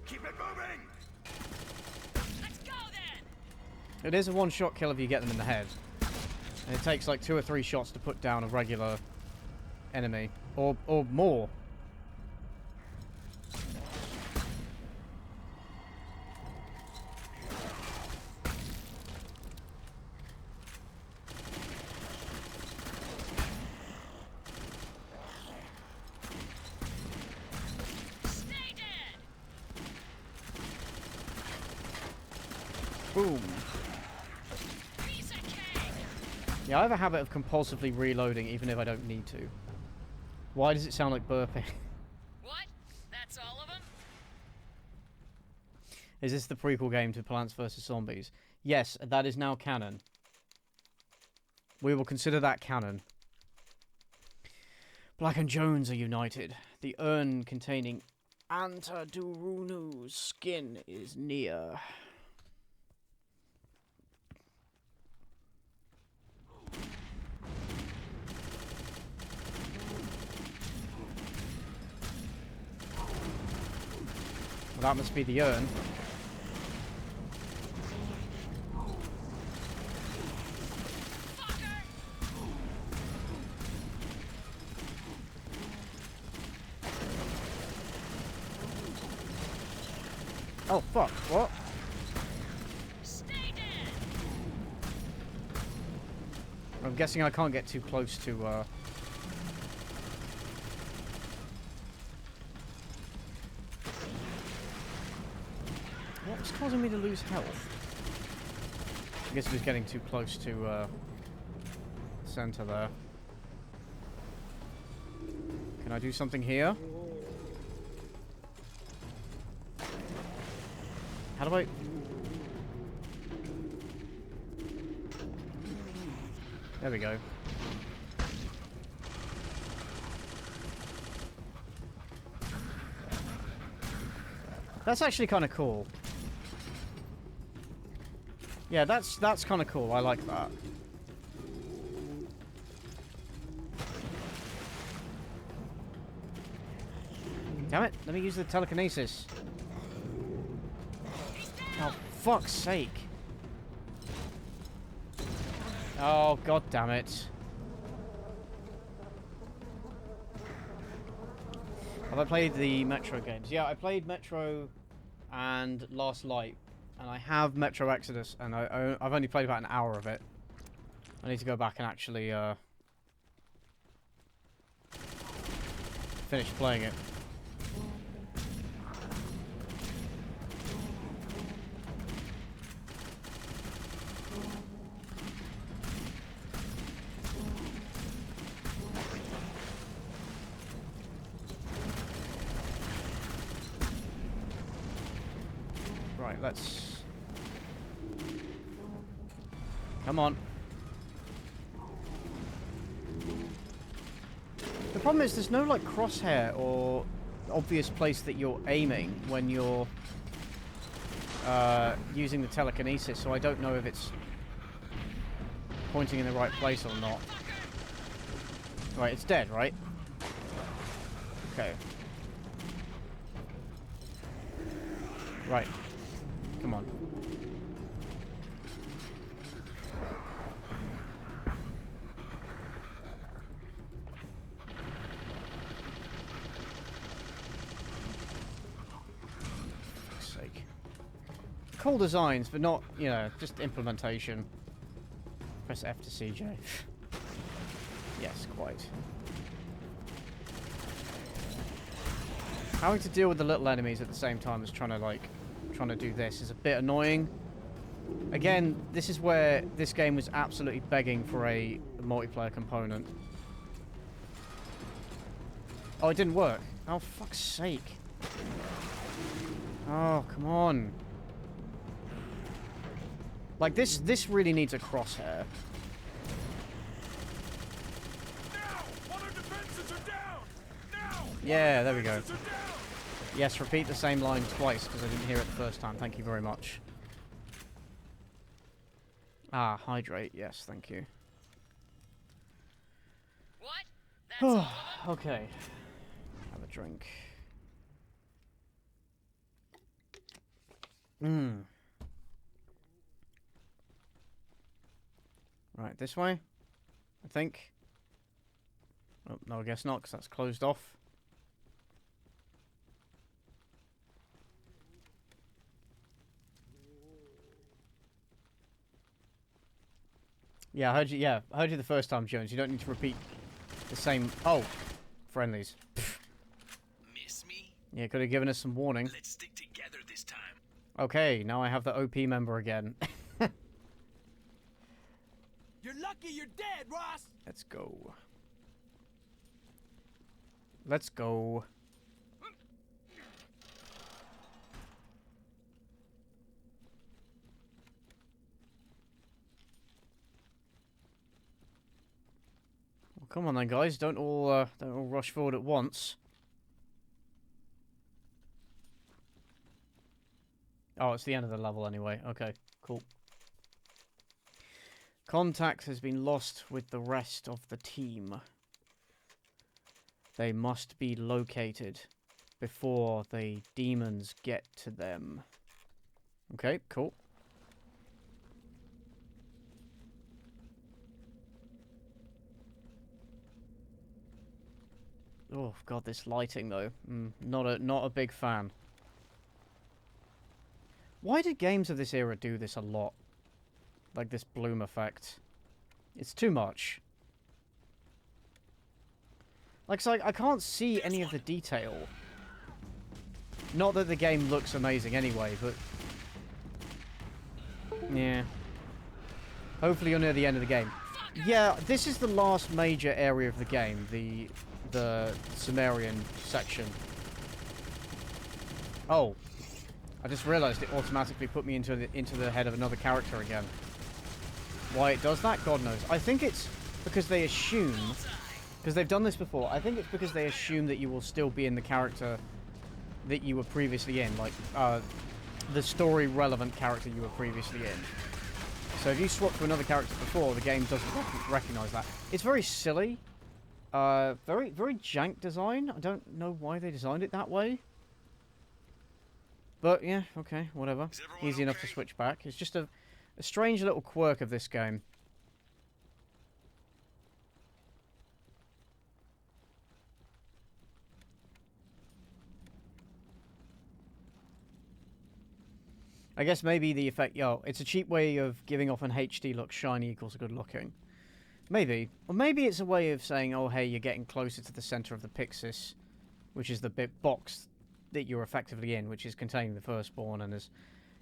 Keep it moving! Let's go then! It is a one-shot kill if you get them in the head. And it takes like 2 or 3 shots to put down a regular enemy. Or more. Stay dead! Boom. Piece of cake! Yeah, I have a habit of compulsively reloading even if I don't need to. Why does it sound like burping? What? That's all of them? Is this the prequel game to Plants vs. Zombies? Yes, that is now canon. We will consider that canon. Black and Jones are united. The urn containing Antadurunu's skin is near. Well, that must be the urn. Oh fuck, what? Stay dead! I'm guessing I can't get too close to What was causing me to lose health? I guess it was getting too close to center there. Can I do something here? How do I... There we go. That's actually kind of cool. Yeah, that's kind of cool. I like that. Damn it, let me use the telekinesis. Oh, fuck's sake. Oh, god damn it. Have I played the Metro games? Yeah, I played Metro and Last Light. And I have Metro Exodus, and I've only played about an hour of it. I need to go back and actually finish playing it. Right, let's... Come on. The problem is there's no, like, crosshair or obvious place that you're aiming when you're using the telekinesis, so I don't know if it's pointing in the right place or not. Right, it's dead, right? Okay. Right. Come on. For fuck's sake. Cool designs, but not, you know, just implementation. Press F to CJ. Yes, quite. Having to deal with the little enemies at the same time as trying to do this is a bit annoying. Again, this is where this game was absolutely begging for a multiplayer component. Oh, it didn't work. Oh, fuck's sake. Oh, come on. Like, this really needs a crosshair. Yeah, there we go. Yes, repeat the same line twice, because I didn't hear it the first time. Thank you very much. Ah, hydrate. Yes, thank you. What? That's all of them? Okay. Have a drink. Right, this way? I think. Oh, no, I guess not, because that's closed off. Yeah, I heard you the first time, Jones. You don't need to repeat the same... Oh, friendlies. Miss me? Yeah, could have given us some warning. Let's stick together this time. Okay, now I have the OP member again. You're lucky you're dead, Ross! Let's go. Let's go. Well, come on then, guys. Don't all rush forward at once. Oh, it's the end of the level anyway. Okay, cool. Contact has been lost with the rest of the team. They must be located before the demons get to them. Okay, cool. Oh god, this lighting though. Not a big fan. Why did games of this era do this a lot? Like this bloom effect. It's too much. Like, so I can't see any of the detail. Not that the game looks amazing anyway, but... yeah. Hopefully you're near the end of the game. Yeah, this is the last major area of the game. The Sumerian section. Oh. I just realized it automatically put me into the head of another character again. Why it does that, God knows. I think it's because they assume, because they've done this before, I think it's because they assume that you will still be in the character that you were previously in, like, the story-relevant character you were previously in. So if you swap to another character before, the game doesn't recognize that. It's very silly. Very jank design. I don't know why they designed it that way. But, yeah, okay, whatever. Easy enough to switch back. It's just a strange little quirk of this game. I guess maybe the effect, it's a cheap way of giving off an HD look, shiny equals good looking. Maybe. Or maybe it's a way of saying, oh hey, you're getting closer to the center of the Pixis, which is the box that you're effectively in, which is containing the Firstborn and is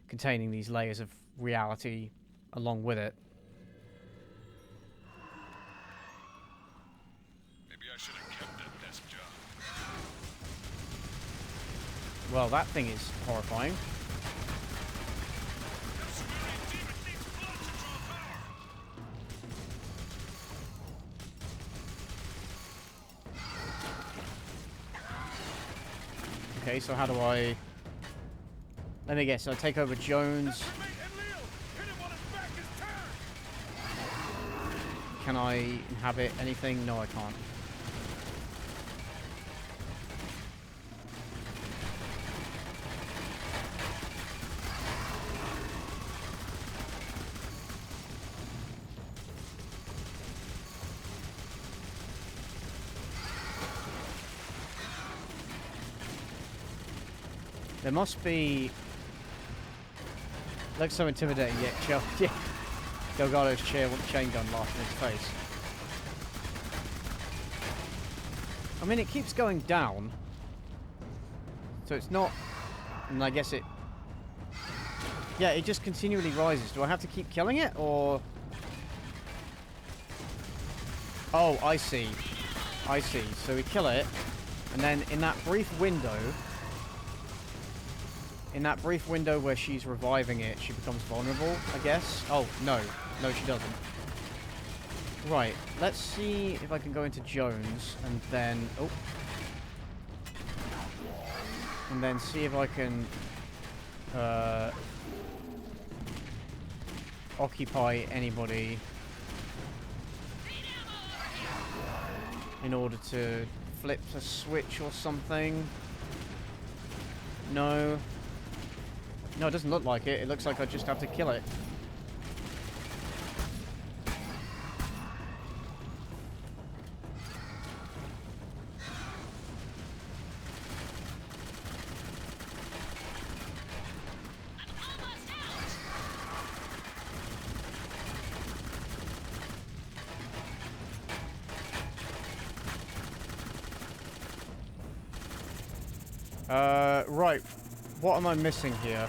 containing these layers of reality along with it. Maybe I should have kept that desk job. Well, that thing is horrifying. Okay, so how do I... Let me guess, I take over Jones. Can I inhabit anything? No, I can't. There must be... Looks so intimidating, yeah. Delgado's chair with the chain gun laughing in his face. I mean, it keeps going down. So it's not... And I guess it... Yeah, it just continually rises. Do I have to keep killing it, or... Oh, I see. I see. So we kill it, and then in that brief window... In that brief window where she's reviving it, she becomes vulnerable, I guess. Oh, no. No, she doesn't. Right. Let's see if I can go into Jones and then... Oh. And then see if I can... occupy anybody in order to flip a switch or something. No. No, it doesn't look like it. It looks like I just have to kill it. Right. What am I missing here?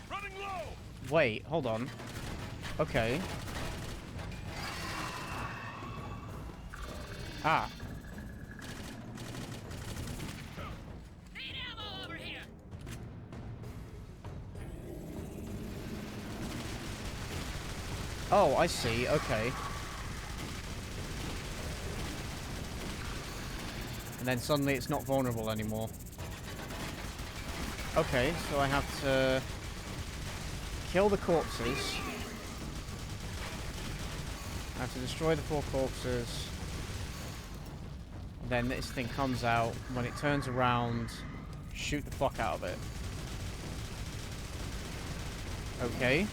Running low. Wait, hold on. Okay. Ah. Need ammo over here. Oh, I see. Okay. And then suddenly it's not vulnerable anymore. Okay, so I have to kill the corpses. I have to destroy the 4 corpses. Then this thing comes out. When it turns around, shoot the fuck out of it. Okay.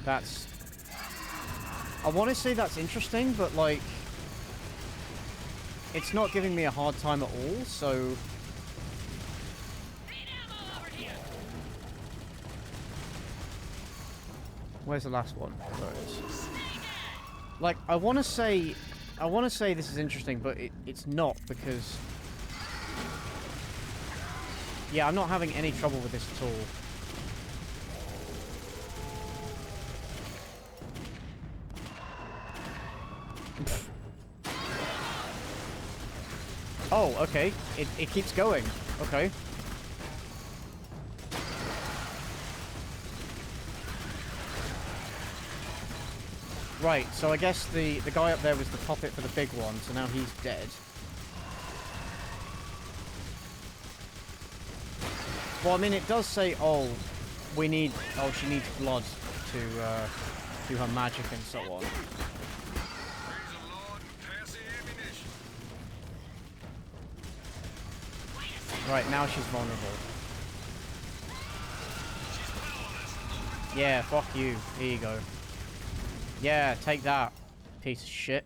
That's... I want to say that's interesting, but, like... It's not giving me a hard time at all, so... Where's the last one? There it is. Like, I want to say this is interesting, but it's not, because... Yeah, I'm not having any trouble with this at all. Oh, okay. It keeps going. Okay. Right, so I guess the guy up there was the puppet for the big one, so now he's dead. Well, I mean, it does say, oh, she needs blood to do her magic and so on. Right, now she's vulnerable. Yeah, fuck you. Here you go. Yeah, take that, piece of shit.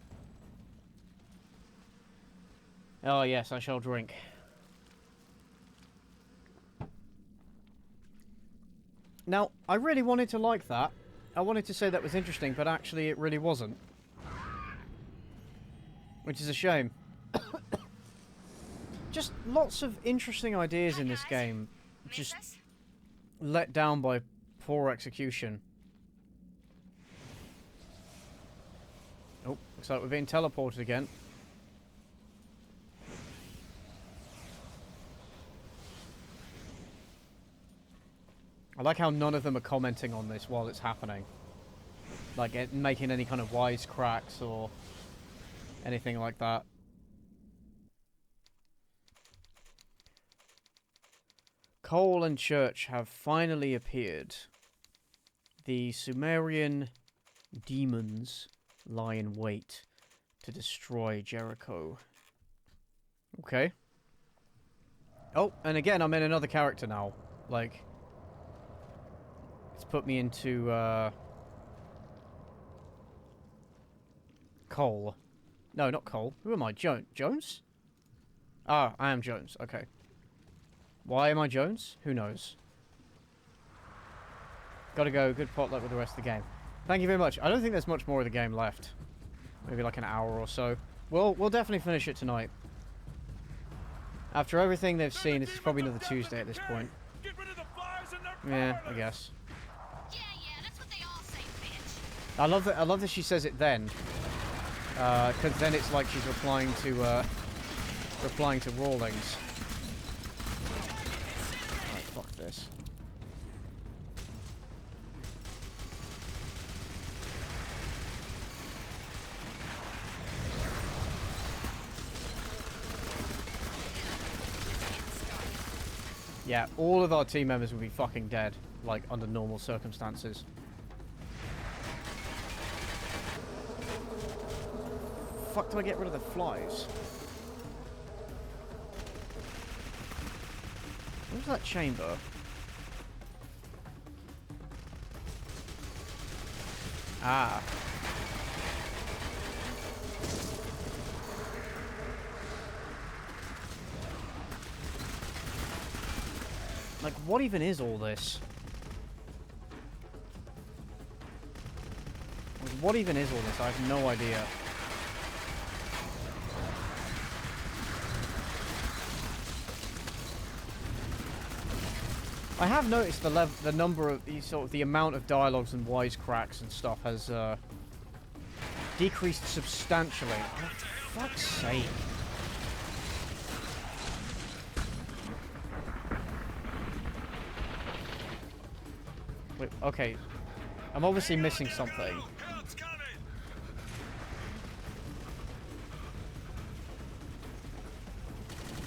Oh, yes, I shall drink. Now, I really wanted to like that. I wanted to say that was interesting, but actually it really wasn't. Which is a shame. Just lots of interesting ideas in this game. Just let down by poor execution. Oh, looks like we're being teleported again. I like how none of them are commenting on this while it's happening. Like, making any kind of wisecracks or anything like that. Cole and Church have finally appeared. The Sumerian demons lie in wait to destroy Jericho. Okay. Oh, and again, I'm in another character now. Like, it's put me into, Cole. No, not Cole. Who am I? Jones? Ah, I am Jones. Okay. Why am I Jones? Who knows? Gotta go. Good potluck with the rest of the game. Thank you very much. I don't think there's much more of the game left. Maybe like an hour or so. We'll definitely finish it tonight. After everything they've seen, this is probably another Tuesday at this point. Yeah, I guess. Yeah, that's what they all say, bitch. I love that she says it then. Because then it's like she's replying to Rawlings. Alright, fuck this. Yeah, all of our team members would be fucking dead, like, under normal circumstances. Fuck, do I get rid of the flies? Where's that chamber? Ah. Like, what even is all this? Like, what even is all this? I have no idea. I have noticed the number of the amount of dialogues and wisecracks and stuff has decreased substantially. Oh, for fuck's sake. Wait, okay. I'm obviously missing something.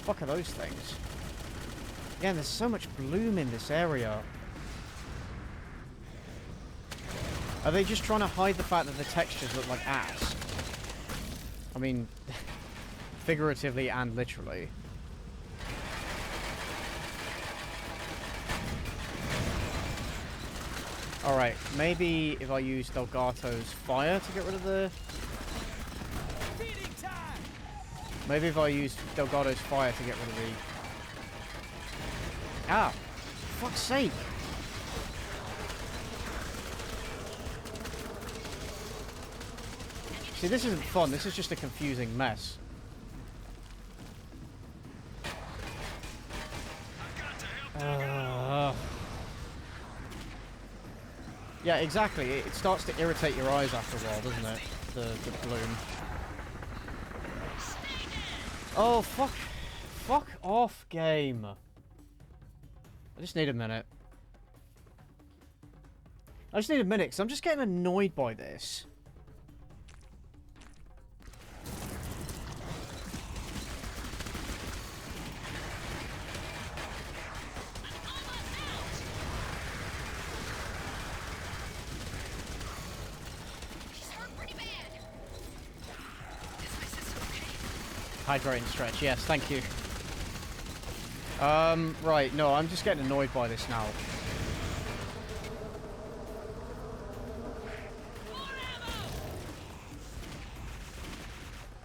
Fuck are those things? Again, there's so much bloom in this area. Are they just trying to hide the fact that the textures look like ass? I mean, figuratively and literally. Alright, maybe if I use Delgato's fire to get rid of the... Maybe if I use Delgato's fire to get rid of the... Ah! For fuck's sake! See, this isn't fun, this is just a confusing mess. Yeah, exactly. It starts to irritate your eyes after a while, doesn't it? The bloom. Oh, fuck. Fuck off, game. I just need a minute. I just need a minute, because I'm just getting annoyed by this. Hydrate and stretch, yes, thank you. Right, no, I'm just getting annoyed by this now.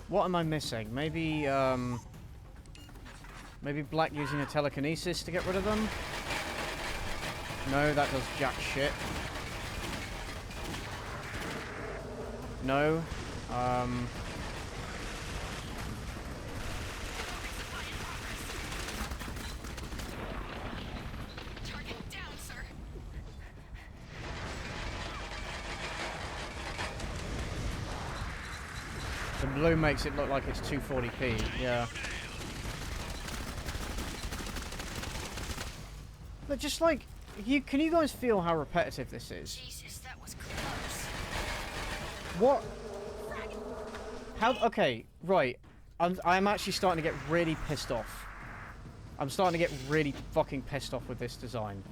What am I missing? Maybe, maybe Black using a telekinesis to get rid of them? No, that does jack shit. No. The blue makes it look like it's 240p, yeah. But just like, can you guys feel how repetitive this is? Jesus, that was close. What? How? Okay, right. I'm actually starting to get really pissed off. I'm starting to get really fucking pissed off with this design.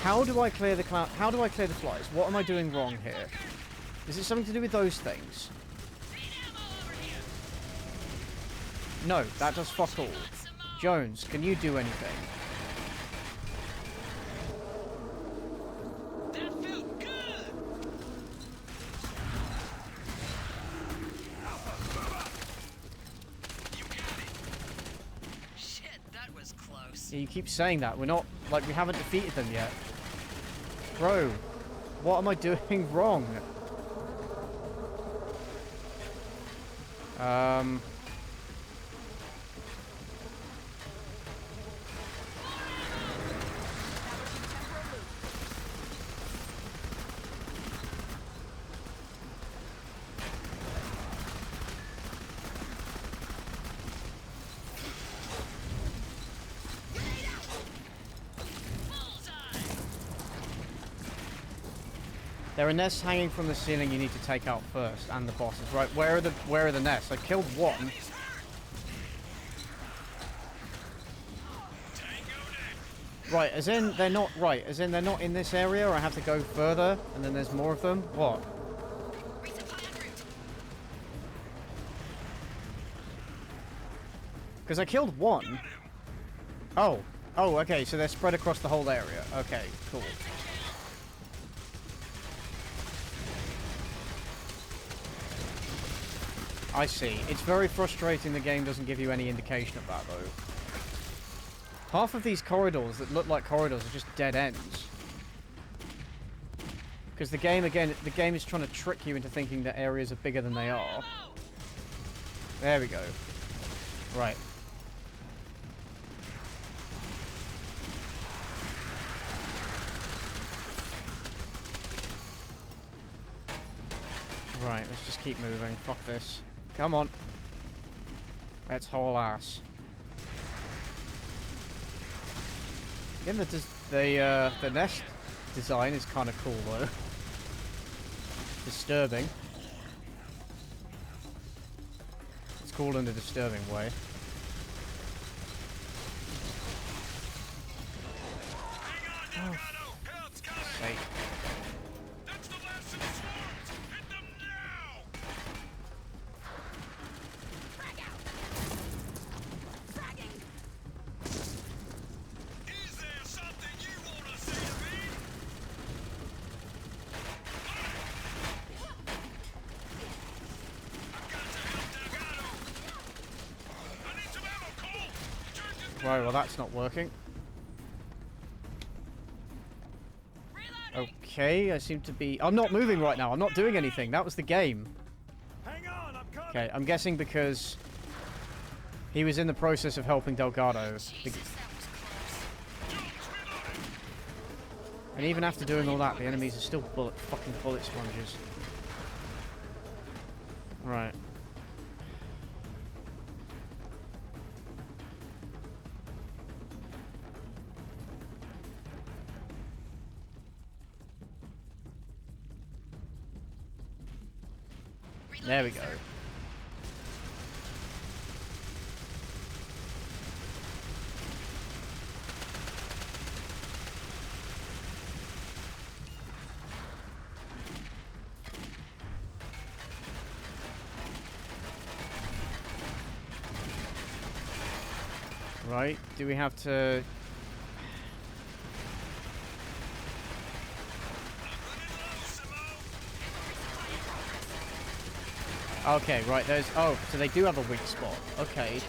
How do I clear the cloud? How do I clear the flies? What am I doing wrong here? Is it something to do with those things? No, that does fuck all. Jones, can you do anything? That felt good. You got it. Shit, that was close. Yeah, you keep saying that. We're not, like, we haven't defeated them yet. Bro, what am I doing wrong? There are nests hanging from the ceiling you need to take out first, and the bosses. Right, where are the nests? I killed one. Right, as in they're not in this area, or I have to go further, and then there's more of them? What? Because I killed one. Oh, okay, so they're spread across the whole area. Okay, cool. I see. It's very frustrating the game doesn't give you any indication of that, though. Half of these corridors that look like corridors are just dead ends. Because the game, again, the game is trying to trick you into thinking that areas are bigger than they are. There we go. Right. Right, let's just keep moving. Fuck this. Come on. Let's haul ass. Again, the nest design is kind of cool though. Disturbing. It's cool in a disturbing way. Oh, sake. Right, well that's not working. Okay, I seem to be... I'm not moving right now. I'm not doing anything. That was the game. Okay, I'm guessing because he was in the process of helping Delgado. And even after doing all that, the enemies are still fucking bullet sponges. Right. There we go. Right, do we have to... Okay, right, there's... Oh, so they do have a weak spot. Okay.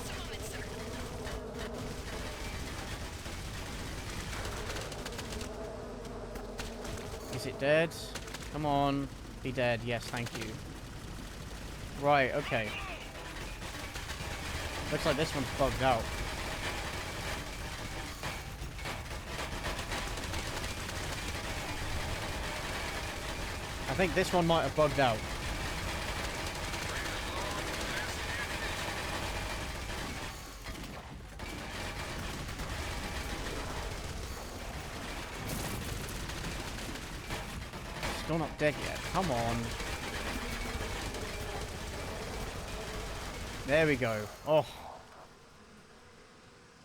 Is it dead? Come on. Be dead. Yes, thank you. Right, okay. Looks like this one's bugged out. I think this one might have bugged out. Still not dead yet. Come on. There we go. Oh.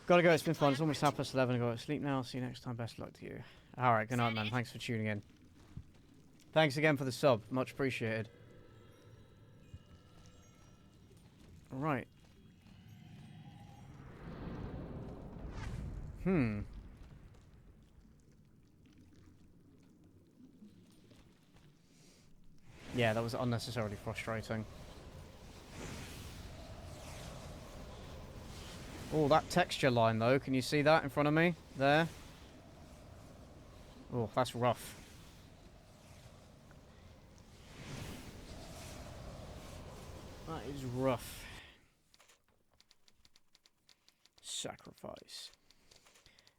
Gotta go. It's been fun. It's almost 11:30. I gotta sleep now. See you next time. Best of luck to you. Alright, good night, man. Thanks for tuning in. Thanks again for the sub. Much appreciated. Right. Yeah, that was unnecessarily frustrating. Oh, that texture line, though. Can you see that in front of me? There. Oh, that's rough. That is rough. Sacrifice.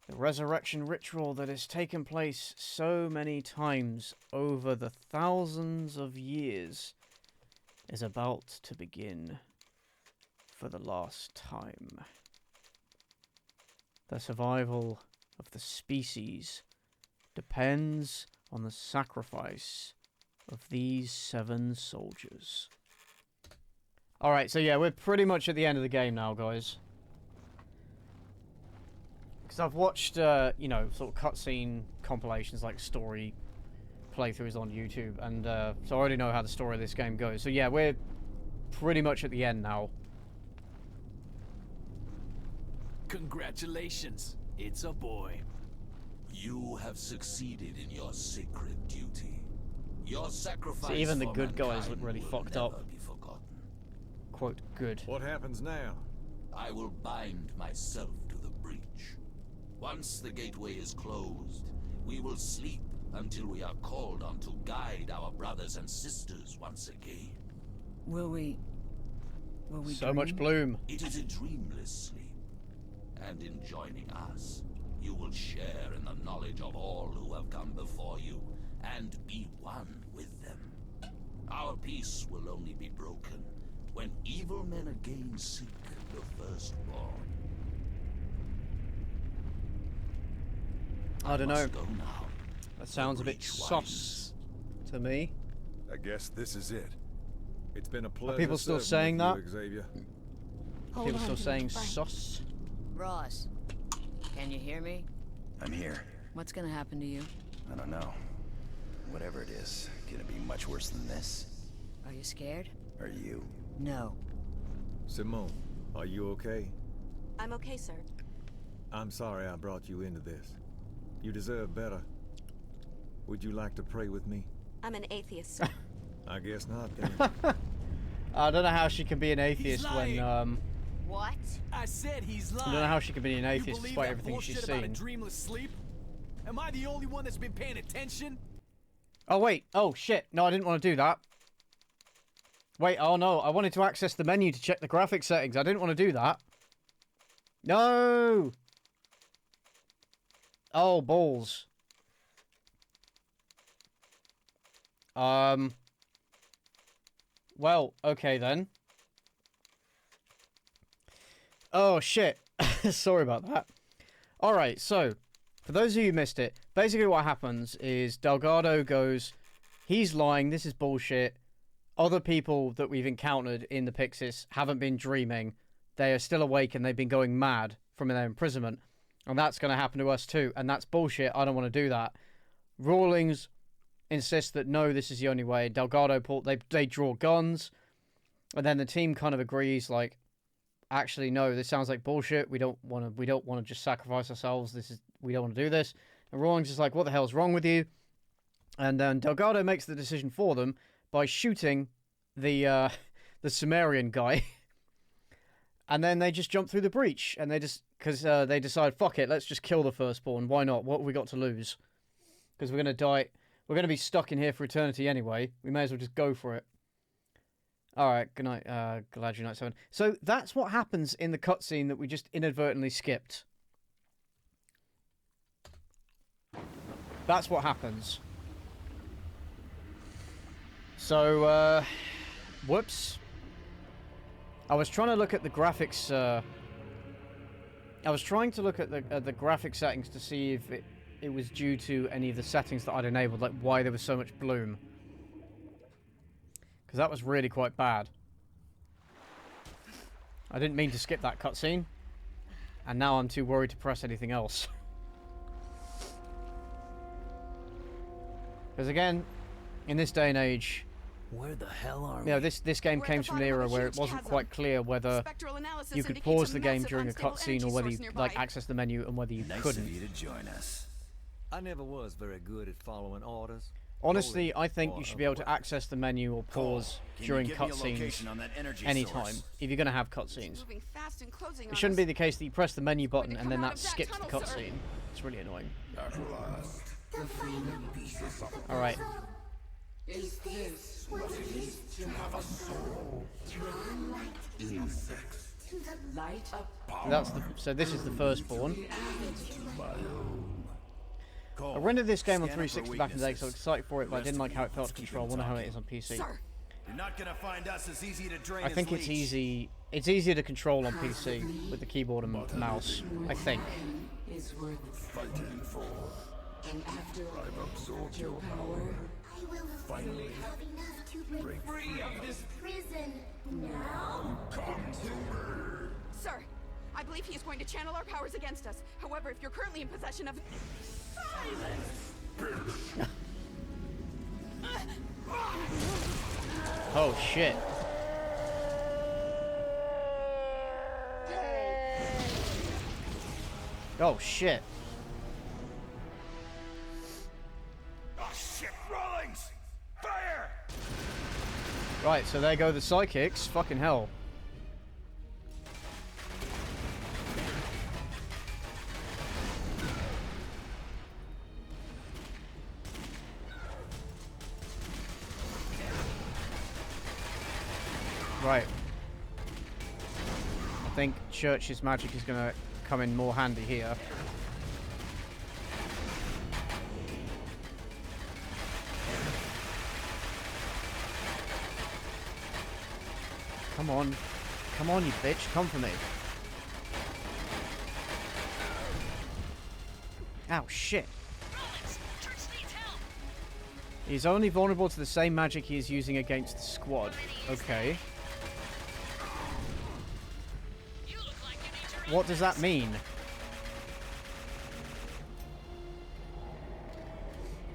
The resurrection ritual that has taken place so many times over the thousands of years is about to begin for the last time. The survival of the species depends on the sacrifice of these 7 soldiers. Alright, so yeah, we're pretty much at the end of the game now, guys. Because I've watched, you know, sort of cutscene compilations, like story playthroughs on YouTube, and so I already know how the story of this game goes. So yeah, we're pretty much at the end now. Congratulations, it's a boy. You have succeeded in your sacred duty. Your sacrifice. So even the for good guys look mankind really will fucked never up. be forgotten. Quote, good. What happens now? I will bind myself to the breach. Once the gateway is closed, we will sleep until we are called on to guide our brothers and sisters once again. Will we So dream? much bloom. It is a dreamless sleep. And in joining us, you will share in the knowledge of all who have come before you, and be one with them. Our peace will only be broken when evil men again seek the firstborn. I don't know. Must go now. That sounds a bit sus to me. I guess this is it. It's been a pleasure. Are people still saying serving that? with you, Xavier. People still saying sus? Ross, can you hear me? I'm here. What's gonna happen to you? I don't know. Whatever it is, gonna be much worse than this. Are you scared? Are you? No. Simone, are you okay? I'm okay, sir. I'm sorry I brought you into this. You deserve better. Would you like to pray with me? I'm an atheist, sir. I guess not, then. I don't know how she can be an atheist when, What? I said he's lying. I don't know how she can be an You atheist believe despite that everything she's bullshit about a seen. dreamless sleep? Am I the only one that's been paying attention? Oh, wait. Oh, shit. No, I didn't want to do that. Wait, oh no. I wanted to access the menu to check the graphics settings. I didn't want to do that. No! Oh, balls. Well, okay then. Oh, shit. Sorry about that. Alright, so, for those of you who missed it, basically what happens is Delgado goes, he's lying, this is bullshit, other people that we've encountered in the Pixis haven't been dreaming. They are still awake and they've been going mad from their imprisonment. And that's going to happen to us too. And that's bullshit. I don't want to do that. Rawlings insists that no, this is the only way. Delgado, they draw guns. And then the team kind of agrees, like, actually, no, this sounds like bullshit. We don't want to just sacrifice ourselves. We don't want to do this. And Rawlings is like, what the hell's wrong with you? And then Delgado makes the decision for them by shooting the Sumerian guy. And then they just jump through the breach. And they just, because they decide, fuck it, let's just kill the firstborn. Why not? What have we got to lose? Because we're going to die. We're going to be stuck in here for eternity anyway. We may as well just go for it. Alright, good night, Galadriel Night 7. So that's what happens in the cutscene that we just inadvertently skipped. That's what happens. So, whoops. I was trying to look at the graphics, I was trying to look at the graphic settings to see if it was due to any of the settings that I'd enabled, like why there was so much bloom. Because that was really quite bad. I didn't mean to skip that cutscene. And now I'm too worried to press anything else. Because again, in this day and age... Where the hell are we? You know, this game came from an era where it wasn't quite clear whether you could pause the game during a cutscene or whether you like access the menu and whether you couldn't. Nice of you to join us. I never was very good at following orders. Honestly, I think you should be able to access the menu or pause during cutscenes anytime, if you're going to have cutscenes. It shouldn't be the case that you press the menu button and then that skips the cutscene. It's really annoying. Alright. Is this what it is to have a soul? Drawn like insects to the light of So this is the firstborn. I rendered this game on 360 back in the day, so I was excited for it, but I didn't like how it felt to control. I wonder how it is on PC. You're not gonna find us as easy to drain I think it's easy. It's easier to control on PC with the keyboard and mouse. I think. Is worth fighting for. And after I've absorbed your power, I will finally have enough to break free of this prison. Now come to me. Sir, I believe he is going to channel our powers against us. However, if you're currently in possession of... Oh shit. Oh shit. Oh shit, Rawlings! Fire! Right, so there go the psychics. Fucking hell. Right. I think Church's magic is going to come in more handy here. Come on. Come on, you bitch. Come for me. Ow, shit. He's only vulnerable to the same magic he is using against the squad. Okay. What does that mean?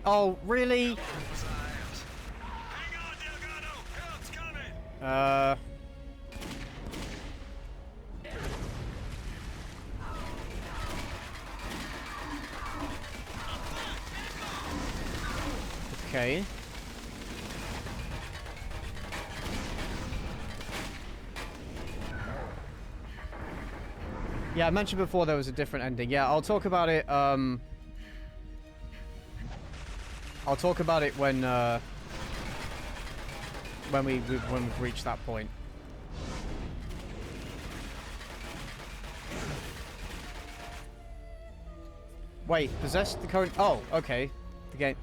Oh, really? Okay. Yeah, I mentioned before there was a different ending. Yeah, I'll talk about it, I'll talk about it when we've reached that point. Wait, possess the current... Oh, okay. The game...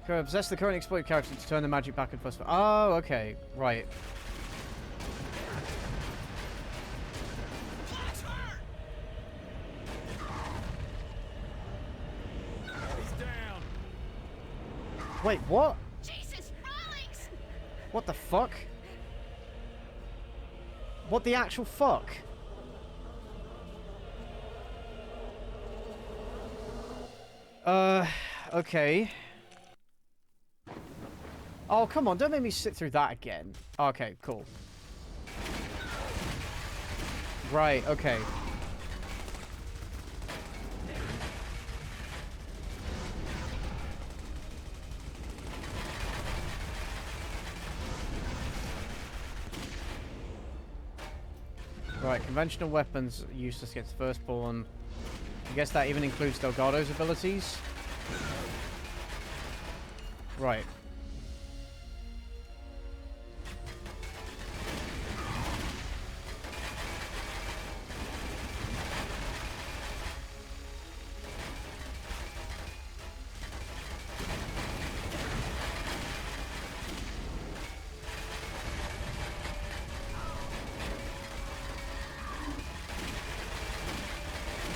Possess the current exploited character to turn the magic back and first... Oh, okay. Right. Wait, what? Jesus, Rawlings! What the fuck? What the actual fuck? Okay. Oh, come on, don't make me sit through that again. Okay, cool. Right, okay. Right, conventional weapons useless against Firstborn. I guess that even includes Delgado's abilities. Right.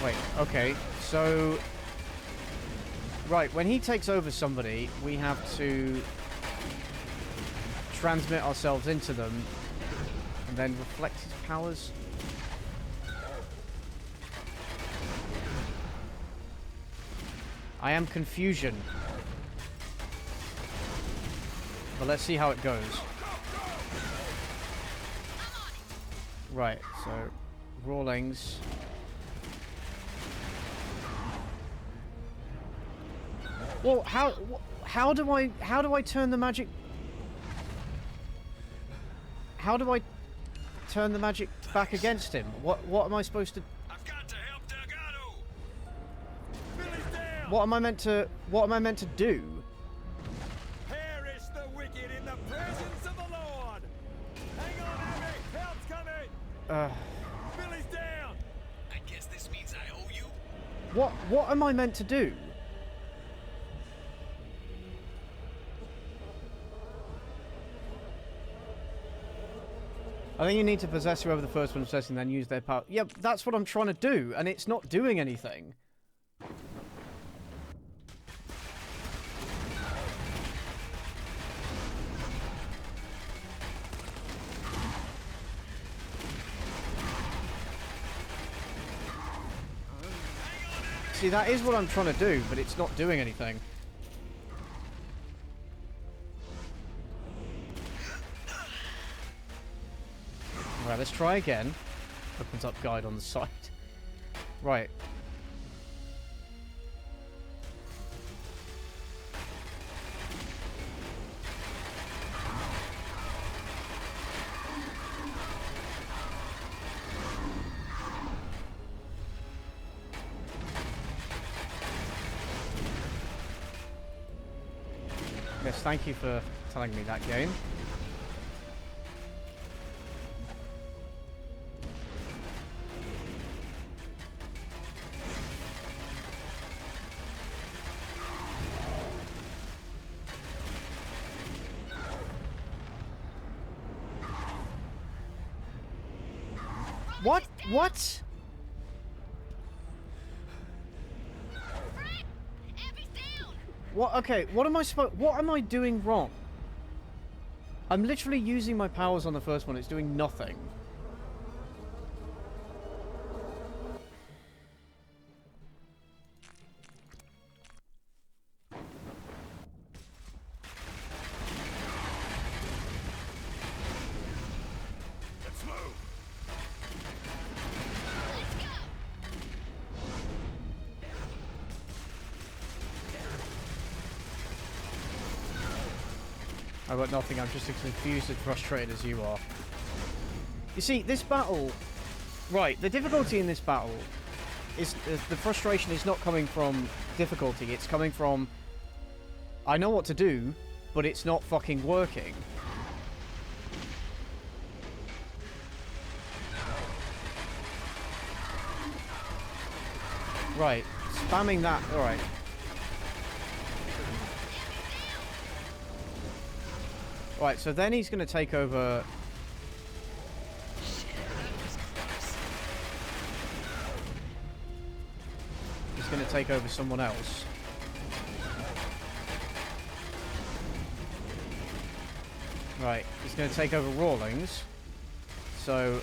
Wait, okay, so... Right, when he takes over somebody, we have to transmit ourselves into them and then reflect his powers. I am confusion. But let's see how it goes. Right, so Rawlings. Well, how do I turn the magic? How do I turn the magic back against him? What am I supposed to? I've got to help Delgado. What am I meant to do? Perish the wicked in the presence of the Lord. Hang on, Abby. Help's coming. Billy's down. I guess this means I owe you. What am I meant to do? I think you need to possess whoever the first one is possessing, then use their power. Yeah, that's what I'm trying to do, and it's not doing anything. See, that is what I'm trying to do, but it's not doing anything. Right, let's try again. Opens up guide on the side. Right. Yes, thank you for telling me that game. What? What? Okay, what am I doing wrong? I'm literally using my powers on the first one. It's doing nothing. I got nothing, I'm just as confused and frustrated as you are. You see, this battle... Right, the difficulty in this battle is... the frustration is not coming from difficulty, it's coming from... I know what to do, but it's not fucking working. Right, spamming that... Alright. Right, so then he's going to take over... He's going to take over someone else. Right, he's going to take over Rawlings. So...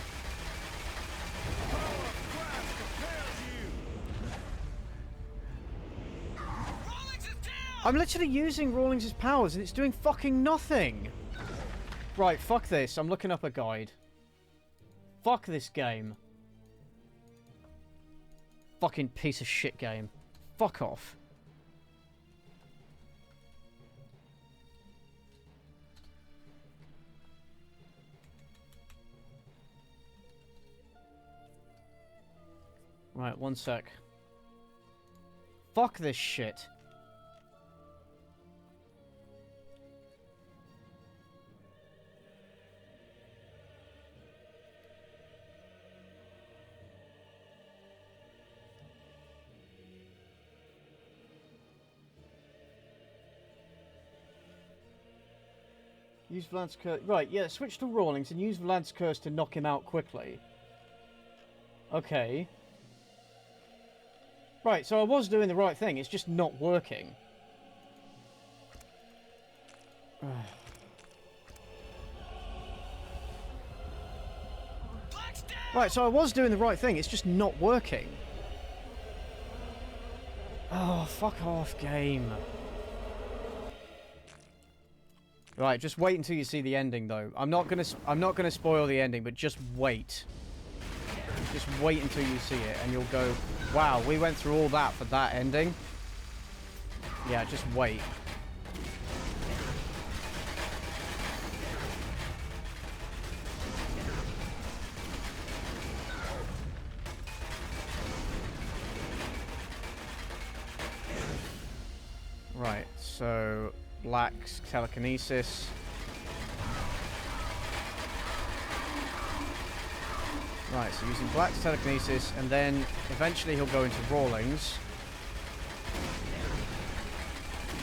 I'm literally using Rawlings' powers and it's doing fucking nothing! Right, fuck this. I'm looking up a guide. Fuck this game. Fucking piece of shit game. Fuck off. Right, one sec. Fuck this shit. Use Vlad's Curse. Right, yeah, switch to Rawlings and use Vlad's Curse to knock him out quickly. Okay. Right, so I was doing the right thing, it's just not working. Right, so I was doing the right thing, it's just not working. Oh, fuck off, game. Right, just wait until you see the ending, though. I'm not gonna spoil the ending, but just wait. Just wait until you see it, and you'll go, wow, we went through all that for that ending? Yeah, just wait. Right, so... Black's telekinesis. Right, so using Black's telekinesis, and then eventually he'll go into Rawlings.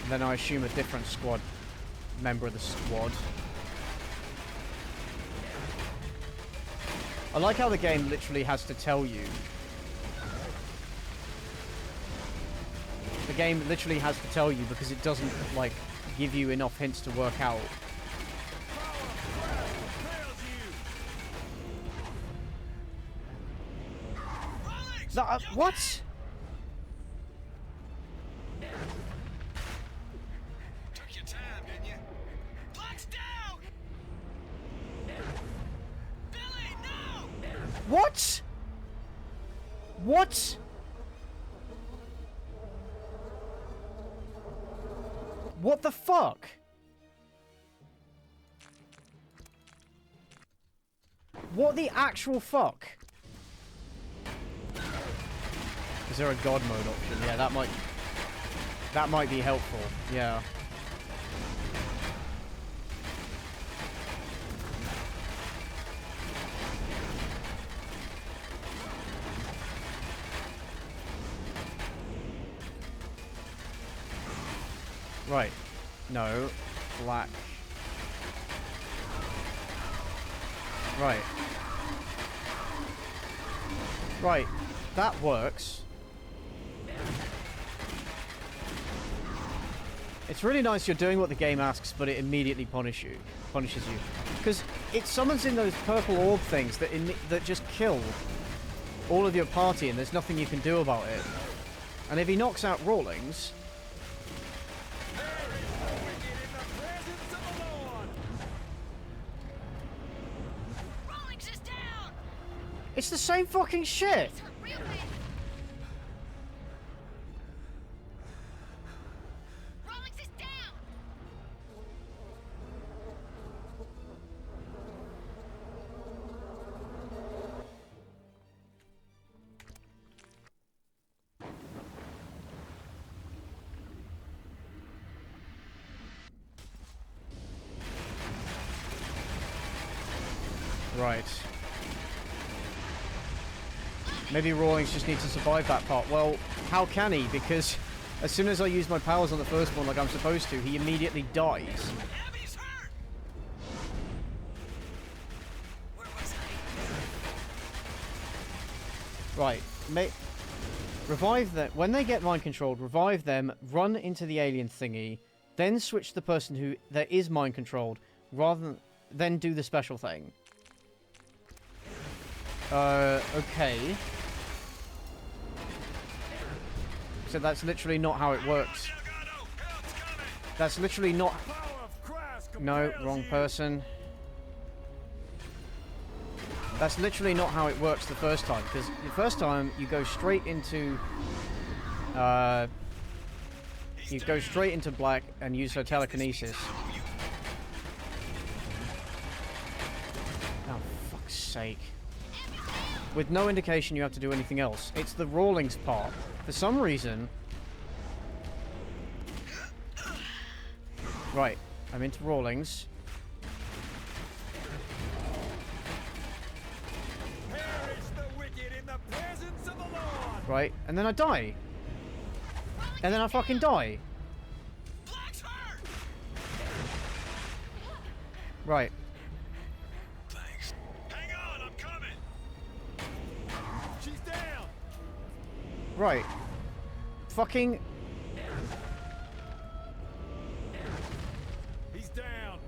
And then I assume a different squad member of the squad. I like how the game literally has to tell you. The game literally has to tell you because it doesn't, like, give you enough hints to work out. What? Took your time, didn't you? Black's down! Billy, no! What? What? What the fuck? What the actual fuck? Is there a god mode option? Yeah, that might be helpful. Yeah. Right. No. Black. Right. Right. That works. It's really nice you're doing what the game asks, but it immediately punishes you. Because it summons in those purple orb things that just kill all of your party, and there's nothing you can do about it. And if he knocks out Rawlings... It's the same fucking shit! Rawlings is down! Right. Maybe Rawlings just needs to survive that part. Well, how can he? Because as soon as I use my powers on the first one like I'm supposed to, he immediately dies. Right. Revive them. When they get mind controlled, revive them, run into the alien thingy, then switch to the person that is mind controlled, rather than... then do the special thing. Okay. So that's literally not how it works. That's literally not... No, wrong person. That's literally not how it works the first time, because the first time you go straight into... you go straight into Black and use her telekinesis. Oh, fuck's sake. With no indication you have to do anything else. It's the Rawlings part. For some reason... Right, I'm into Rawlings. Right, and then I die. And then I fucking die. Right. Thanks. Hang on, I'm coming. She's down. Right. Fucking... He's down.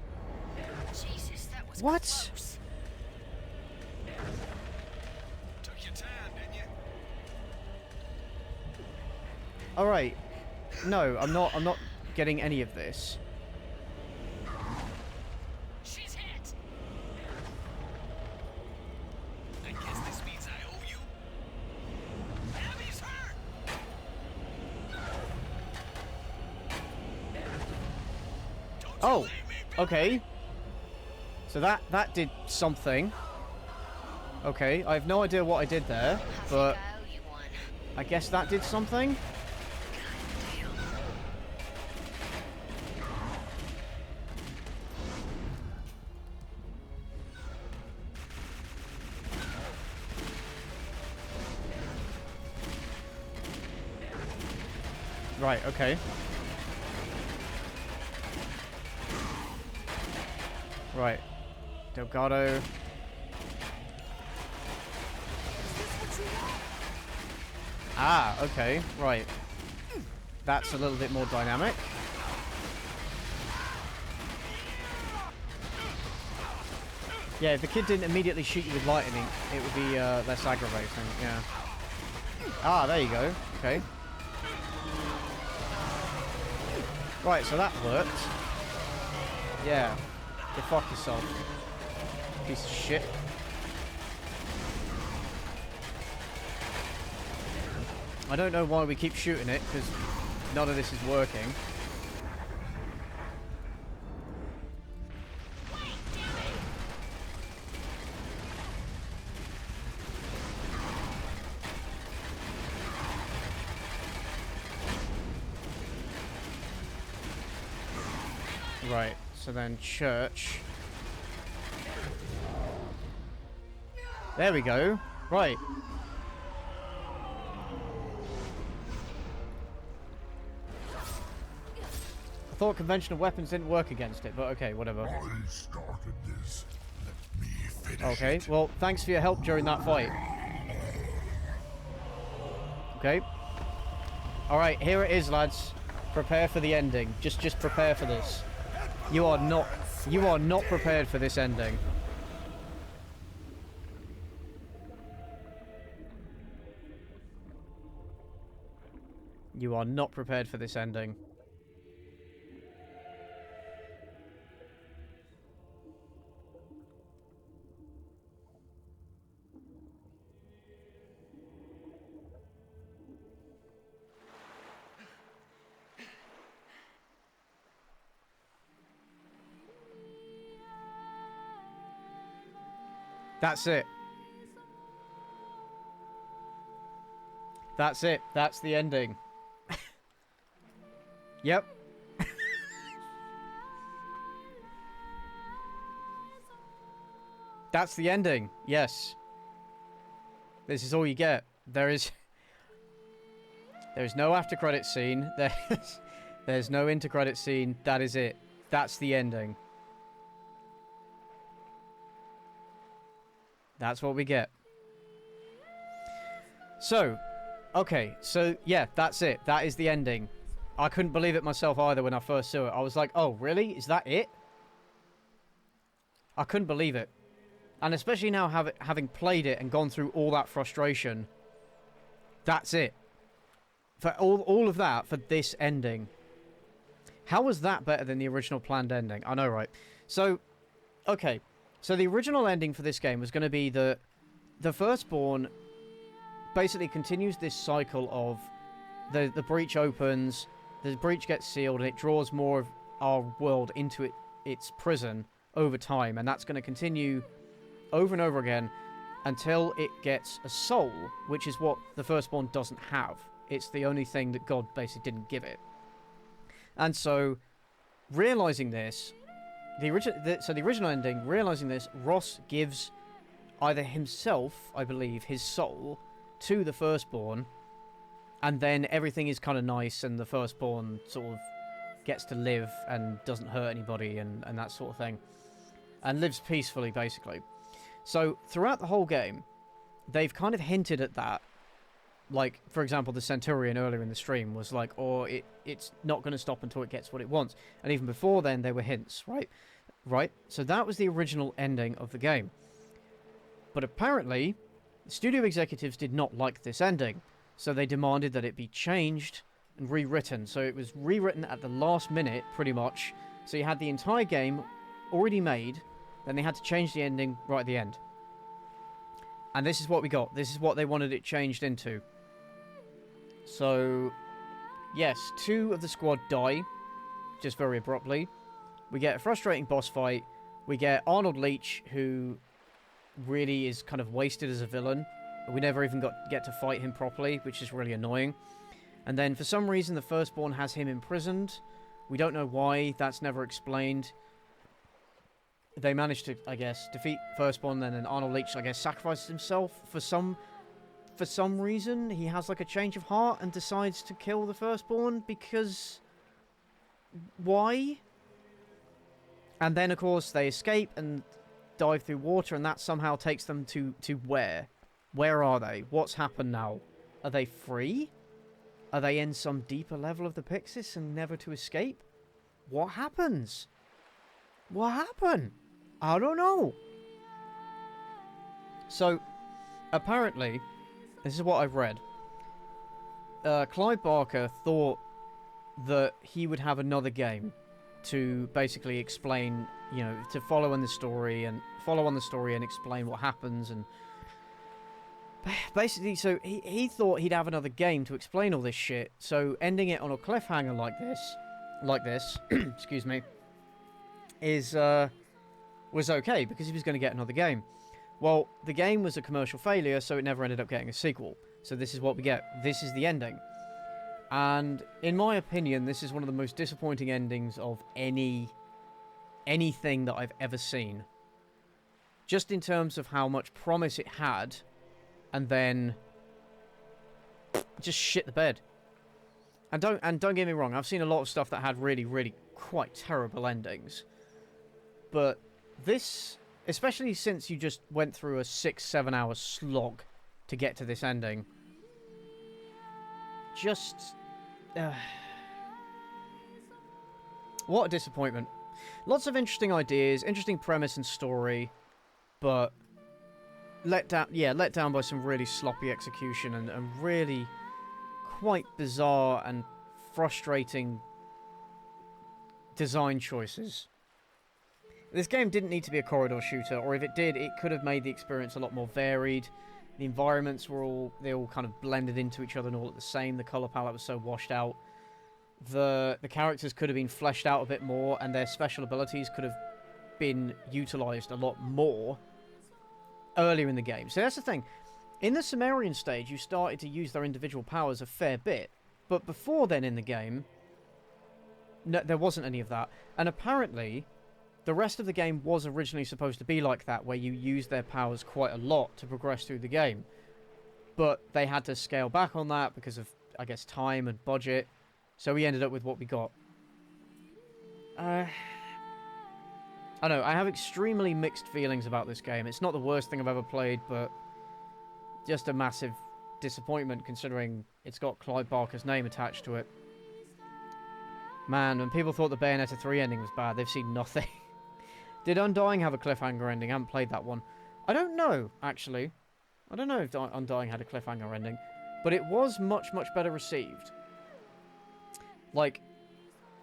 Jesus, that was what? Close. Took your time, didn't you? Alright. No, I'm not getting any of this. She's hit. I guess this means I owe you. Abby's hurt. Oh, okay. So that did something. Okay, I have no idea what I did there, but I guess that did something. Right, okay. Right. Delgado. Ah, okay, right. That's a little bit more dynamic. Yeah, if the kid didn't immediately shoot you with lightning, it would be less aggravating, yeah. Ah, there you go. Okay. Right, so that worked. Yeah. Go fuck yourself. Piece of shit. I don't know why we keep shooting it, because none of this is working. Right, so then church. There we go. Right. I thought conventional weapons didn't work against it, but okay, whatever. I started this. Let me finish Okay, it. well, thanks for your help during that fight. Okay. Alright, here it is, lads. Prepare for the ending. Just prepare for this. You are not prepared for this ending. You are not prepared for this ending. That's it. That's it. That's the ending. Yep. That's the ending. Yes. This is all you get. There's no after credit scene. There's no inter credit scene. That is it. That's the ending. That's what we get. So, okay, so yeah, that's it. That is the ending. I couldn't believe it myself either when I first saw it. I was like, oh, really? Is that it? I couldn't believe it. And especially now having played it and gone through all that frustration, that's it. For all of that, for this ending. How was that better than the original planned ending? I know, right? So, okay. So the original ending for this game was going to be the Firstborn basically continues this cycle of the breach opens, the breach gets sealed, and it draws more of our world into its prison over time. And that's going to continue over and over again until it gets a soul, which is what the Firstborn doesn't have. It's the only thing that God basically didn't give it. And so, realizing this, the original ending, realizing this, Ross gives either himself, I believe, his soul to the Firstborn, and then everything is kind of nice, and the Firstborn sort of gets to live and doesn't hurt anybody and that sort of thing, and lives peacefully, basically. So, throughout the whole game, they've kind of hinted at that. Like, for example, the Centurion earlier in the stream was like, oh, it's not going to stop until it gets what it wants. And even before then, there were hints, right? Right? So that was the original ending of the game. But apparently, the studio executives did not like this ending. So they demanded that it be changed and rewritten. So it was rewritten at the last minute, pretty much. So you had the entire game already made, then they had to change the ending right at the end. And this is what we got. This is what they wanted it changed into. So, yes, 2 of the squad die, just very abruptly. We get a frustrating boss fight. We get Arnold Leach, who really is kind of wasted as a villain. We never even get to fight him properly, which is really annoying. And then, for some reason, the Firstborn has him imprisoned. We don't know why. That's never explained. They managed to, I guess, defeat Firstborn, and then Arnold Leach, I guess, sacrifices himself for some reason. He has like a change of heart and decides to kill the Firstborn because why? And then of course they escape and dive through water, and that somehow takes them to where? Where are they? What's happened now? Are they free? Are they in some deeper level of the Pyxis and never to escape? What happens? What happened? I don't know. So apparently, this is what I've read. Clive Barker thought that he would have another game to basically explain, you know, to follow on the story and explain what happens, and basically, so he thought he'd have another game to explain all this shit. So ending it on a cliffhanger like this, excuse me, was okay because he was going to get another game. Well, the game was a commercial failure, so it never ended up getting a sequel. So this is what we get. This is the ending. And in my opinion, this is one of the most disappointing endings of anything that I've ever seen. Just in terms of how much promise it had, and then just shit the bed. And don't get me wrong, I've seen a lot of stuff that had really, really quite terrible endings. But this, especially since you just went through a 6-7 hour slog to get to this ending, just what a disappointment. Lots of interesting ideas, interesting premise and story, but let down by some really sloppy execution and really quite bizarre and frustrating design choices. This game didn't need to be a corridor shooter, or if it did, it could have made the experience a lot more varied. The environments were all kind of blended into each other and all at the same. The color palette was so washed out. The characters could have been fleshed out a bit more, and their special abilities could have been utilized a lot more earlier in the game. So that's the thing. In the Sumerian stage, you started to use their individual powers a fair bit, but before then in the game, no, there wasn't any of that. And apparently, the rest of the game was originally supposed to be like that, where you use their powers quite a lot to progress through the game. But they had to scale back on that because of, I guess, time and budget. So we ended up with what we got. I know, I have extremely mixed feelings about this game. It's not the worst thing I've ever played, but just a massive disappointment considering it's got Clive Barker's name attached to it. Man, when people thought the Bayonetta 3 ending was bad, they've seen nothing. Did Undying have a cliffhanger ending? I haven't played that one. I don't know, actually. I don't know if Undying had a cliffhanger ending. But it was much, much better received. Like,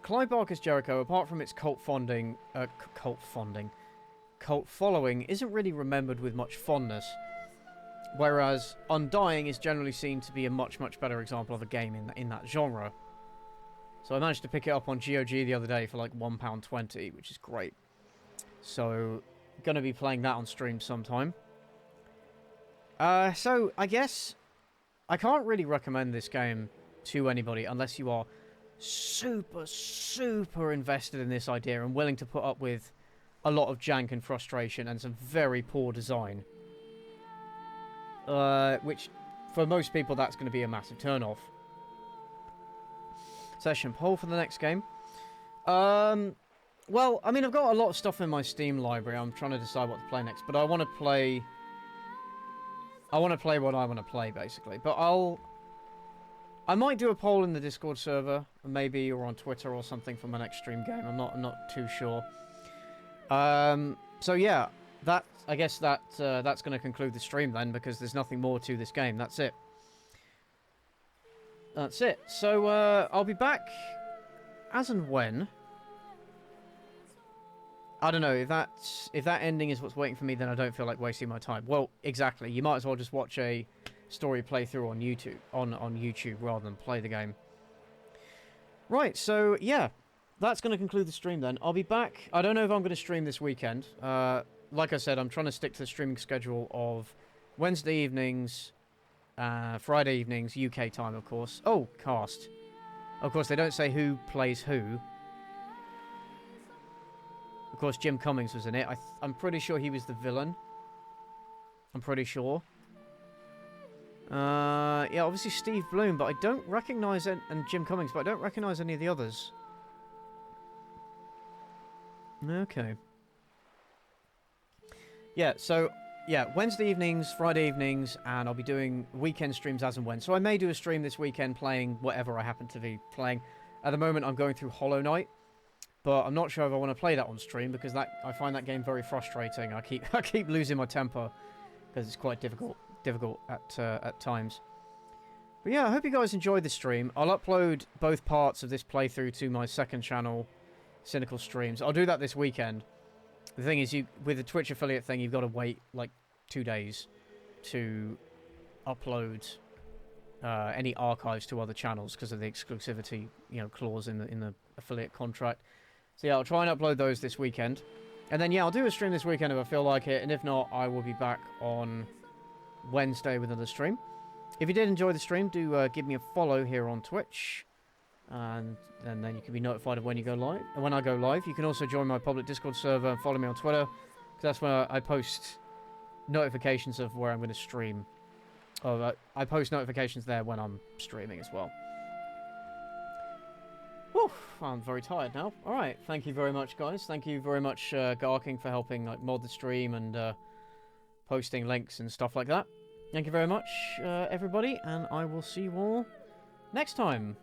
Clive Barker's Jericho, apart from its cult following, isn't really remembered with much fondness. Whereas Undying is generally seen to be a much, much better example of a game in that genre. So I managed to pick it up on GOG the other day for like £1.20, which is great. So, gonna be playing that on stream sometime. So, I guess I can't really recommend this game to anybody unless you are super, super invested in this idea and willing to put up with a lot of jank and frustration and some very poor design. Which, for most people, that's going to be a massive turn-off. Session poll for the next game. Well, I mean, I've got a lot of stuff in my Steam library. I'm trying to decide what to play next, but I want to play what I want to play, basically. But I might do a poll in the Discord server, maybe, or on Twitter or something for my next stream game. I'm not too sure. So yeah, I guess that's going to conclude the stream then, because there's nothing more to this game. That's it. That's it. So I'll be back as and when. I don't know, if that ending is what's waiting for me, then I don't feel like wasting my time. Well, exactly. You might as well just watch a story playthrough on YouTube, on YouTube rather than play the game. Right, so yeah, that's going to conclude the stream then. I'll be back. I don't know if I'm going to stream this weekend. Like I said, I'm trying to stick to the streaming schedule of Wednesday evenings, Friday evenings, UK time, of course. Oh, cast. Of course, they don't say who plays who. Of course, Jim Cummings was in it. I'm pretty sure he was the villain. I'm pretty sure. Yeah, obviously Steve Bloom, but I don't recognise and Jim Cummings, but I don't recognise any of the others. Okay. Yeah, so yeah, Wednesday evenings, Friday evenings, and I'll be doing weekend streams as and when. So I may do a stream this weekend playing whatever I happen to be playing. At the moment, I'm going through Hollow Knight. But I'm not sure if I want to play that on stream because I find that game very frustrating. I keep losing my temper because it's quite difficult at times. But yeah, I hope you guys enjoyed the stream. I'll upload both parts of this playthrough to my second channel, Cynical Streams. I'll do that this weekend. The thing is, with the Twitch affiliate thing, you've got to wait like 2 days to upload any archives to other channels because of the exclusivity, clause in the affiliate contract. So yeah, I'll try and upload those this weekend. And then yeah, I'll do a stream this weekend if I feel like it. And if not, I will be back on Wednesday with another stream. If you did enjoy the stream, do give me a follow here on Twitch. And then you can be notified of when you go live. And when I go live, you can also join my public Discord server and follow me on Twitter. Because that's where I post notifications of where I'm going to stream. I post notifications there when I'm streaming as well. Whew, I'm very tired now. Alright, thank you very much, guys. Thank you very much, Garking, for helping mod the stream and posting links and stuff like that. Thank you very much, everybody, and I will see you all next time.